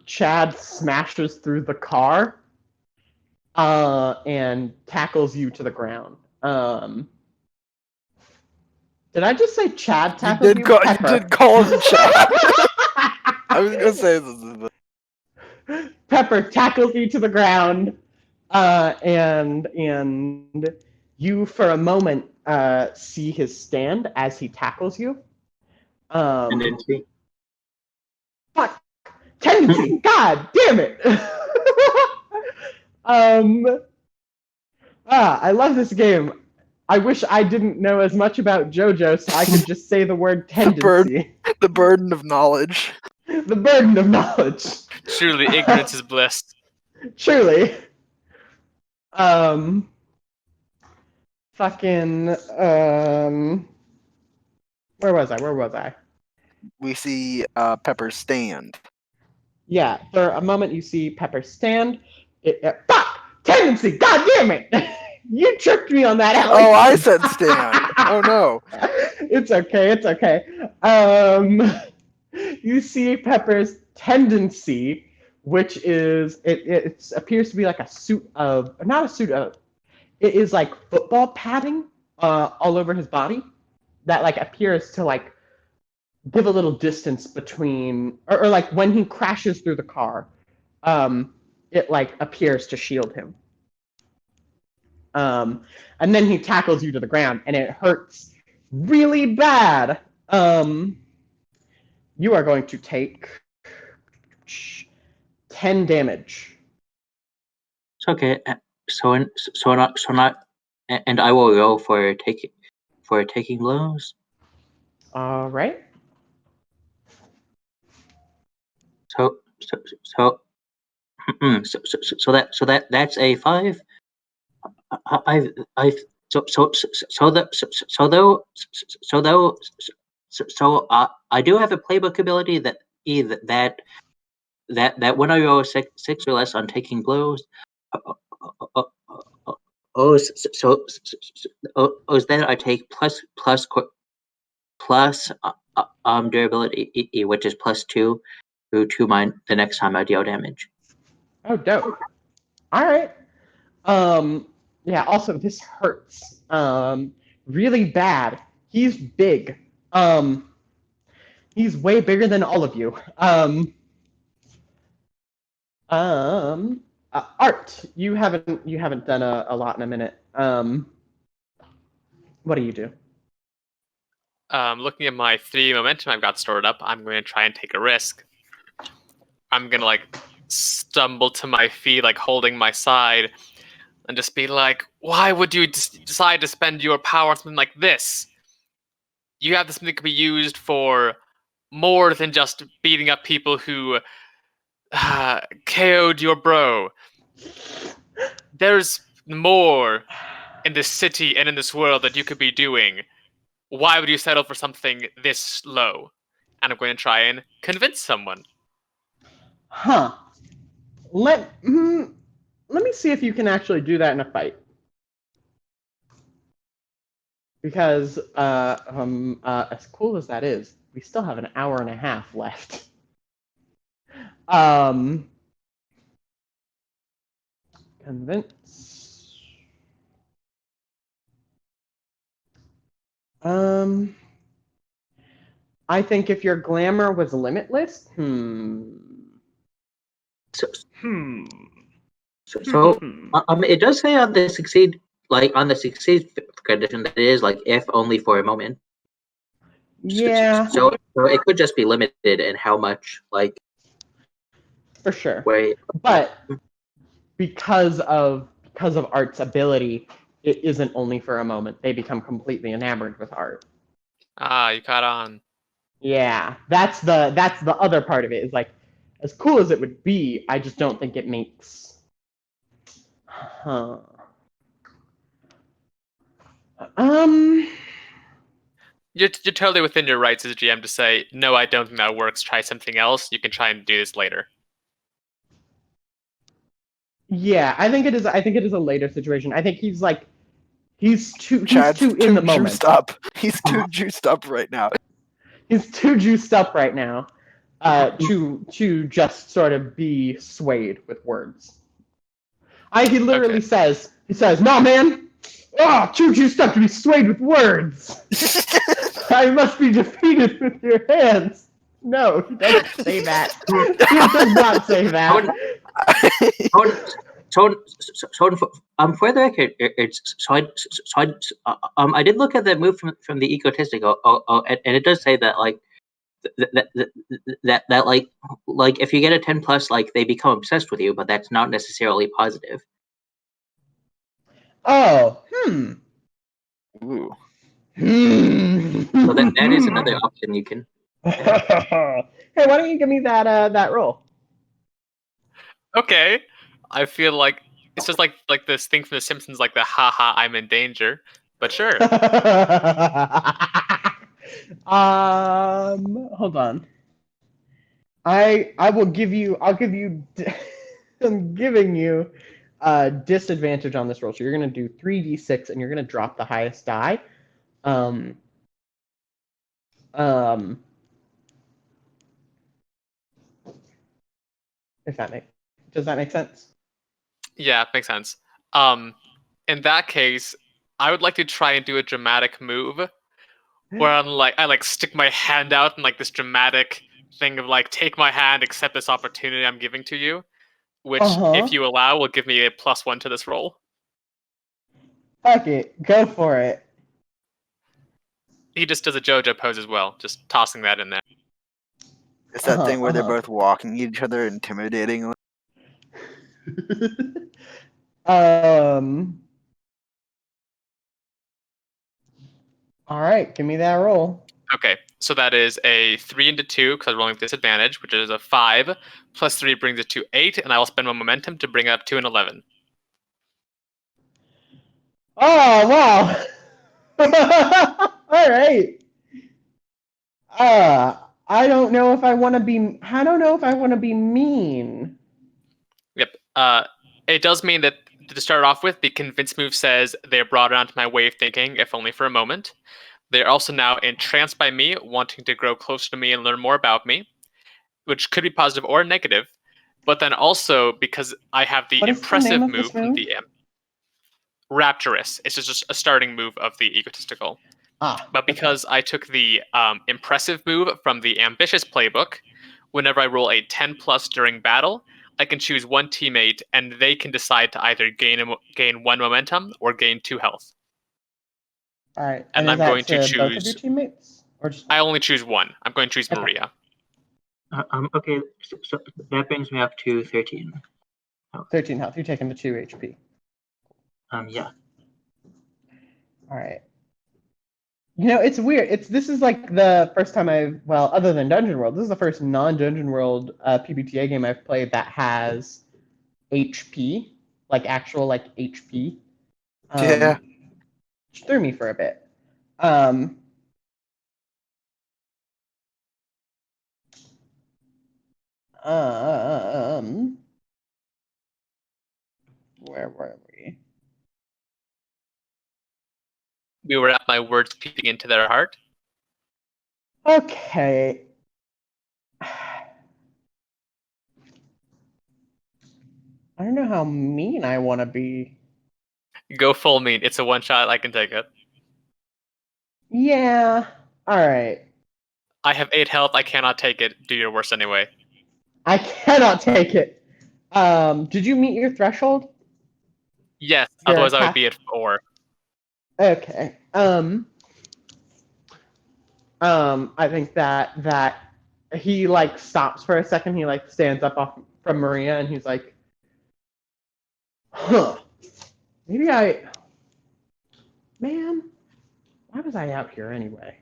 Chad smashes through the car, and tackles you to the ground. Did I just say Chad tackled you? You did call him Chad. I was gonna say this, but Pepper tackles you to the ground, and you for a moment see his stand as he tackles you. Tendency. Fuck! Tendency! God damn it! I love this game. I wish I didn't know as much about Jojo so I could just say the word tendency. the burden of knowledge. The burden of knowledge. Truly, ignorance is bliss. Truly. Fucking, where was I? We see Pepper stand. Yeah, for a moment you see Pepper stand. Fuck! Tendency! God damn it! You tricked me on that, Alex! Oh, I said stand. Oh no. It's okay. You see Pepper's tendency, which is it appears to be like a suit of not a suit of it is like football padding all over his body that like appears to like give a little distance between or like when he crashes through the car, it like appears to shield him. And then he tackles you to the ground, and it hurts really bad. You are going to take 10 damage. It's okay. Not, and I will go for taking blows. All right. That's a 5. I do have a playbook ability that when I roll 6 or less on taking blows. Then I take plus durability, which is +2 to mine the next time I deal damage. Oh, dope. All right. Yeah, also this hurts really bad. He's big. He's way bigger than all of you. Art, you haven't done a lot in a minute. What do you do? Looking at my 3 momentum I've got stored up, I'm going to try and take a risk. I'm going to like stumble to my feet, like holding my side, and just be like, why would you decide to spend your power on something like this? You have this something that could be used for more than just beating up people who KO'd your bro. There's more in this city and in this world that you could be doing. Why would you settle for something this low? And I'm going to try and convince someone. Huh. Let me see if you can actually do that in a fight. Because as cool as that is, we still have an hour and a half left. Convince. I think if your glamour was limitless, So it does say on the succeed condition that it is like if only for a moment. Yeah, So it could just be limited in how much like for sure. way. But because of art's ability, it isn't only for a moment. They become completely enamored with art. Ah, you caught on. Yeah, that's the other part of it. Is like, as cool as it would be, I just don't think it makes. Huh. You're totally within your rights as a GM to say, no, I don't think that works. Try something else. You can try and do this later. Yeah, I think it is. I think it is a later situation. I think he's like, he's too Chad's in the moment. juiced up. He's too juiced up right now. He's too juiced up right now, to just sort of be swayed with words. He literally says, "No, man, too juiced up to be swayed with words. I must be defeated with your hands." No, he doesn't say that. He does not say that. For the record, I did look at the move from the egotistical, and it does say that like that like if you get a 10 plus, like they become obsessed with you, but that's not necessarily positive. Oh, Ooh. So that is another option you can. Hey, why don't you give me that roll? Okay. I feel like it's just like this thing from The Simpsons, like the haha, I'm in danger. But sure. Hold on. I will give you. I'll give you. I'm giving you disadvantage on this roll. So you're gonna do 3d6, and you're gonna drop the highest die. If that does that make sense? Yeah, it makes sense. In that case, I would like to try and do a dramatic move where I stick my hand out in like this dramatic thing of like, take my hand, accept this opportunity I'm giving to you, which if you allow will give me a +1 to this roll. Fuck it, go for it. He just does a Jojo pose as well, just tossing that in there. It's that thing where they're both walking each other intimidatingly. All right, give me that roll. Okay, so that is a 3 into 2 because I'm rolling with disadvantage, which is a 5. Plus 3 brings it to 8, and I will spend my momentum to bring it up to an 11. Oh wow! All right. I don't know if I want to be. I don't know if I want to be mean. Yep. It does mean that to start off with, the convince move says they're brought around to my way of thinking, if only for a moment. They're also now entranced by me, wanting to grow closer to me and learn more about me, which could be positive or negative. But then also, because I have the What is impressive the name of move this from the Rapturous, it's just a starting move of the egotistical. But because I took the impressive move from the ambitious playbook, whenever I roll a 10 plus during battle, I can choose one teammate, and they can decide to either gain 1 momentum or gain 2 health. All right, and I'm going to choose both of your teammates, or just I only choose one. I'm going to choose Maria. Okay, so that brings me up to 13. 13 health. You're taking the 2 HP. Yeah. All right. You know, it's weird. This is like the first time other than Dungeon World, this is the first non-Dungeon World PBTA game I've played that has HP, like actual like HP. Yeah. Which threw me for a bit. Where were we? We were at my words peeping into their heart. Okay. I don't know how mean I want to be. Go full mean. It's a one shot. I can take it. Yeah. All right. I have 8 health. I cannot take it. Do your worst anyway. I cannot take it. Did you meet your threshold? Yes, Your otherwise I would attack? be at 4. Okay. I think that he like stops for a second. He like stands up off from Maria, and he's like, "Huh? Maybe man, why was I out here anyway?"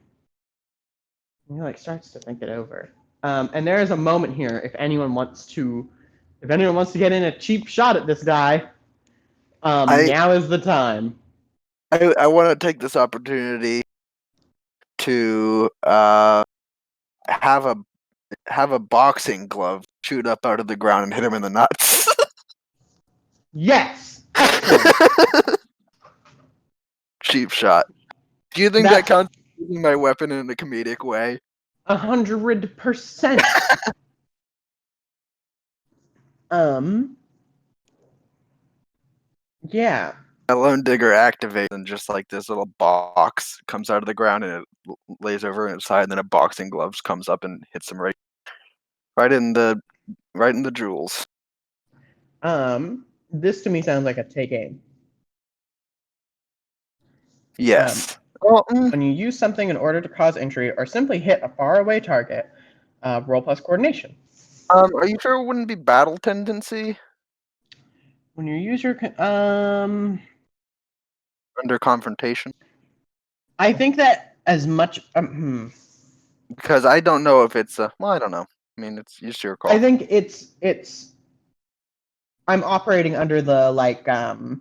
And he like starts to think it over. And there is a moment here. If anyone wants to get in a cheap shot at this guy, I now is the time. I want to take this opportunity to have a boxing glove shoot up out of the ground and hit him in the nuts. Yes, excellent. Cheap shot. Do you think that counts as using my weapon in a comedic way? 100%. Yeah. A lone digger activates and just like this little box comes out of the ground and it lays over its side, and then a boxing glove comes up and hits him right in the jewels. This to me sounds like a take aim. Yes. When you use something in order to cause injury or simply hit a faraway target, roll plus coordination. Are you sure it wouldn't be battle tendency When you use your under confrontation? I think that as much Because I don't know if it's well, I don't know. I mean, it's your call. I think it's I'm operating under the like the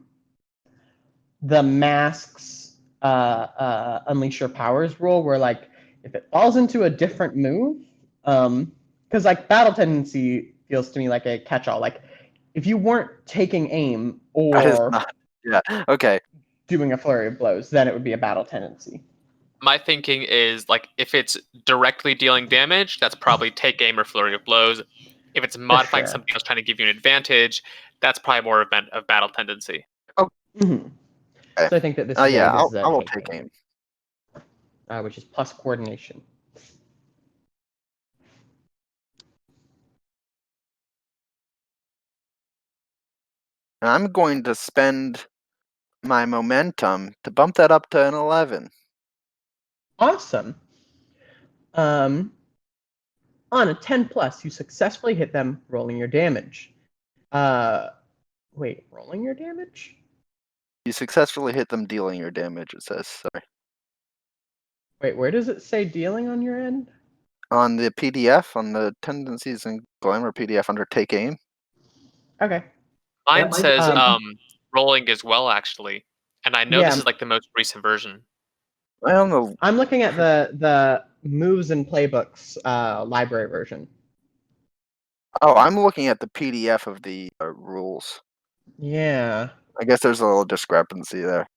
masks unleash your powers rule, where like if it falls into a different move, because like battle tendency feels to me like a catch-all. Like if you weren't taking aim That is or not. Yeah. Okay. doing a flurry of blows, then it would be a battle tendency. My thinking is like if it's directly dealing damage, that's probably take aim or flurry of blows. If it's modifying sure. something else, trying to give you an advantage, that's probably more of battle tendency. Mm-hmm. Okay. So I think that this Yeah, I is will take aim. Which is plus coordination. And I'm going to spend my momentum to bump that up to an 11. Awesome. On a 10 plus, you successfully hit them, rolling your damage. Wait, rolling your damage? You successfully hit them, dealing your damage. It says. Sorry. Wait, where does it say dealing on your end? On the PDF, on the Tendencies and Glamour PDF under Take Aim. Okay. Mine might- says rolling as well, actually, and I know Yeah. this is like the most recent version. I don't know. I'm looking at the moves and playbooks library version. Oh, I'm looking at the PDF of the rules. Yeah. I guess there's a little discrepancy there.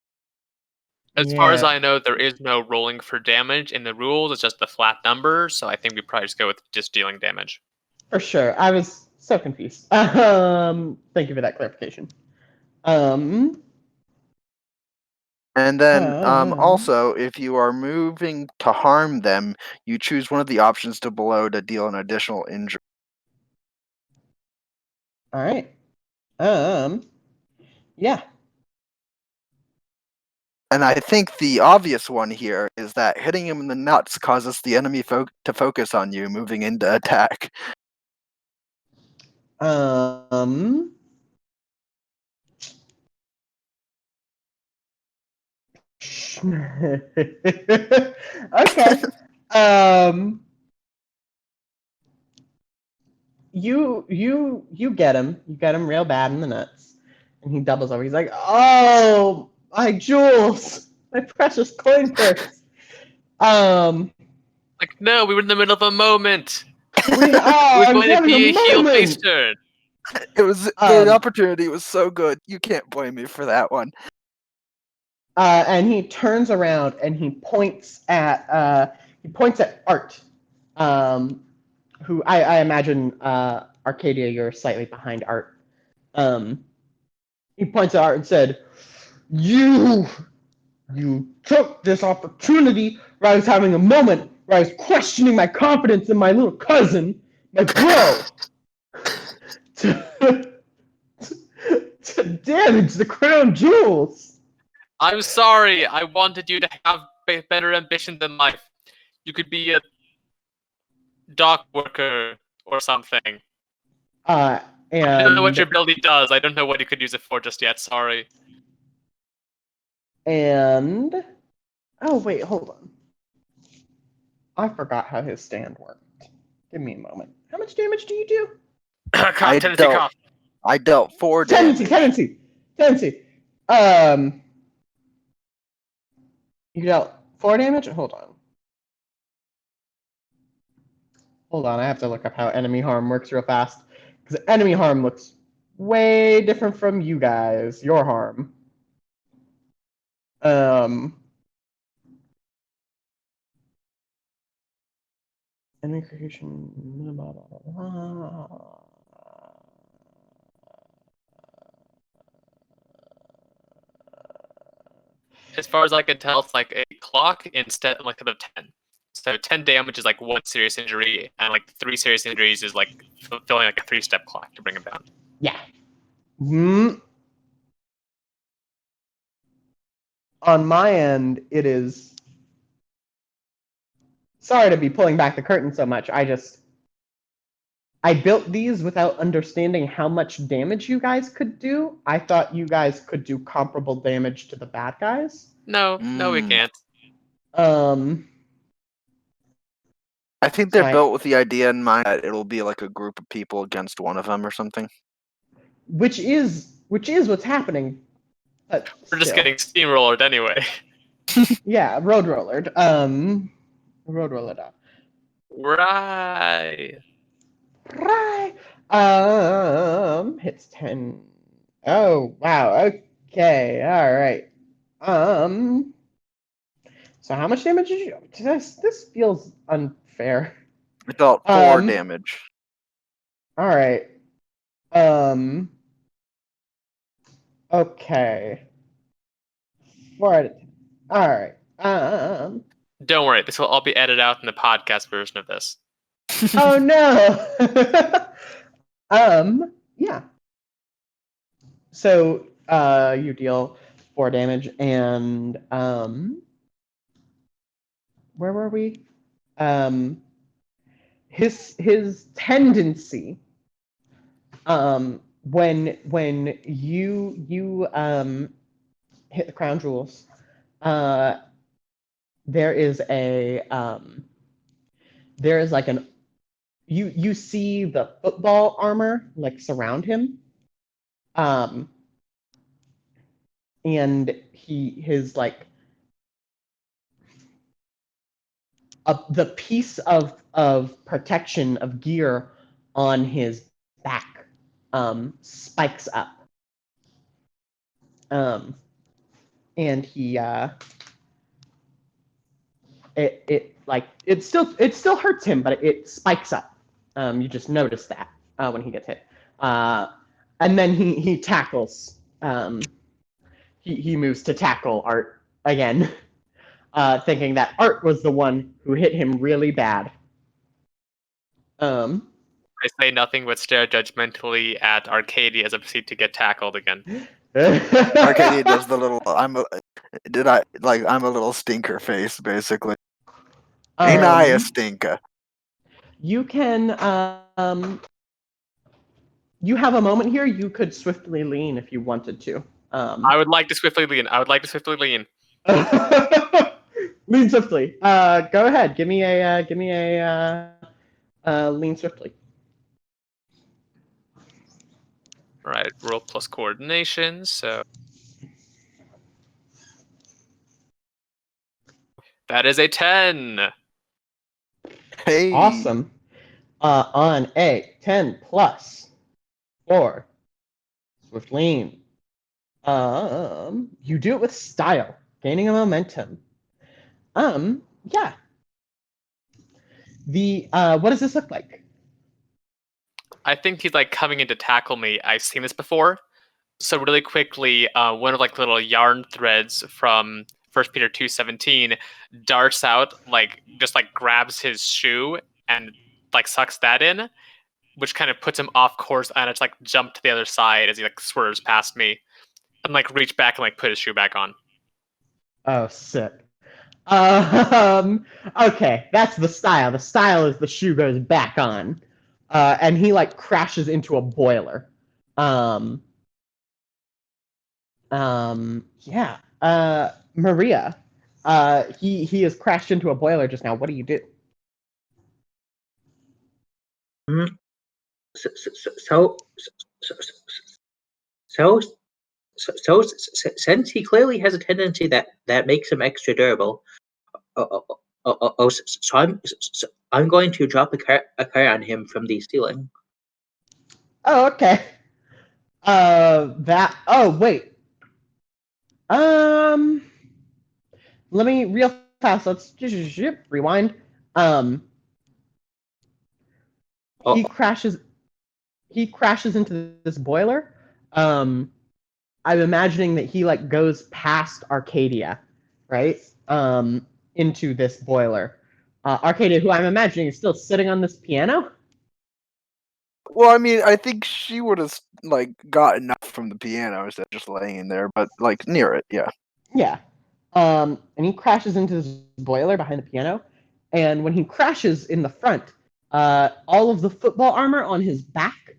As far as Yeah. I know, there is no rolling for damage in the rules. It's just the flat number. So I think we probably just go with just dealing damage. For sure. I was so confused. Thank you for that clarification. And then also, if you are moving to harm them, you choose one of the options to below to deal an additional injury. All right. Yeah. And I think the obvious one here is that hitting him in the nuts causes the enemy to focus on you moving into attack. Okay. You get him. You get him real bad in the nuts, and he doubles over. He's like, "Oh, my jewels, my precious coin purse." Like, no, we were in the middle of a moment. It was going to be a heel face turn. It was the opportunity was so good. You can't blame me for that one. And he turns around and he points at Art, who I imagine Arcadia, you're slightly behind Art. He points at Art and said, "You took this opportunity where I was having a moment where I was questioning my confidence in my little cousin, my bro, to damage the crown jewels. I'm sorry. I wanted you to have better ambition than life. You could be a dock worker or something. And I don't know what your ability does. I don't know what you could use it for just yet. Sorry. And oh wait, hold on. I forgot how his stand worked. Give me a moment. How much damage do you do? I dealt 4 damage. Tendency. You dealt 4 damage? Hold on, I have to look up how enemy harm works real fast. Because enemy harm looks way different from you guys. Your harm. Enemy creation. Blah, blah, blah. As far as I can tell, it's like a clock instead of 10. So 10 damage is like 1 serious injury, and like 3 serious injuries is like fulfilling like a 3-step clock to bring him down. Yeah. On my end, it is. Sorry to be pulling back the curtain so much. I built these without understanding how much damage you guys could do. I thought you guys could do comparable damage to the bad guys. No, we can't. I think they're built with the idea in mind that it'll be like a group of people against one of them or something. Which is what's happening. But we're just getting steamrollered anyway. Yeah, road rollered. Road rollered up. Right. Hits 10. Oh wow. Okay. All right. So how much damage did you? This feels unfair. I dealt 4 damage. All right. Okay. 4 out of 10. All right. Don't worry. This will all be edited out in the podcast version of this. Oh no. Yeah. So you deal 4 damage, and where were we? His tendency, when you hit the crown jewels, there is like an you see the football armor like surround him, and his like the piece of protection of gear on his back spikes up, and he it still hurts him, but it spikes up. You just notice that when he gets hit, and then he tackles. He moves to tackle Art again, thinking that Art was the one who hit him really bad. I say nothing but stare judgmentally at Arcadia as I proceed to get tackled again. Arcadia does the little I'm a little stinker face basically. Ain't I a stinker? You can you have a moment here. You could swiftly lean if you wanted to. I would like to swiftly lean. Lean swiftly. Go ahead. Give me a lean swiftly. All right, roll plus coordination. So that is a 10. Hey. Awesome. On a 10 plus 4 swift lean. You do it with style, gaining a momentum. Yeah. The what does this look like? I think he's like coming in to tackle me. I've seen this before. So really quickly, one of like little yarn threads from 1 Peter 2:17 darts out, like just like grabs his shoe and like sucks that in, which kind of puts him off course, and it's like jump to the other side as he like swerves past me, and like reach back and like put his shoe back on. Oh, sick. Okay, that's the style. The style is the shoe goes back on, and he like crashes into a boiler. Yeah. Maria, he has crashed into a boiler just now. What do you do? So, since he clearly has a tendency that makes him extra durable, I'm going to drop a car on him from the ceiling. Oh, okay. That. Oh, wait. Let me real fast. Let's just rewind. He crashes. He crashes into this boiler. I'm imagining that he like goes past Arcadia, right? Into this boiler. Arcadia, who I'm imagining is still sitting on this piano. Well, I mean, I think she would have like got enough from the piano instead of just laying in there, but like near it, yeah. Yeah. And he crashes into this boiler behind the piano. And when he crashes in the front, all of the football armor on his back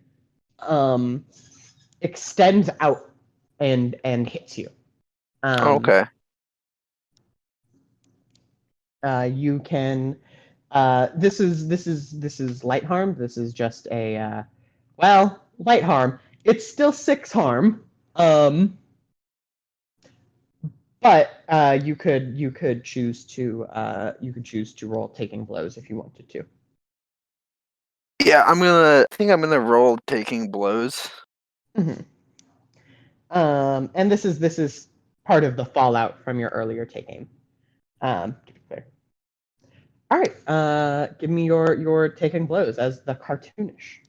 extends out and hits you. Okay. You can. This is light harm. This is just a light harm. It's still 6 harm. But you could choose to roll taking blows if you wanted to. Yeah, I think I'm gonna roll taking blows. Mm-hmm. And this is part of the fallout from your earlier take aim. To be clear. All right. Give me your taking blows as the cartoonish.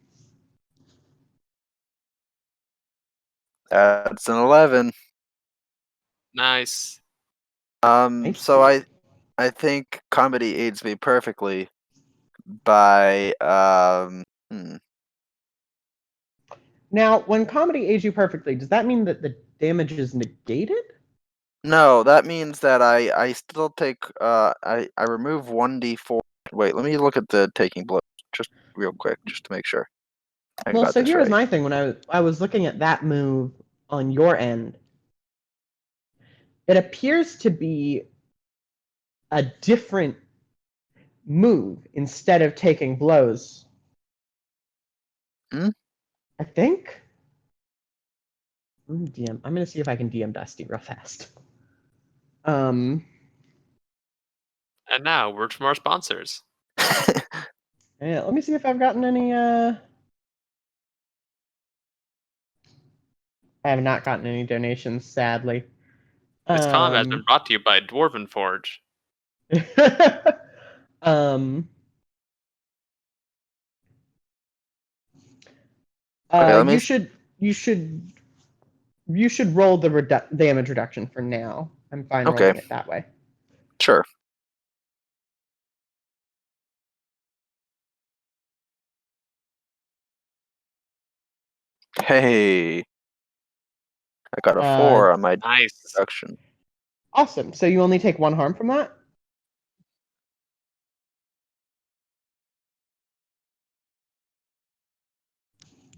That's an 11. Nice. So I think comedy aids me perfectly by Now, when comedy aids you perfectly, does that mean that the damage is negated? No, that means that I still take I remove 1d4. Wait, let me look at the taking blows just real quick just to make sure. I Well, got so this here's right. my thing. When I was looking at that move on your end, it appears to be a different move instead of taking blows. Hmm? I think. DM. I'm gonna see if I can DM Dusty real fast. And now, word from our sponsors. Yeah, let me see if I've gotten any. I have not gotten any donations, sadly. This comm has been brought to you by Dwarven Forge. Okay, you should roll the damage reduction for now. I'm fine rolling it that way. Sure. Hey, I got a 4 on my Nice. reduction. Awesome. So you only take 1 harm from that?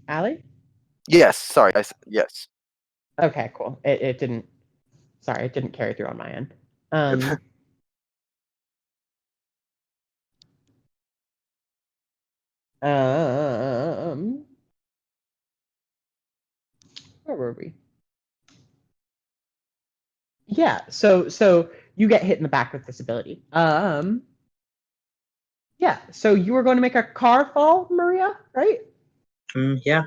Allie? Yes, sorry. Yes. Okay, cool. It didn't. Sorry, it didn't carry through on my end. Where were we? Yeah. So you get hit in the back with this ability. Yeah. So you were going to make a car fall, Maria, right? Yeah.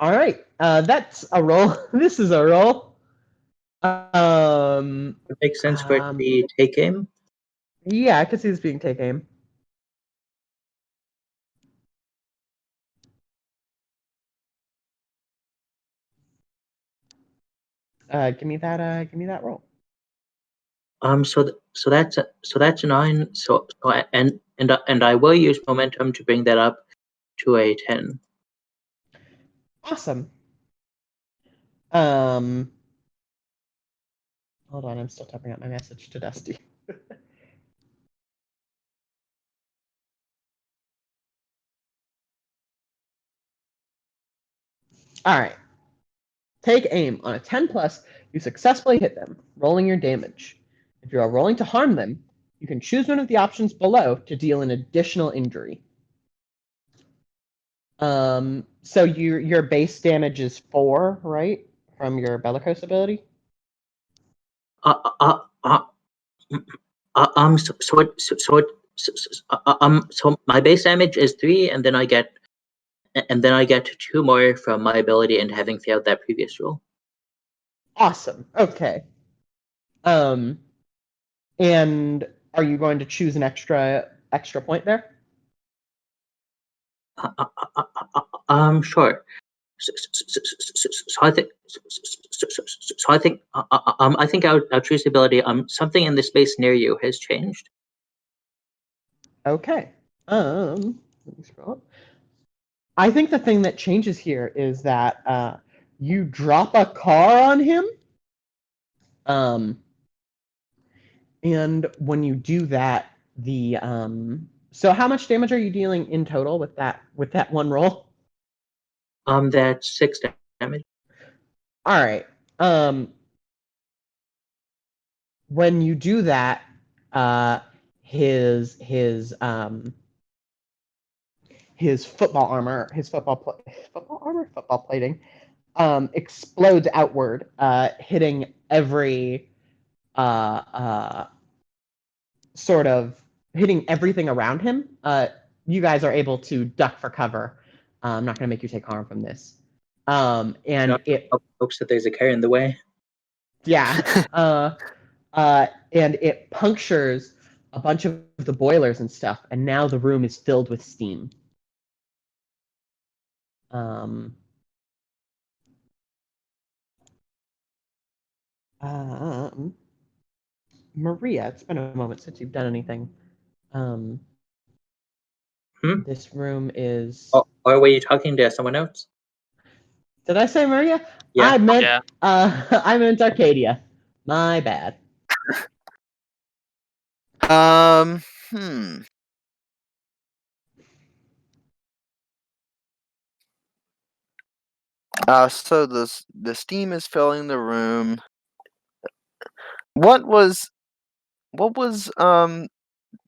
All right. That's a roll. This is a roll. It makes sense for it to be take aim. Yeah, I could see this being take aim. Give me that roll. So that's a 9. And I will use momentum to bring that up to a 10. Awesome. Hold on, I'm still typing out my message to Dusty. All right. Take aim. On a 10 plus, you successfully hit them, rolling your damage. If you are rolling to harm them, you can choose one of the options below to deal an additional injury. So your base damage is 4, right? From your bellicose ability? So my base damage is 3, and then I get 2 more from my ability and having failed that previous roll. Awesome. Okay. And are you going to choose an extra point there? Sure. So I think I'll choose the ability. Something in the space near you has changed. Okay. Let me scroll up. I think the thing that changes here is that you drop a car on him. And when you do that, the so how much damage are you dealing in total with that one roll? That's 6 damage. All right. When you do that, his football plating, explodes outward, hitting every sort of hitting everything around him. You guys are able to duck for cover. I'm not going to make you take harm from this. And it hopes that there's a car in the way. Yeah. And it punctures a bunch of the boilers and stuff, and now the room is filled with steam. Maria, it's been a moment since you've done anything. This room is. Oh, or were you talking to someone else? Did I say Maria? Yeah. I meant Arcadia. My bad. So the steam is filling the room. What was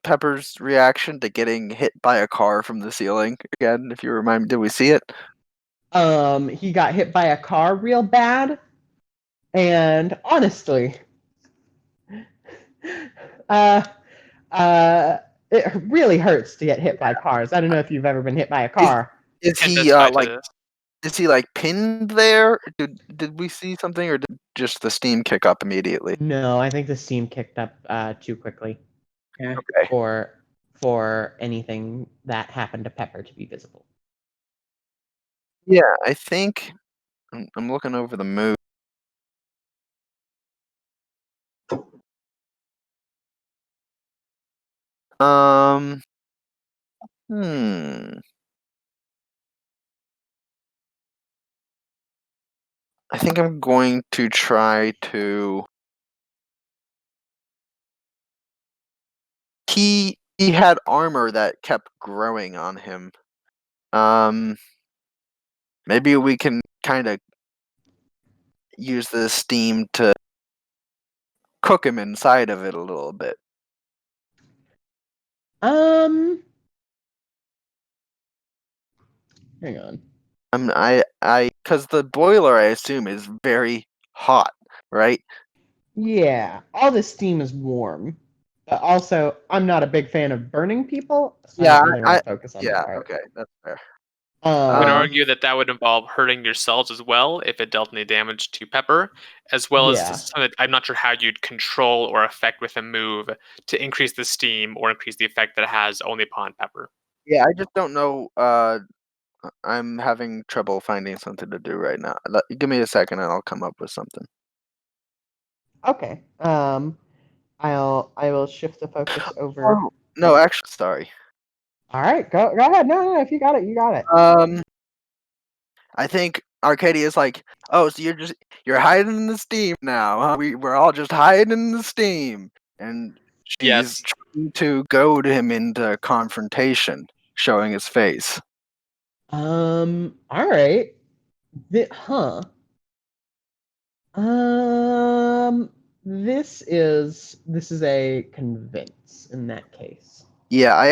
Pepper's reaction to getting hit by a car from the ceiling again? If you remind me, did we see it? He got hit by a car real bad, and honestly, it really hurts to get hit by cars. I don't know if you've ever been hit by a car. Is he is he like pinned there? Did we see something, or did just the steam kick up immediately? No, I think the steam kicked up too quickly. Yeah. Okay. For anything that happened to Pepper to be visible. Yeah, I think I'm looking over the move. I think I'm going to try to. He had armor that kept growing on him. Maybe we can kind of use the steam to cook him inside of it a little bit. Hang on. Because the boiler, I assume, is very hot, right? Yeah, all the steam is warm. But also, I'm not a big fan of burning people, so I don't really want to focus on that part. Okay, that's fair. I would argue that would involve hurting yourselves as well if it dealt any damage to Pepper, as well as something that I'm not sure how you'd control or affect with a move to increase the steam or increase the effect that it has only upon Pepper. Yeah, I just don't know. I'm having trouble finding something to do right now. Give me a second, and I'll come up with something. Okay. I will shift the focus over. Oh, no, actually, sorry. All right, go ahead. No, if you got it, you got it. I think Arcadia's like, oh, so you're hiding in the steam now, huh? We're all just hiding in the steam, and she's Yes. trying to goad him into confrontation, showing his face. All right. Huh. This is a convince in that case. Yeah, I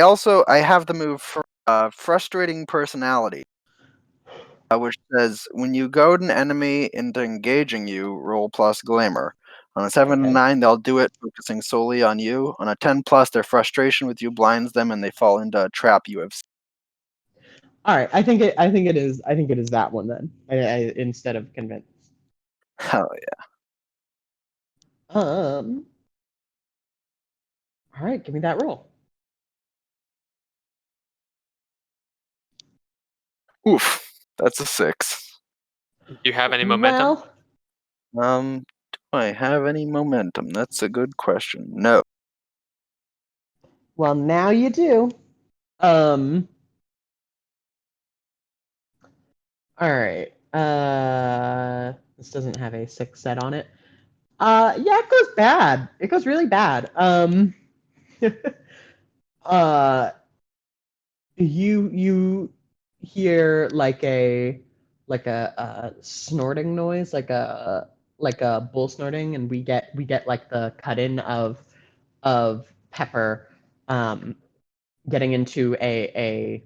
have the move for frustrating personality, which says when you goad an enemy into engaging you, roll plus glamour. On a 7 to Okay. 9, they'll do it focusing solely on you. On a 10 plus, their frustration with you blinds them and they fall into a trap you have. All right. I think it is that one then. Instead of convince. Hell yeah. All right. Give me that roll. Oof, that's a 6. Do you have any momentum? Well, Do I have any momentum? That's a good question. No. well, now you do. All right. This doesn't have a 6 set on it. Yeah, it goes bad. It goes really bad. uh, you hear like a snorting noise, like a bull snorting, and we get like the cut in of Pepper, getting into a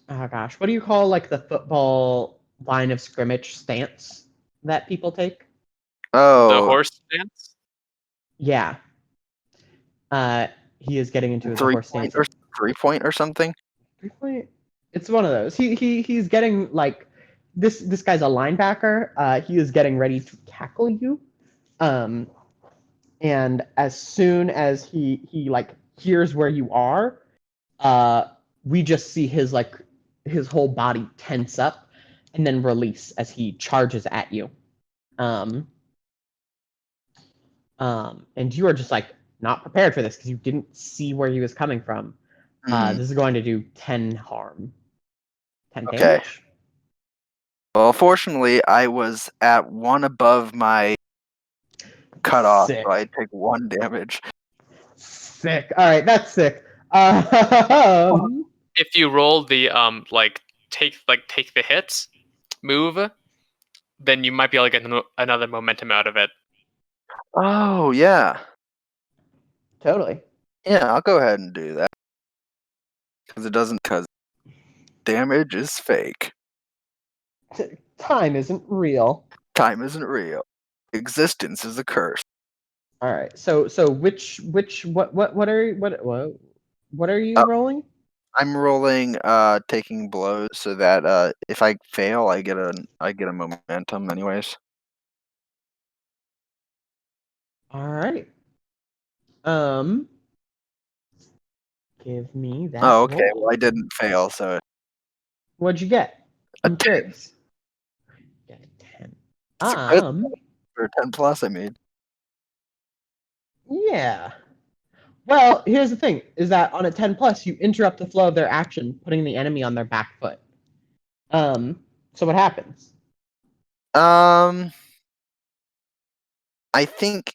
oh gosh, what do you call like the football line of scrimmage stance that people take? The Oh, horse stance? Yeah. He is getting into the 3 horse point stance. or 3 point or something? 3 point. It's one of those. He's getting like this guy's a linebacker. He is getting ready to tackle you. And as soon as he like hears where you are, we just see his whole body tense up and then release as he charges at you. And you are just like not prepared for this because you didn't see where he was coming from. This is going to do 10 harm. 10 Okay. damage? Well, fortunately, I was at 1 above my cutoff, Sick. so I take 1 damage. Sick. All right, that's sick. If you roll the take the hits move, then you might be able to get another momentum out of it. Oh, yeah. Totally. Yeah, I'll go ahead and do that. Because damage is fake. Time isn't real. Time isn't real. Existence is a curse. All right. So what are you rolling? I'm rolling taking blows so that if I fail I get a momentum anyways. All right. Give me that. Oh, okay. roll. Well, I didn't fail, so What'd you get? A I'm curious. Get a 10. it's good for 10 plus, I mean. Yeah. Well, here's the thing: is that on a 10 plus, you interrupt the flow of their action, putting the enemy on their back foot. So what happens? I think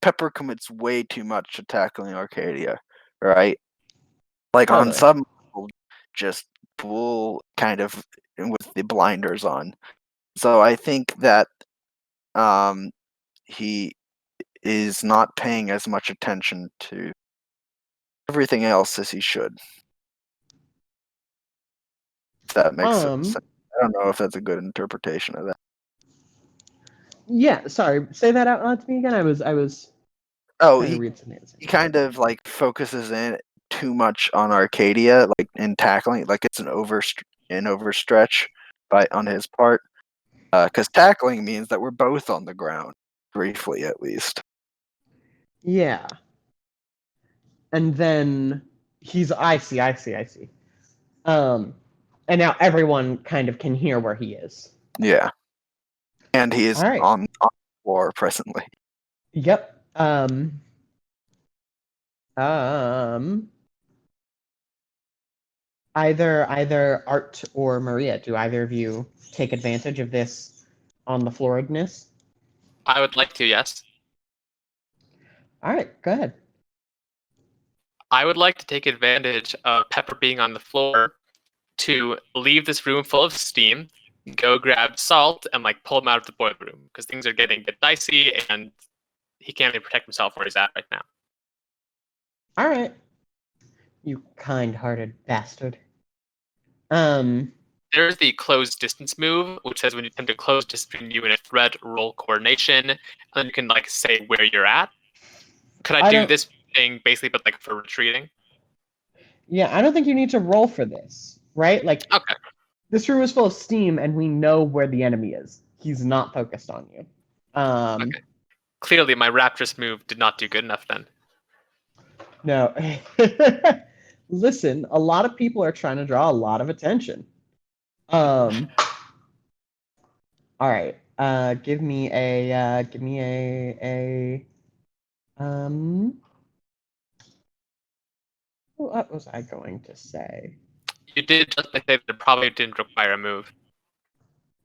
Pepper commits way too much to tackling Arcadia, right? Like on Totally. some level, just full kind of with the blinders on. So I think that he is not paying as much attention to everything else as he should. If that makes sense. I don't know if that's a good interpretation of that. Yeah. Sorry. Say that out loud to me again. I was Oh, trying to read something. he kind of like focuses in too much on Arcadia, like in tackling, like it's an overstretch on his part. Because tackling means that we're both on the ground, briefly at Yeah. And then I see. And now everyone kind of can hear where he is. Yeah, and he is All right. on the floor presently. Yep. Either Art or Maria, do either of you take advantage of this on the flooredness? I would like to, yes. All right, go ahead. I would like to take advantage of Pepper being on the floor to leave this room full of steam, go grab Salt, and like pull him out of the boiler room because things are getting a bit dicey and he can't even protect himself where he's at right now. All right, you kind-hearted bastard. There's the close distance move, which says when you attempt to close distance between you and a threat, roll coordination, and then you can like say where you're at. Could I do don't- this thing basically, but like for retreating? Yeah, I don't think you need to roll for this, right? Like, Okay. this room is full of steam, and we know where the enemy is. He's not focused on you. Okay. Clearly, my Raptress move did not do good enough then. No. Listen, a lot of people are trying to draw a lot of attention. All right. Give me what was I going to say? You did just say that it probably didn't require a move.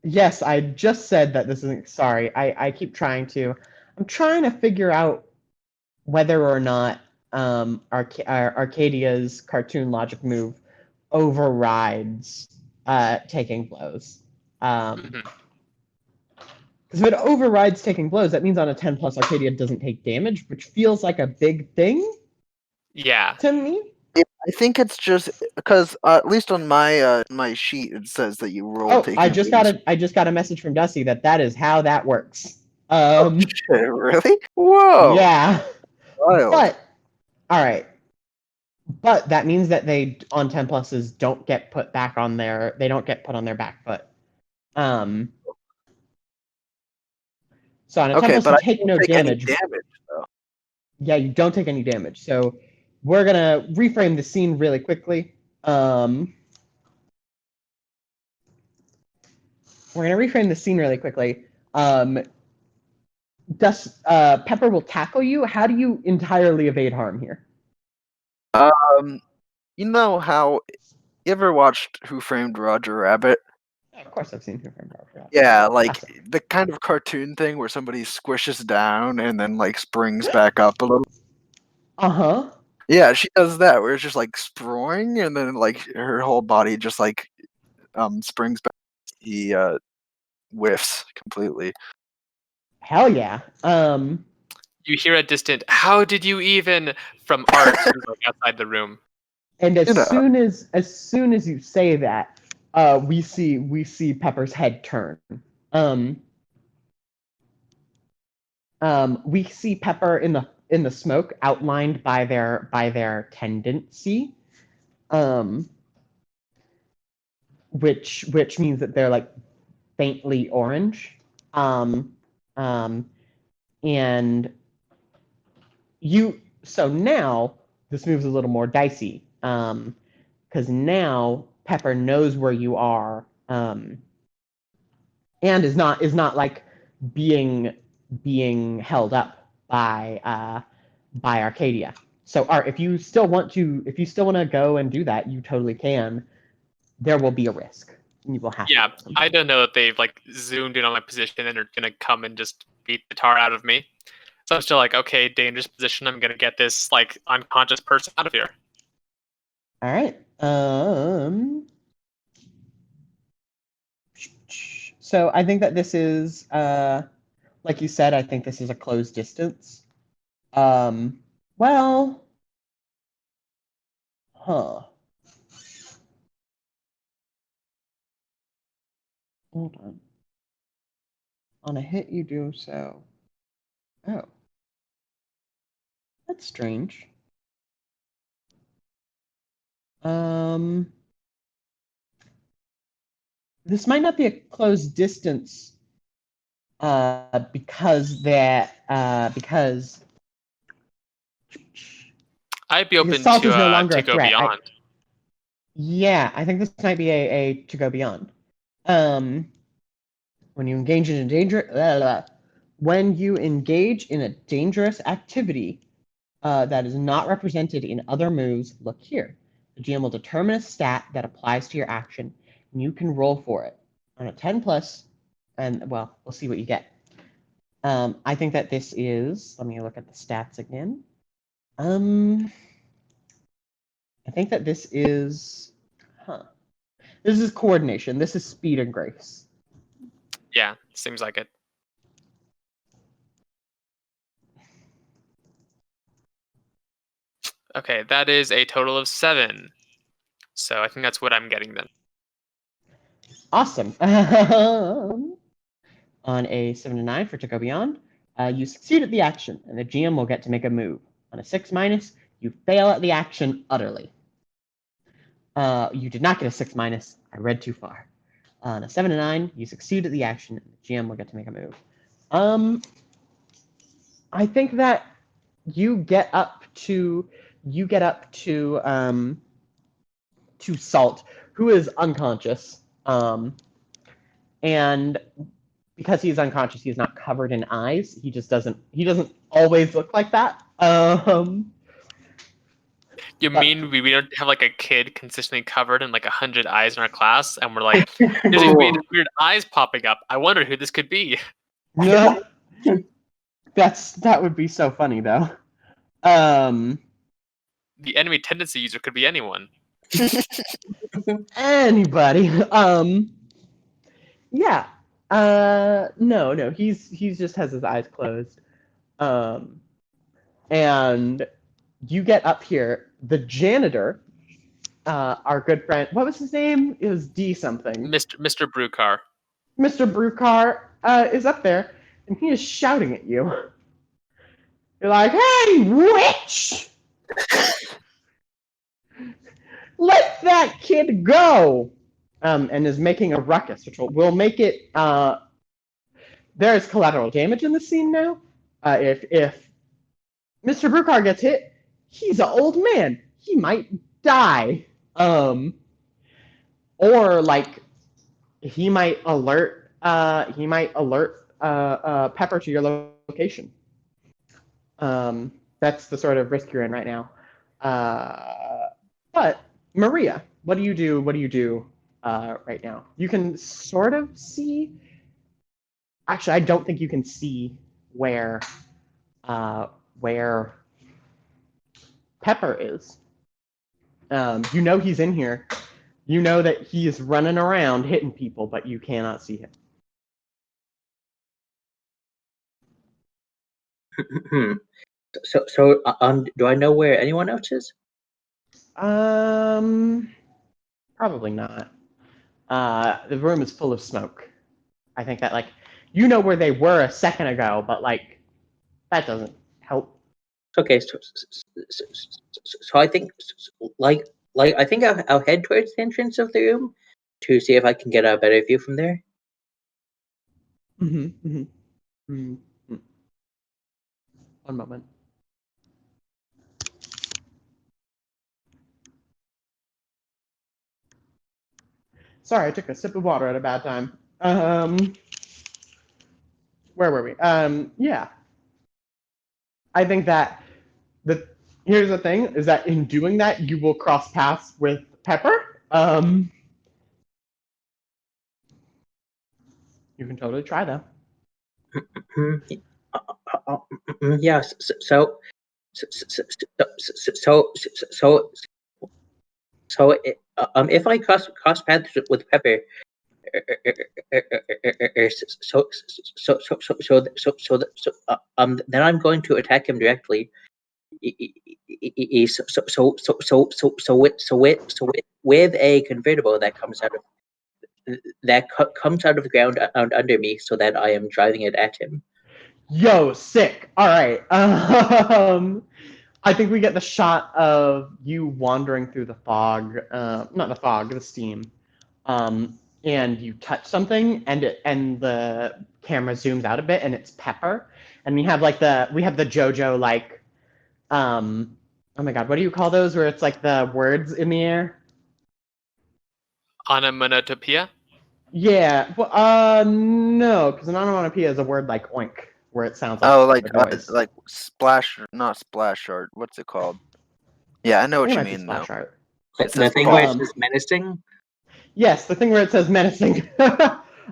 Yes, I just said that this isn't. Sorry, I keep trying to. I'm trying to figure out whether or not Arcadia's cartoon logic move overrides taking blows. Because if it overrides taking blows, that means on a 10 plus Arcadia doesn't take damage, which feels like a big thing Yeah. to me. I think it's just because at least on my sheet it says that you roll. Oh, I just got a message from Dusty that is how that works. Really? Whoa. Yeah. Wild. But all right. But that means that they on 10 pluses don't get put back on their put on their back foot. So on a 10 plus, but you I take don't no take any damage. damage though. Yeah, you don't take any damage. So we're gonna reframe the scene really quickly. Pepper will tackle you. How do you entirely evade harm here? You know how you ever watched Who Framed Roger Rabbit? Of course, I've seen Who Framed Roger Rabbit. Yeah, like Awesome. the kind of cartoon thing where somebody squishes down and then like springs back up a little. Uh-huh. Yeah, she does that where it's just like sprawling and then like her whole body just like springs back. He whiffs completely. Hell yeah. You hear a distant "How did you even?" from Art who's like outside the room. And as You know. soon as you say that, we see Pepper's head turn. We see Pepper in the smoke outlined by their tendency, which means that they're like faintly orange, and so now this moves a little more dicey, because now Pepper knows where you are, and is not like being held up by Arcadia. So Art, if you still want to go and do that, you totally can. There will be a risk. You will have Yeah, to. I don't know that they've like zoomed in on my position and are gonna come and just beat the tar out of me. So I'm still like, okay, dangerous position. I'm gonna get this like unconscious person out of here. All right. So I think that this is, like you said, I think this is a closed distance. Well, huh. Hold on. On a hit, you do so. Oh. That's strange. This might not be a closed distance, because I'd be open Salt is no longer to a go threat. beyond. Yeah, I think this might be a to go beyond. When you engage in a dangerous activity that is not represented in other moves, look here. The GM will determine a stat that applies to your action, and you can roll for it. On a 10 plus, and well, we'll see what you get. I think that this is, let me look at the stats again. I think that this is, this is coordination. This is speed and grace. Yeah, seems like it. Okay, that is a total of 7. So I think that's what I'm getting then. Awesome. On a 7 to 9 for To Go Beyond, you succeed at the action, and the GM will get to make a move. On a 6 minus, you fail at the action utterly. You did not get a 6 minus. I read too far. On a 7 to 9, you succeed at the action, and the GM will get to make a move. I think that you get up to Salt, who is unconscious. And because he's unconscious, he's not covered in eyes. He doesn't always look like that. You mean we don't have like a kid consistently covered in like 100 eyes in our class, and we're like, there's these weird eyes popping up. I wonder who this could be. Yeah. That would be so funny though. The enemy tendency user could be anyone. Anybody. Yeah. No. He's just has his eyes closed. And you get up here. The janitor, our good friend, what was his name? It was D something. Mr. Brewcar. Mr. Brewcar is up there, and he is shouting at you. You're like, "Hey, witch! Let that kid go!" And is making a ruckus, which will make it. There is collateral damage in the scene now. If Mr. Brewcar gets hit, he's an old man. He might die. Or like he might alert Pepper to your location. That's the sort of risk you're in right now. But Maria, what do you do? Right now? You can sort of see. Actually, I don't think you can see where Pepper is. You know he's in here. You know that he is running around hitting people, but you cannot see him. So, do I know where anyone else is? Probably not. The room is full of smoke. I think that, like, you know where they were a second ago, but, like, that doesn't help. Okay, so I think, I think I'll head towards the entrance of the room to see if I can get a better view from there. One moment. Sorry, I took a sip of water at a bad time. Where were we? Yeah. I think that here's the thing, is that in doing that, you will cross paths with Pepper. You can totally try though. Yeah. So if I cross paths with Pepper, then I'm going to attack him directly. With a convertible that comes out of the ground under me, so that I am driving it at him. Yo, sick. All right. I think we get the shot of you wandering through the fog, not the fog, the steam, and you touch something, and the camera zooms out a bit, and it's Pepper, and we have the Jojo like, oh my god, what do you call those where it's like the words in the air? Onomatopoeia? Yeah. Well, no, because an onomatopoeia is a word like oink, where it sounds like like splash, not splash art. What's it called? Yeah, I know what you mean though. Art. The thing where it says menacing? Yes, the thing where it says menacing.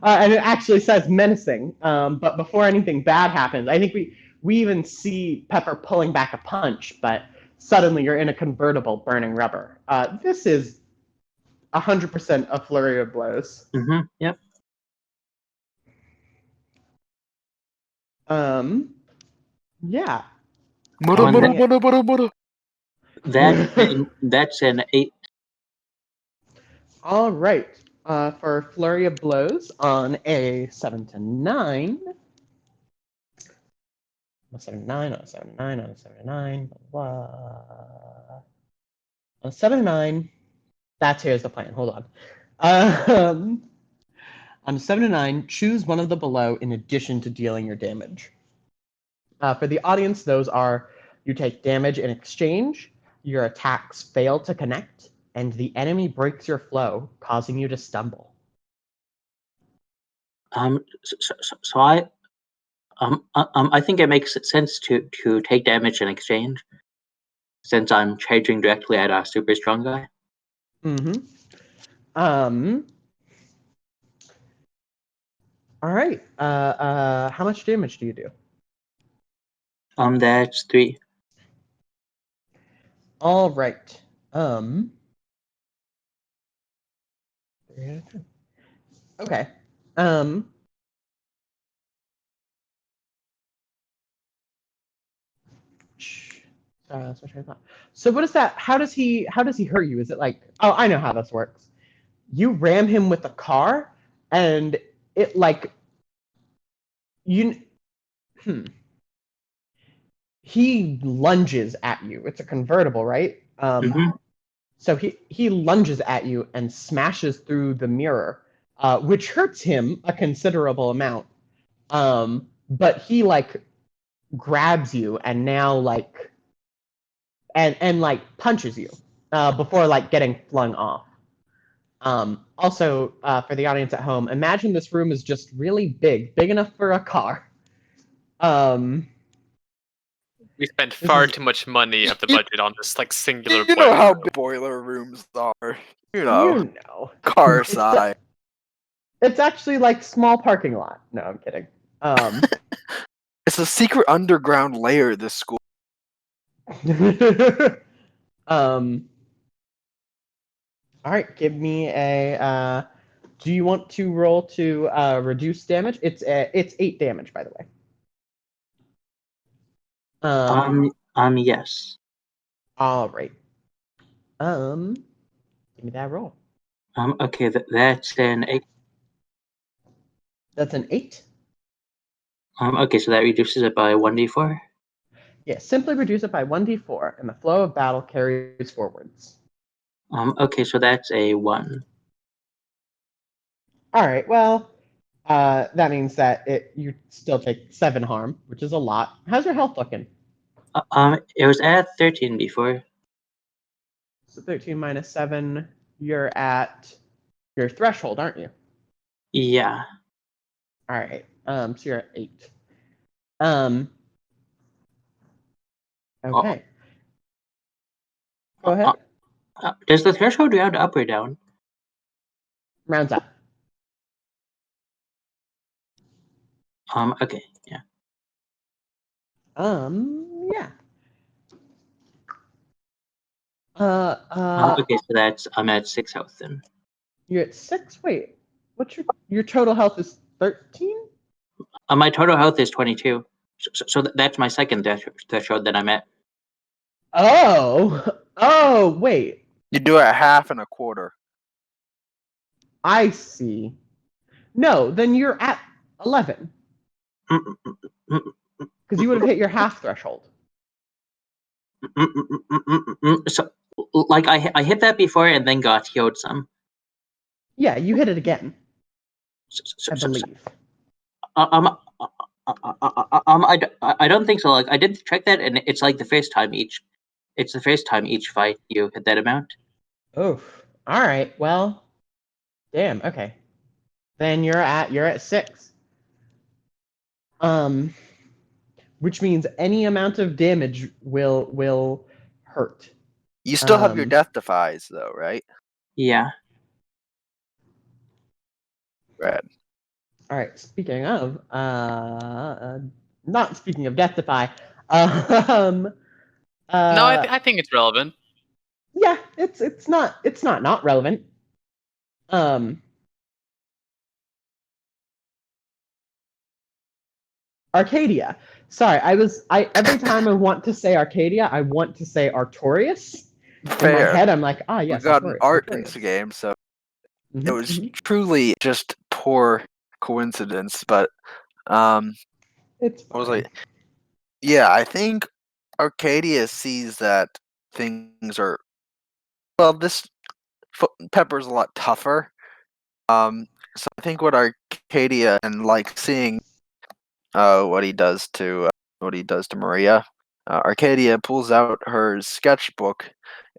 And it actually says menacing. But before anything bad happens, I think we even see Pepper pulling back a punch, but suddenly you're in a convertible burning rubber. This is 100% a flurry of blows. Mm-hmm. Yep. Yeah. That's an 8. All right. For flurry of blows on a 7 to 9. On a 7 to 9, on a 7 to 9, on a 7 to 9. Blah. On a 7 to 9. Here's the plan. Hold on. On a 7 to 9, choose one of the below in addition to dealing your damage. For the audience, those are you take damage in exchange, your attacks fail to connect, and the enemy breaks your flow, causing you to stumble. So I think it makes sense to take damage in exchange, since I'm charging directly at a super strong guy. Mm-hmm. All right. How much damage do you do? That's 3. All right. Okay. That's what I thought. So what is that? How does he hurt you? Is it like, oh, I know how this works. You ram him with a car, and it like he lunges at you. It's a convertible, right? So he lunges at you and smashes through the mirror, which hurts him a considerable amount. But he like grabs you and now like and like punches you before like getting flung off. Also, for the audience at home, imagine this room is just really big enough for a car. We spent far too much money of the budget on this like singular. You know how big boiler rooms are. You know. Car size. It's actually like small parking lot. No, I'm kidding. It's a secret underground layer. This school. All right, give me a. Do you want to roll to reduce damage? It's 8 damage, by the way. Yes. All right. Give me that roll. Okay, that's an 8. That's an 8. Okay, so that reduces it by 1d4. Yeah, simply reduce it by 1d4, and the flow of battle carries forwards. Okay, so that's a 1. All right. Well, that means that you still take 7 harm, which is a lot. How's your health looking? It was at 13 before. So 13 minus 7, you're at your threshold, aren't you? Yeah. All right. So you're at 8. Okay. Go ahead. Does the threshold round up or down? Rounds up. Okay. Yeah. Yeah. Okay, so I'm at 6 health then. You're at 6. Wait, what's your total health is 13? My total health is 22. So that's my second threshold that I'm at. Oh, wait. You do it at half and a quarter. I see. No, then you're at 11. Because you would have hit your half threshold. So, like, I hit that before and then got healed some. Yeah, you hit it again. I believe. I don't think so. Like, I did check that, and it's like the first time each. It's the first time each fight you hit that amount. Oof. All right. Well, damn. Okay. Then you're at 6. Which means any amount of damage will hurt. You still have your Um, death defies, though, right? Yeah. Right. All right. Speaking of, not speaking of Death Defy. Um, No, I think it's relevant. yeah, it's not relevant. Um, Arcadia. Sorry, every time I want to say Arcadia, I want to say Artorias. In my Fair. head, I'm like, We yes, got an art in Artorias. this game, so Mhm, it was mhm. truly just poor coincidence. But It's what was fine. yeah, I think Arcadia sees that things are this Pepper's a lot tougher. So I think what Arcadia and like seeing what he does to Maria, Arcadia pulls out her sketchbook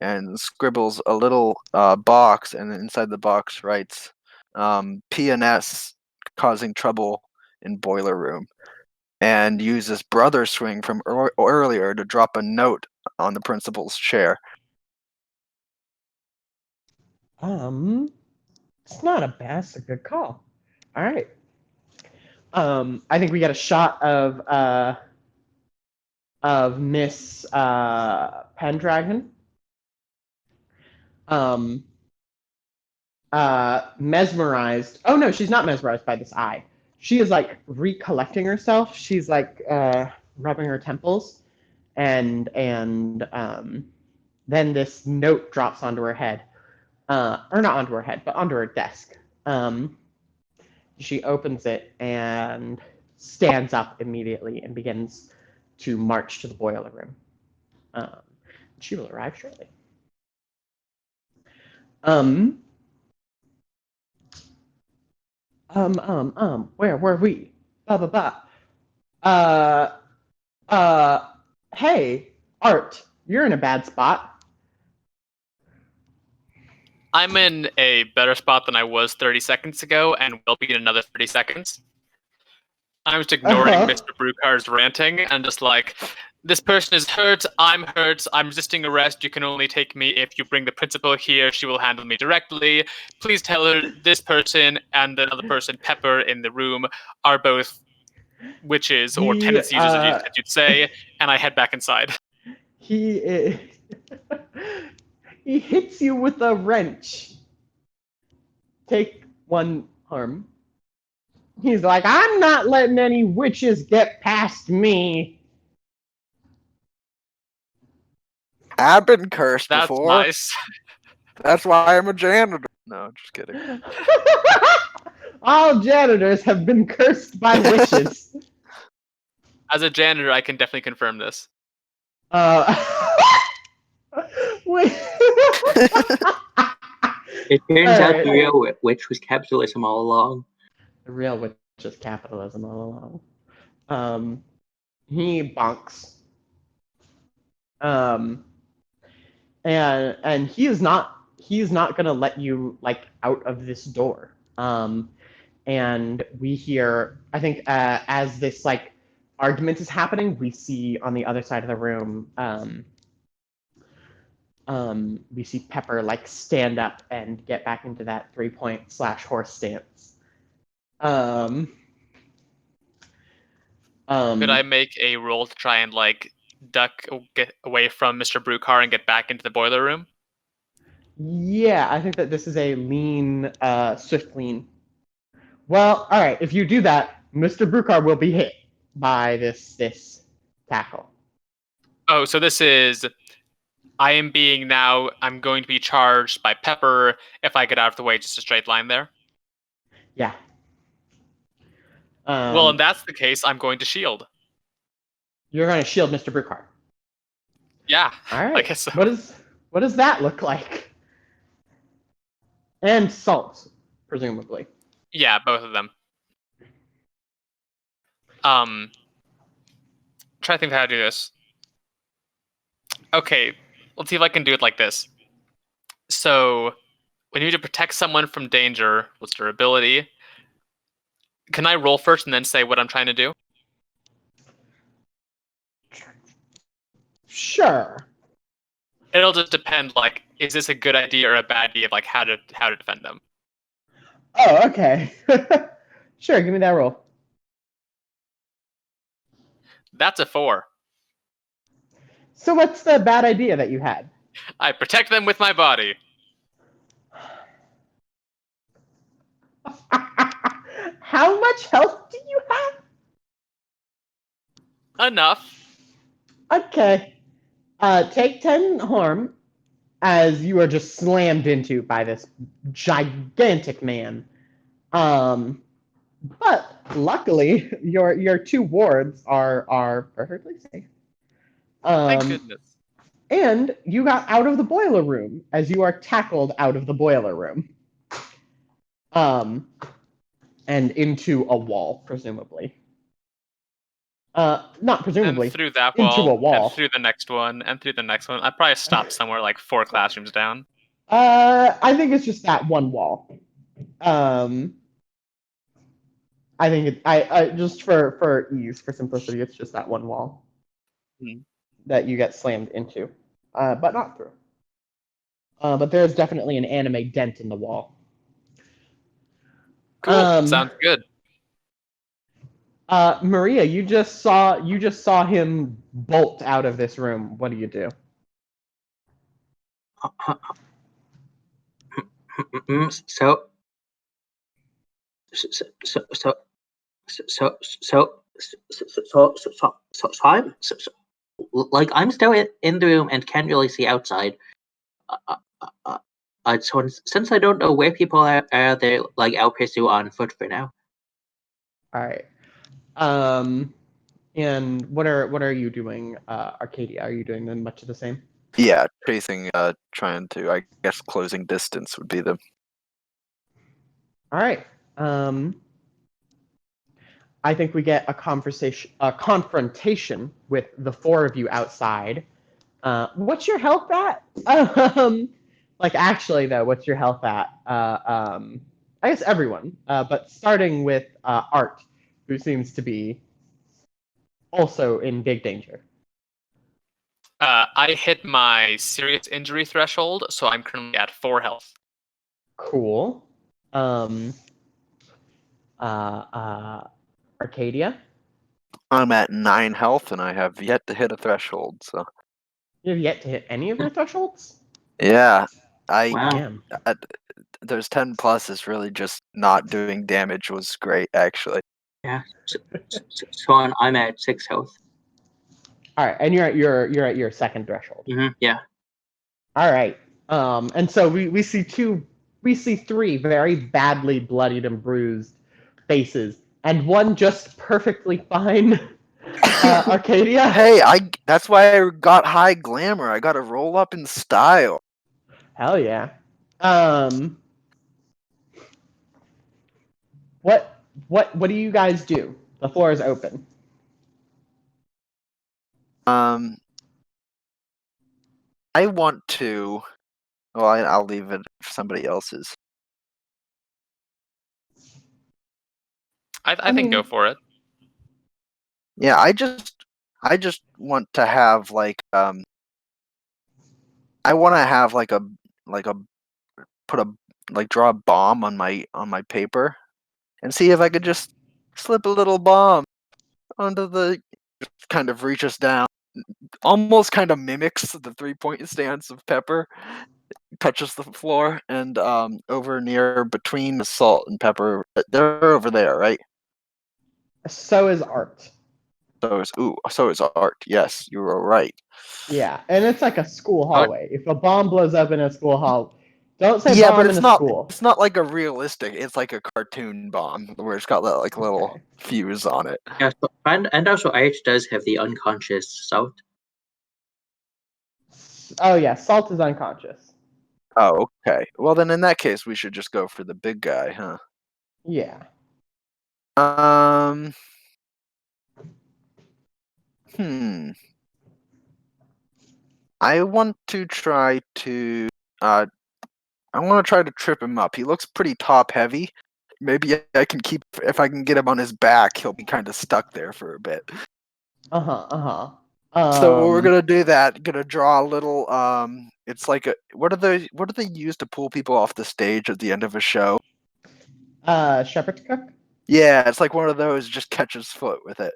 and scribbles a little box, and inside the box writes PNS causing trouble in boiler room, and uses brother swing from earlier to drop a note on the principal's chair. It's not a bad. It's a good call. All right. I think we got a shot of Miss Pendragon. Um, mesmerized. Oh no, she's not mesmerized by this eye. She is like recollecting herself. She's like rubbing her temples, and then this note drops onto her head, or not onto her head, but onto her desk. She opens it and stands up immediately and begins to march to the boiler room. Um, she will arrive shortly. Um, where were we? Blah, blah, blah. Uh, uh, hey, Art, you're in a bad spot. I'm in a better spot than I was 30 seconds ago, and will be in another 30 seconds. I'm just ignoring Uh-huh. Mr. Brucar's ranting and just like, this person is hurt, I'm resisting arrest, you can only take me if you bring the principal here, she will handle me directly. Please tell her this person and another person, Pepper, in the room are both witches or He, tendencies, as you'd say, and I head back inside. he, he hits you with a wrench. Take one arm. He's like, I'm not letting any witches get past me. I've been cursed That's before. nice. That's why I'm a janitor. No, just kidding. All janitors have been cursed by witches. As a janitor, I can definitely confirm this. Wait. It turns out Alright. the real witch was capitalism all along. The real witch is capitalism all along. He bonks. And he is not gonna let you like out of this door. And we hear, I think, as this like argument is happening, we see on the other side of the room, we see Pepper like stand up and get back into that 3-point / horse stance. Could I make a roll to try and like get away from Mr. Brucar and get back into the boiler room? Yeah, I think that this is a lean, swift lean. Well, all right. If you do that, Mr. Brucar will be hit by this tackle. Oh, so this is I'm going to be charged by Pepper. If I get out of the way, just a straight line there. Yeah. Well, if that's the case, I'm going to shield. You're going to shield Mr. Brucar. Yeah, All right. I guess so. What does that look like? And salt, presumably. Yeah, both of them. Try to think of how to do this. Okay, let's see if I can do it like this. So, when you need to protect someone from danger, what's their ability? Can I roll first and then say what I'm trying to do? Sure. It'll just depend. Like, is this a good idea or a bad idea? Of like how to defend them. Oh, okay. Sure, give me that roll. That's a 4. So what's the bad idea that you had? I protect them with my body. How much health do you have? Enough. Okay. Take 10 harm as you are just slammed into by this gigantic man. But luckily, your 2 wards are perfectly safe. Thank goodness. And you got out of the boiler room as you are tackled out of the boiler room. And into a wall, presumably. Not presumably. And through that into wall, a wall. and through the next one, and through the next one. I probably stopped somewhere like 4 classrooms down. I think it's just that one wall. I think I just for ease, for simplicity, it's just that one wall that you get slammed into, but not through. But there's definitely an anime dent in the wall. Cool. Sounds good. Maria, you just saw him bolt out of this room. What do you do? So I'm still in the room and can't really see outside. So since I don't know where people are, they like I'll pursue on foot for now. All right. And what are you doing, Arcadia? Are you doing much of the same? Yeah, chasing, trying to, I guess, closing distance would be the. All right. I think we get a confrontation with the 4 of you outside. What's your health at? Like actually though, what's your health at? I guess everyone, but starting with Art, who seems to be also in big danger. I hit my serious injury threshold, so I'm currently at 4 health. Cool. Arcadia? I'm at 9 health, and I have yet to hit a threshold. So You have yet to hit any of your thresholds? yeah, Wow. Damn. There's 10 plus is really just not doing damage was great actually. Yeah. So I'm at 6 health. All right, and you're at your second threshold. Yeah. All right. And so we see 3 very badly bloodied and bruised faces, and one just perfectly fine. Arcadia. Hey, that's why I got high glamour. I got to roll up in style. Hell yeah. What do you guys do? The floor is open. I want to. Well, I'll leave it for somebody else's. I think go for it. Yeah, I just want to have like I want to have like a put a draw a bomb on my paper and see if I could just slip a little bomb onto the kind of reaches down, almost kind of mimics the 3-point stance of Pepper, touches the floor, and over near between the Salt and Pepper, they're over there, right? So is Art. So is Art. Yes, you were right. Yeah, and it's like a school hallway. If a bomb blows up in a school hall, don't say Yeah, bomb but in it's a not. school. It's not like a realistic. It's like a cartoon bomb where it's got that like little Okay. fuse on it. Yeah. And also H does have the unconscious Salt. Oh yeah, Salt is unconscious. Oh, okay. Well, then in that case, we should just go for the big guy, huh? Yeah. I want to try to. I want to try to trip him up. He looks pretty top heavy. Maybe I can keep. If I can get him on his back, he'll be kind of stuck there for a bit. So we're gonna do that. Gonna draw a little. It's like a what do they use to pull people off the stage at the end of a show? Shepherd's Crook. Yeah, it's like one of those. Just catch his foot with it.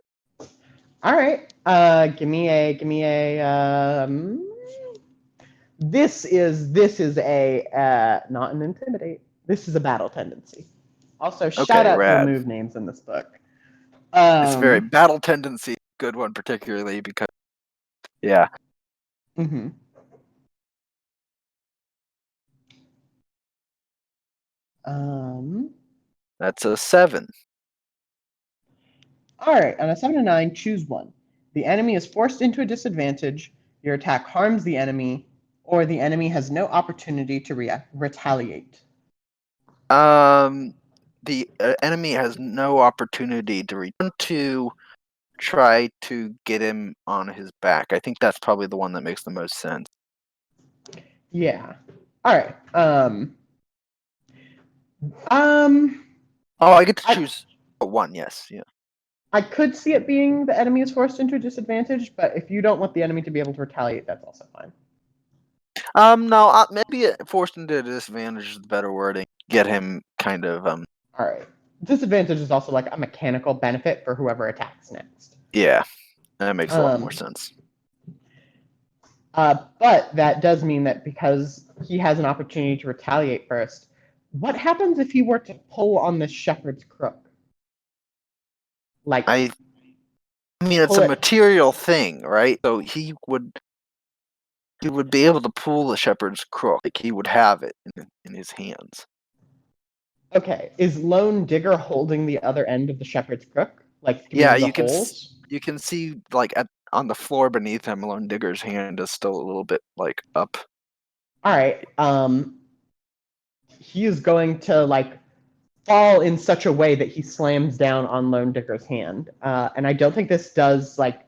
All right. Give me a. This is a not an intimidate. This is a battle tendency. Also, shout Okay, out to the rad. move names in this book. It's very battle tendency. Good one, particularly because. Yeah. Mm-hmm. That's a 7. All right. On a 7 to 9, choose one. The enemy is forced into a disadvantage. Your attack harms the enemy, or the enemy has no opportunity to retaliate. The enemy has no opportunity to return to try to get him on his back. I think that's probably the one that makes the most sense. Yeah. All right. Oh, I get to choose one. Yes. Yeah. I could see it being the enemy is forced into a disadvantage, but if you don't want the enemy to be able to retaliate, that's also fine. No, maybe forced into a disadvantage is the better wording. Get him kind of All right. Disadvantage is also like a mechanical benefit for whoever attacks next. Yeah, that makes a lot more sense. But that does mean that because he has an opportunity to retaliate first, what happens if he were to pull on this shepherd's crook? Like, I mean, it's a material thing, right? So he would be able to pull the shepherd's crook. Like he would have it in his hands. Okay, is Lone Digger holding the other end of the shepherd's crook? Like, yeah, the you can holes? You can see like on the floor beneath him, Lone Digger's hand is still a little bit like up. All right. He is going to like fall in such a way that he slams down on Lone Digger's hand, and I don't think this does like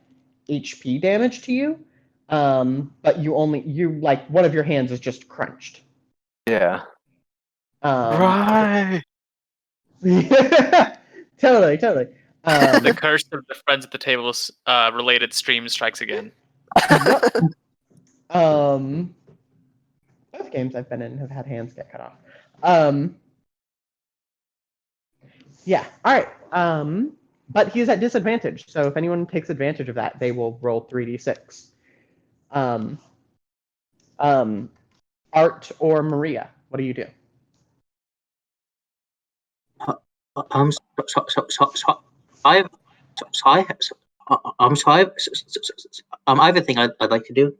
HP damage to you. But you like one of your hands is just crunched. Yeah. Right. Totally. The curse of the friends at the table's related stream strikes again. Yep. Both games I've been in have had hands get cut off. Yeah. All right. But he's at disadvantage, so if anyone takes advantage of that, they will roll 3d6. Art or Maria, what do you do? I have a thing I'd like to do.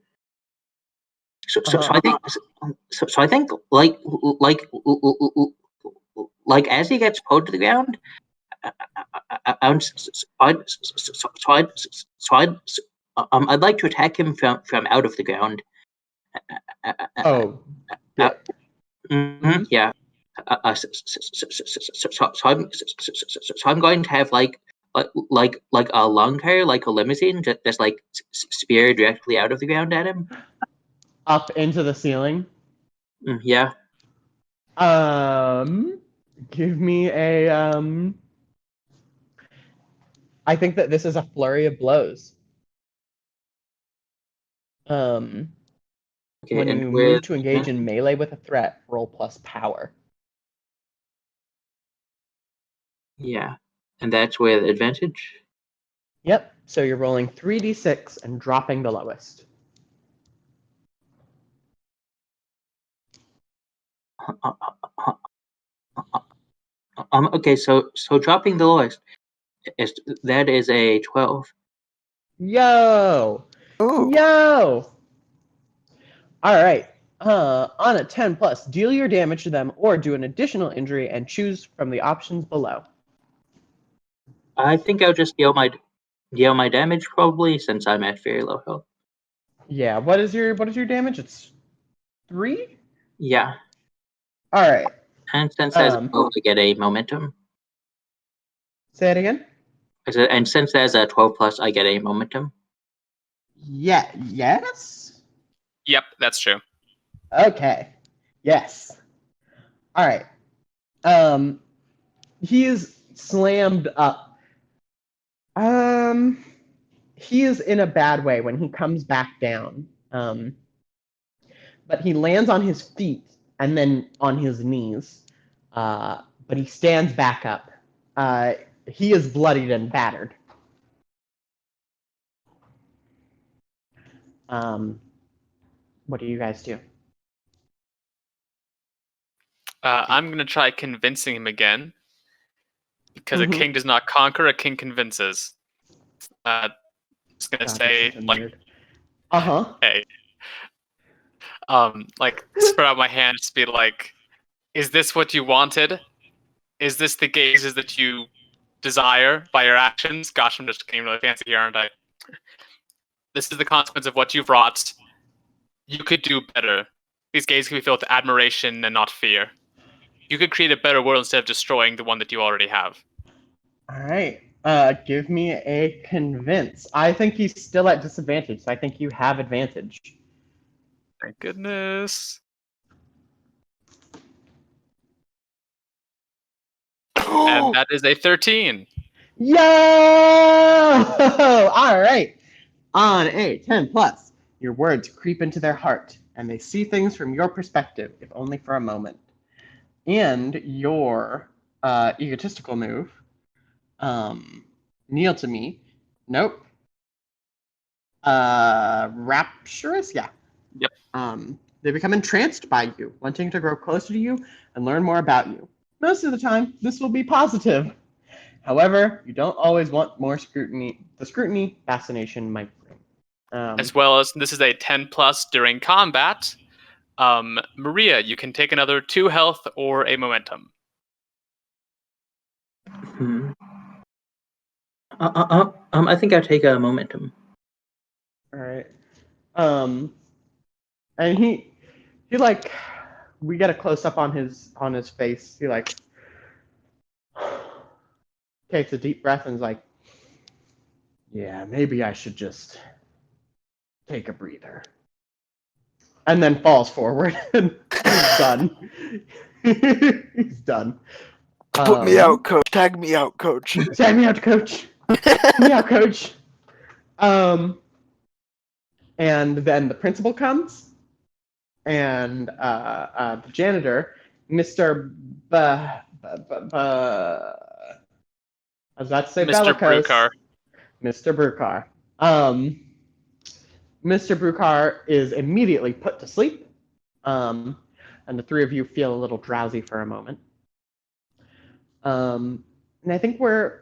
So I think like as he gets pulled to the ground, I'd like to attack him from out of the ground. Yeah. So I'm going to have like a lawn car, like a limousine, just like spear directly out of the ground at him. Up into the ceiling? Yeah. Give me a I think that this is a flurry of blows. Okay, when you move to engage in melee with a threat, roll plus power. Yeah, and that's with advantage? Yep, so you're rolling 3d6 and dropping the lowest. Okay, so dropping the lowest, that is a 12. Yo! Ooh. Yo! All right. On a 10 plus, deal your damage to them or do an additional injury and choose from the options below. I think I'll just deal my damage probably, since I'm at very low health. Yeah. What is your damage? It's 3? Yeah. All right. And since as a 12, I get a momentum. Say it again. And since there's a 12 plus, I get a momentum. Yeah. Yes. Yep, that's true. Okay. Yes. All right. He is slammed up. he is in a bad way when he comes back down. But he lands on his feet and then on his knees. But he stands back up. He is bloodied and battered. What do you guys do? I'm going to try convincing him again. Because a king does not conquer, a king convinces. Just going to say, like, hey. Like, spread out my hands to be like, is this what you wanted? Is this the gazes that you desire by your actions? Gosh, I'm just getting really fancy here, aren't I? This is the consequence of what you've wrought. You could do better. These gazes can be filled with admiration and not fear. You could create a better world instead of destroying the one that you already have. All right. Give me a convince. I think he's still at disadvantage, so I think you have advantage. Thank goodness. And that is a 13. Yo! All right. On a 10 plus, your words creep into their heart, and they see things from your perspective, if only for a moment. And your egotistical move, kneel to me. Nope. Rapturous? Yeah. Yep. They become entranced by you, wanting to grow closer to you and learn more about you. Most of the time, this will be positive. However, you don't always want more scrutiny. The scrutiny fascination might bring. As well as, this is a 10 plus during combat. Maria, you can take another 2 health or a momentum. I think I'll take a momentum. All right. And he like, we get a close up on his face. He like takes a deep breath and is like, yeah, maybe I should just take a breather. And then falls forward and he's done. He's done. Put me out, coach. Tag me out, coach. Tag me out, coach. Tag me out, coach. And then the principal comes, and the janitor, Mr. I was about to say Mr. Bellicose. Brucar. Mr. Brucar. Mr. Brucar is immediately put to sleep, and the three of you feel a little drowsy for a moment. And I think we're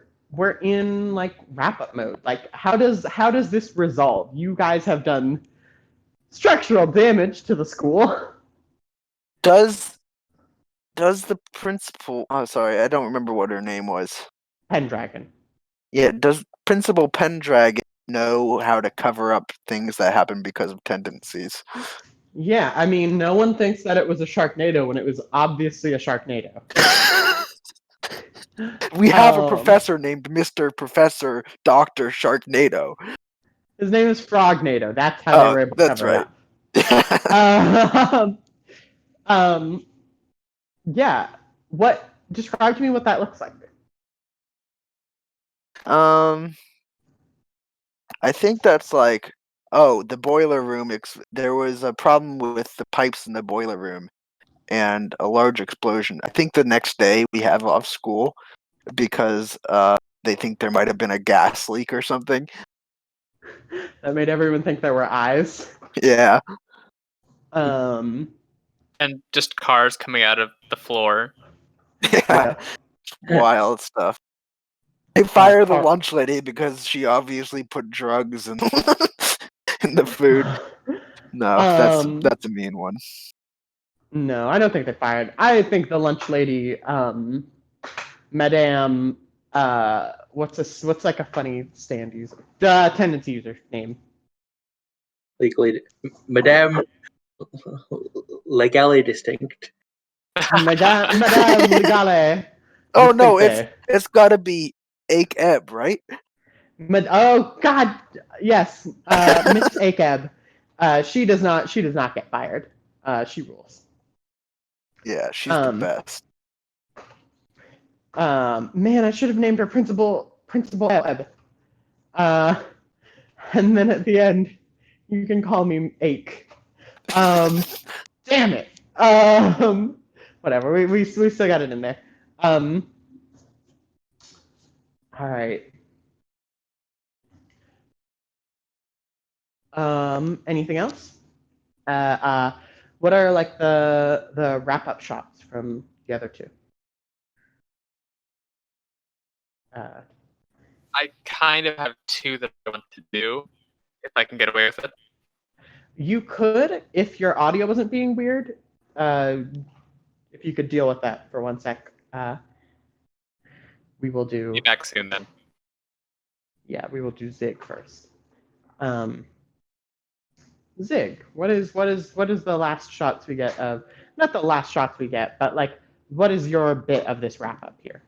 in like wrap-up mode. Like, how does this resolve? You guys have done structural damage to the school. Does the principal? Oh, sorry, I don't remember what her name was. Pendragon. Yeah, does Principal Pendragon know how to cover up things that happen because of tendencies? Yeah, I mean, no one thinks that it was a Sharknado when it was obviously a Sharknado. We have a professor named Mr. Professor Dr. Sharknado. His name is Frognado. That's how they were able to cover it up. Yeah. What? Describe to me what that looks like. I think that's like, the boiler room. There was a problem with the pipes in the boiler room, and a large explosion. I think the next day we have off school because they think there might have been a gas leak or something. That made everyone think there were eyes. Yeah. And just cars coming out of the floor. Yeah. Wild stuff. They fire the lunch lady because she obviously put drugs in the food. No, that's a mean one. No, I don't think they fired. I think the lunch lady, Madame, what's like a funny stand user? Tendency user name. Legally, Madame Legally Distinct. Madame Legale. Oh no, it's gotta be Akeb, right? Oh God, yes, Miss Akeb. She does not get fired. She rules. Yeah, she's the best. Man, I should have named her Principal Eb. And then at the end, you can call me Ache. Damn it. Whatever. We still got it in there. All right. Anything else? What are like the wrap up shots from the other two? I kind of have two that I want to do, if I can get away with it. You could, if your audio wasn't being weird, if you could deal with that for 1 sec. We will do. Be back soon then. Yeah, we will do Zig first. Zig, what is the last shots we get of? Not the last shots we get, but like, what is your bit of this wrap up here?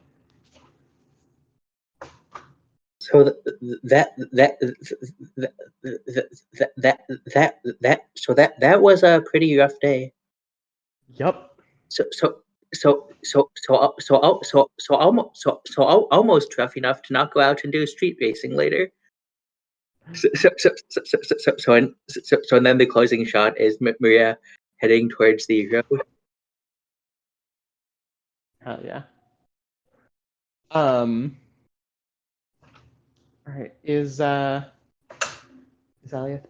So that was a pretty rough day. Yup. Almost rough enough to not go out and do street racing later. And then the closing shot is Maria heading towards the road. Hell yeah. All right. Is Elith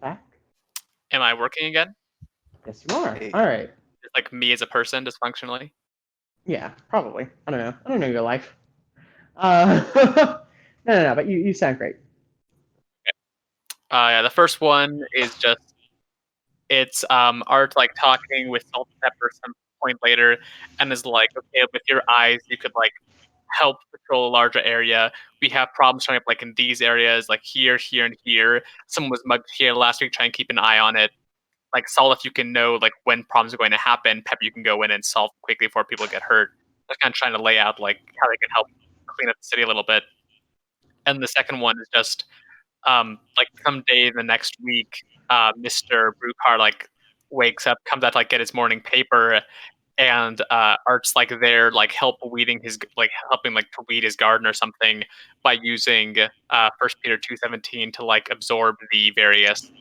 back? Am I working again? Yes, you are. Hey. All right. Just like me as a person, dysfunctionally? Yeah, probably. I don't know. I don't know your life. No, but you sound great. Yeah, the first one is just it's Art like talking with Salt and Pepper some point later, and is like, okay, with your eyes you could like help patrol a larger area. We have problems showing up like in these areas, like here, here, and here. Someone was mugged here last week. Try and keep an eye on it. Like Salt, if you can know like when problems are going to happen, Pepper, you can go in and solve quickly before people get hurt. Just kind of trying to lay out like how they can help clean up the city a little bit. And the second one is just like someday the next week, Mr. Brewcar like wakes up, comes out to like get his morning paper, and Art's like there, like helping like to weed his garden or something by using First Peter 2:17 to like absorb the various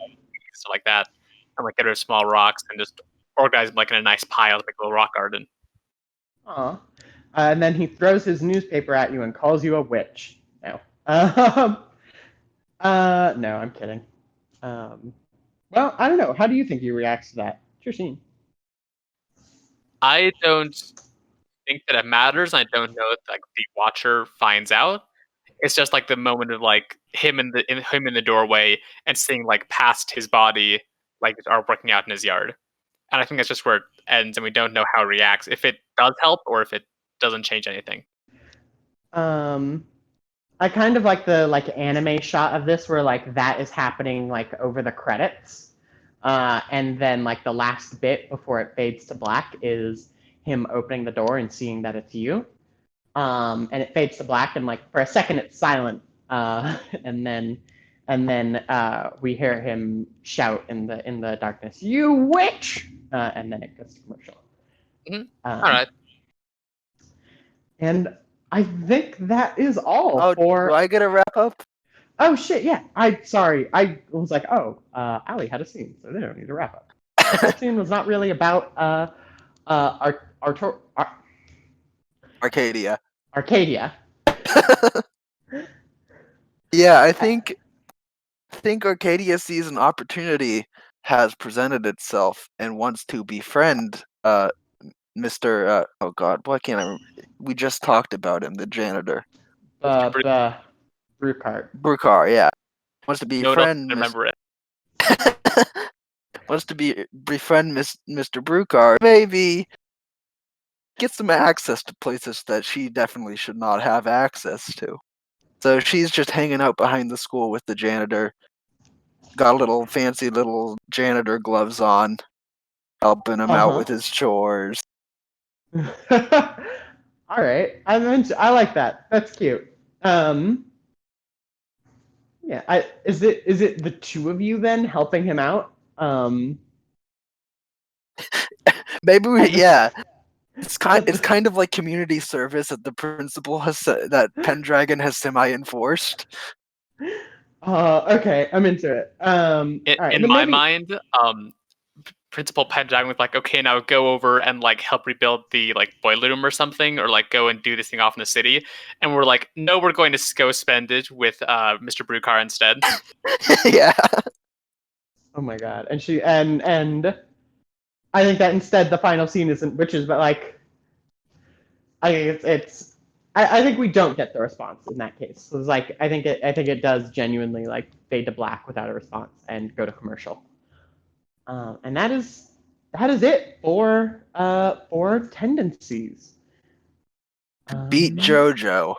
stuff like that, and like get rid of small rocks and just organize them like in a nice pile to make a little rock garden. Aw. And then he throws his newspaper at you and calls you a witch. No. No, I'm kidding. Well, I don't know. How do you think he reacts to that? It's your scene. I don't think that it matters. I don't know if like the watcher finds out. It's just like the moment of like him in the doorway and seeing like past his body, like are working out in his yard. And I think that's just where it ends, and we don't know how it reacts. If it does help or if it doesn't change anything. I kind of like the like anime shot of this where like that is happening like over the credits. And then like the last bit before it fades to black is him opening the door and seeing that it's you. And it fades to black and like for a second it's silent. And then we hear him shout in the darkness, "You witch!" And then it goes to commercial. Mm-hmm. All right. And I think that is all Oh, for. do I get a wrap up? Oh shit! Yeah, sorry. I was like, oh, Ali had a scene, so they don't need to wrap up. That scene was not really about Arcadia. Arcadia. Yeah, I think Arcadia sees an opportunity has presented itself and wants to befriend Mr. Oh God, why can't I remember? We just talked about him, the janitor. Brewcar, yeah. Wants to befriend remember it. wants to befriend Mr. Brewcar. Maybe get some access to places that she definitely should not have access to. So she's just hanging out behind the school with the janitor. Got a little fancy little janitor gloves on, helping him out with his chores. All right, I like that. That's cute. Yeah, is it the two of you then helping him out? Maybe yeah. It's kind of like community service that the principal has that Pendragon has semi-enforced. Okay, I'm into it. All right, In then my maybe. mind, Principal Pendragon was like, okay, now go over and like help rebuild the like boiler room or something, or like go and do this thing off in the city. And we're like, no, we're going to go spend it with Mr. Brewcar instead. Yeah. Oh my god, and I think that instead the final scene isn't witches, but like I think I think we don't get the response in that case. So it's like I think it does genuinely like fade to black without a response and go to commercial. And that is it for tendencies. Beat Jojo,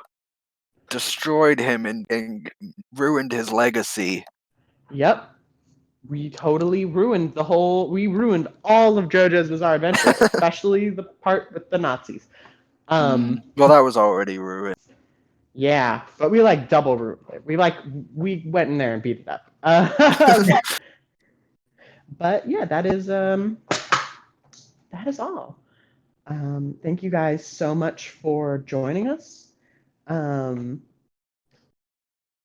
destroyed him, and ruined his legacy. Yep. We totally ruined we ruined all of JoJo's Bizarre Adventure, especially the part with the Nazis. Well, that was already ruined. Yeah, but we like double ruined it. We went in there and beat it up. But yeah, that is all. Thank you guys so much for joining us.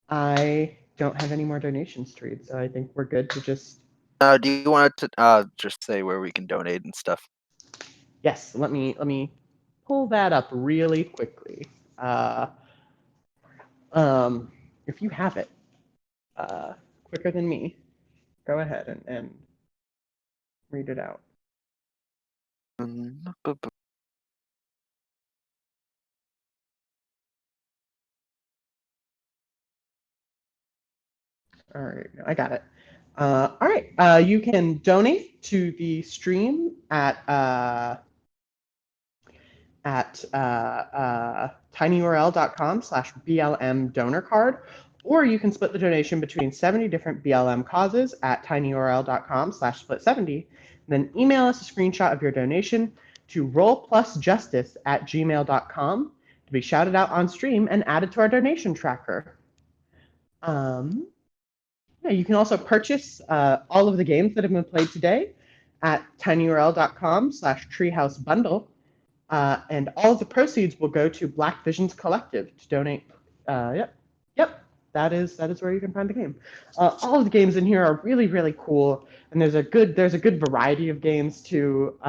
I don't have any more donations to read, so I think we're good to just. Do you want to just say where we can donate and stuff? Yes, let me pull that up really quickly. If you have it quicker than me, go ahead and read it out. All right, I got it. All right, you can donate to the stream at tinyurl.com/BLM donor card, or you can split the donation between 70 different BLM causes at tinyurl.com/split70. Then email us a screenshot of your donation to rollplusjustice@gmail.com to be shouted out on stream and added to our donation tracker. Yeah, you can also purchase all of the games that have been played today at tinyurl.com/treehousebundle. And all of the proceeds will go to Black Visions Collective to donate. Yep, that is where you can find the game. All of the games in here are really, really cool, and there's a good variety of games too.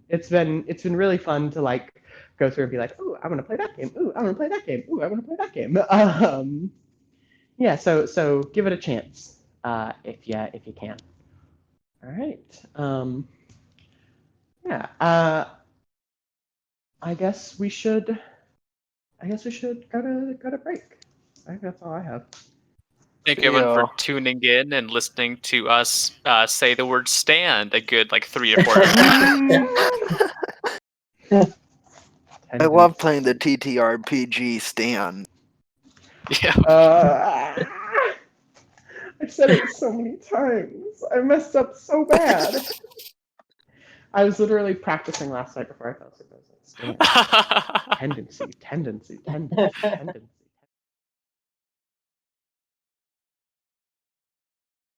It's been really fun to like go through and be like, ooh, I want to play that game. Ooh, I want to play that game. Ooh, I want to play that game. Yeah, so give it a chance if you can. All right. Yeah. I guess we should go to break. I think that's all I have. Thank you everyone for tuning in and listening to us say the word stand a good like 3 or 4 times. I love playing the TTRPG stand. Yeah. I've said it so many times. I messed up so bad. I was literally practicing last night before I fell asleep. I was like, stand. Tendency.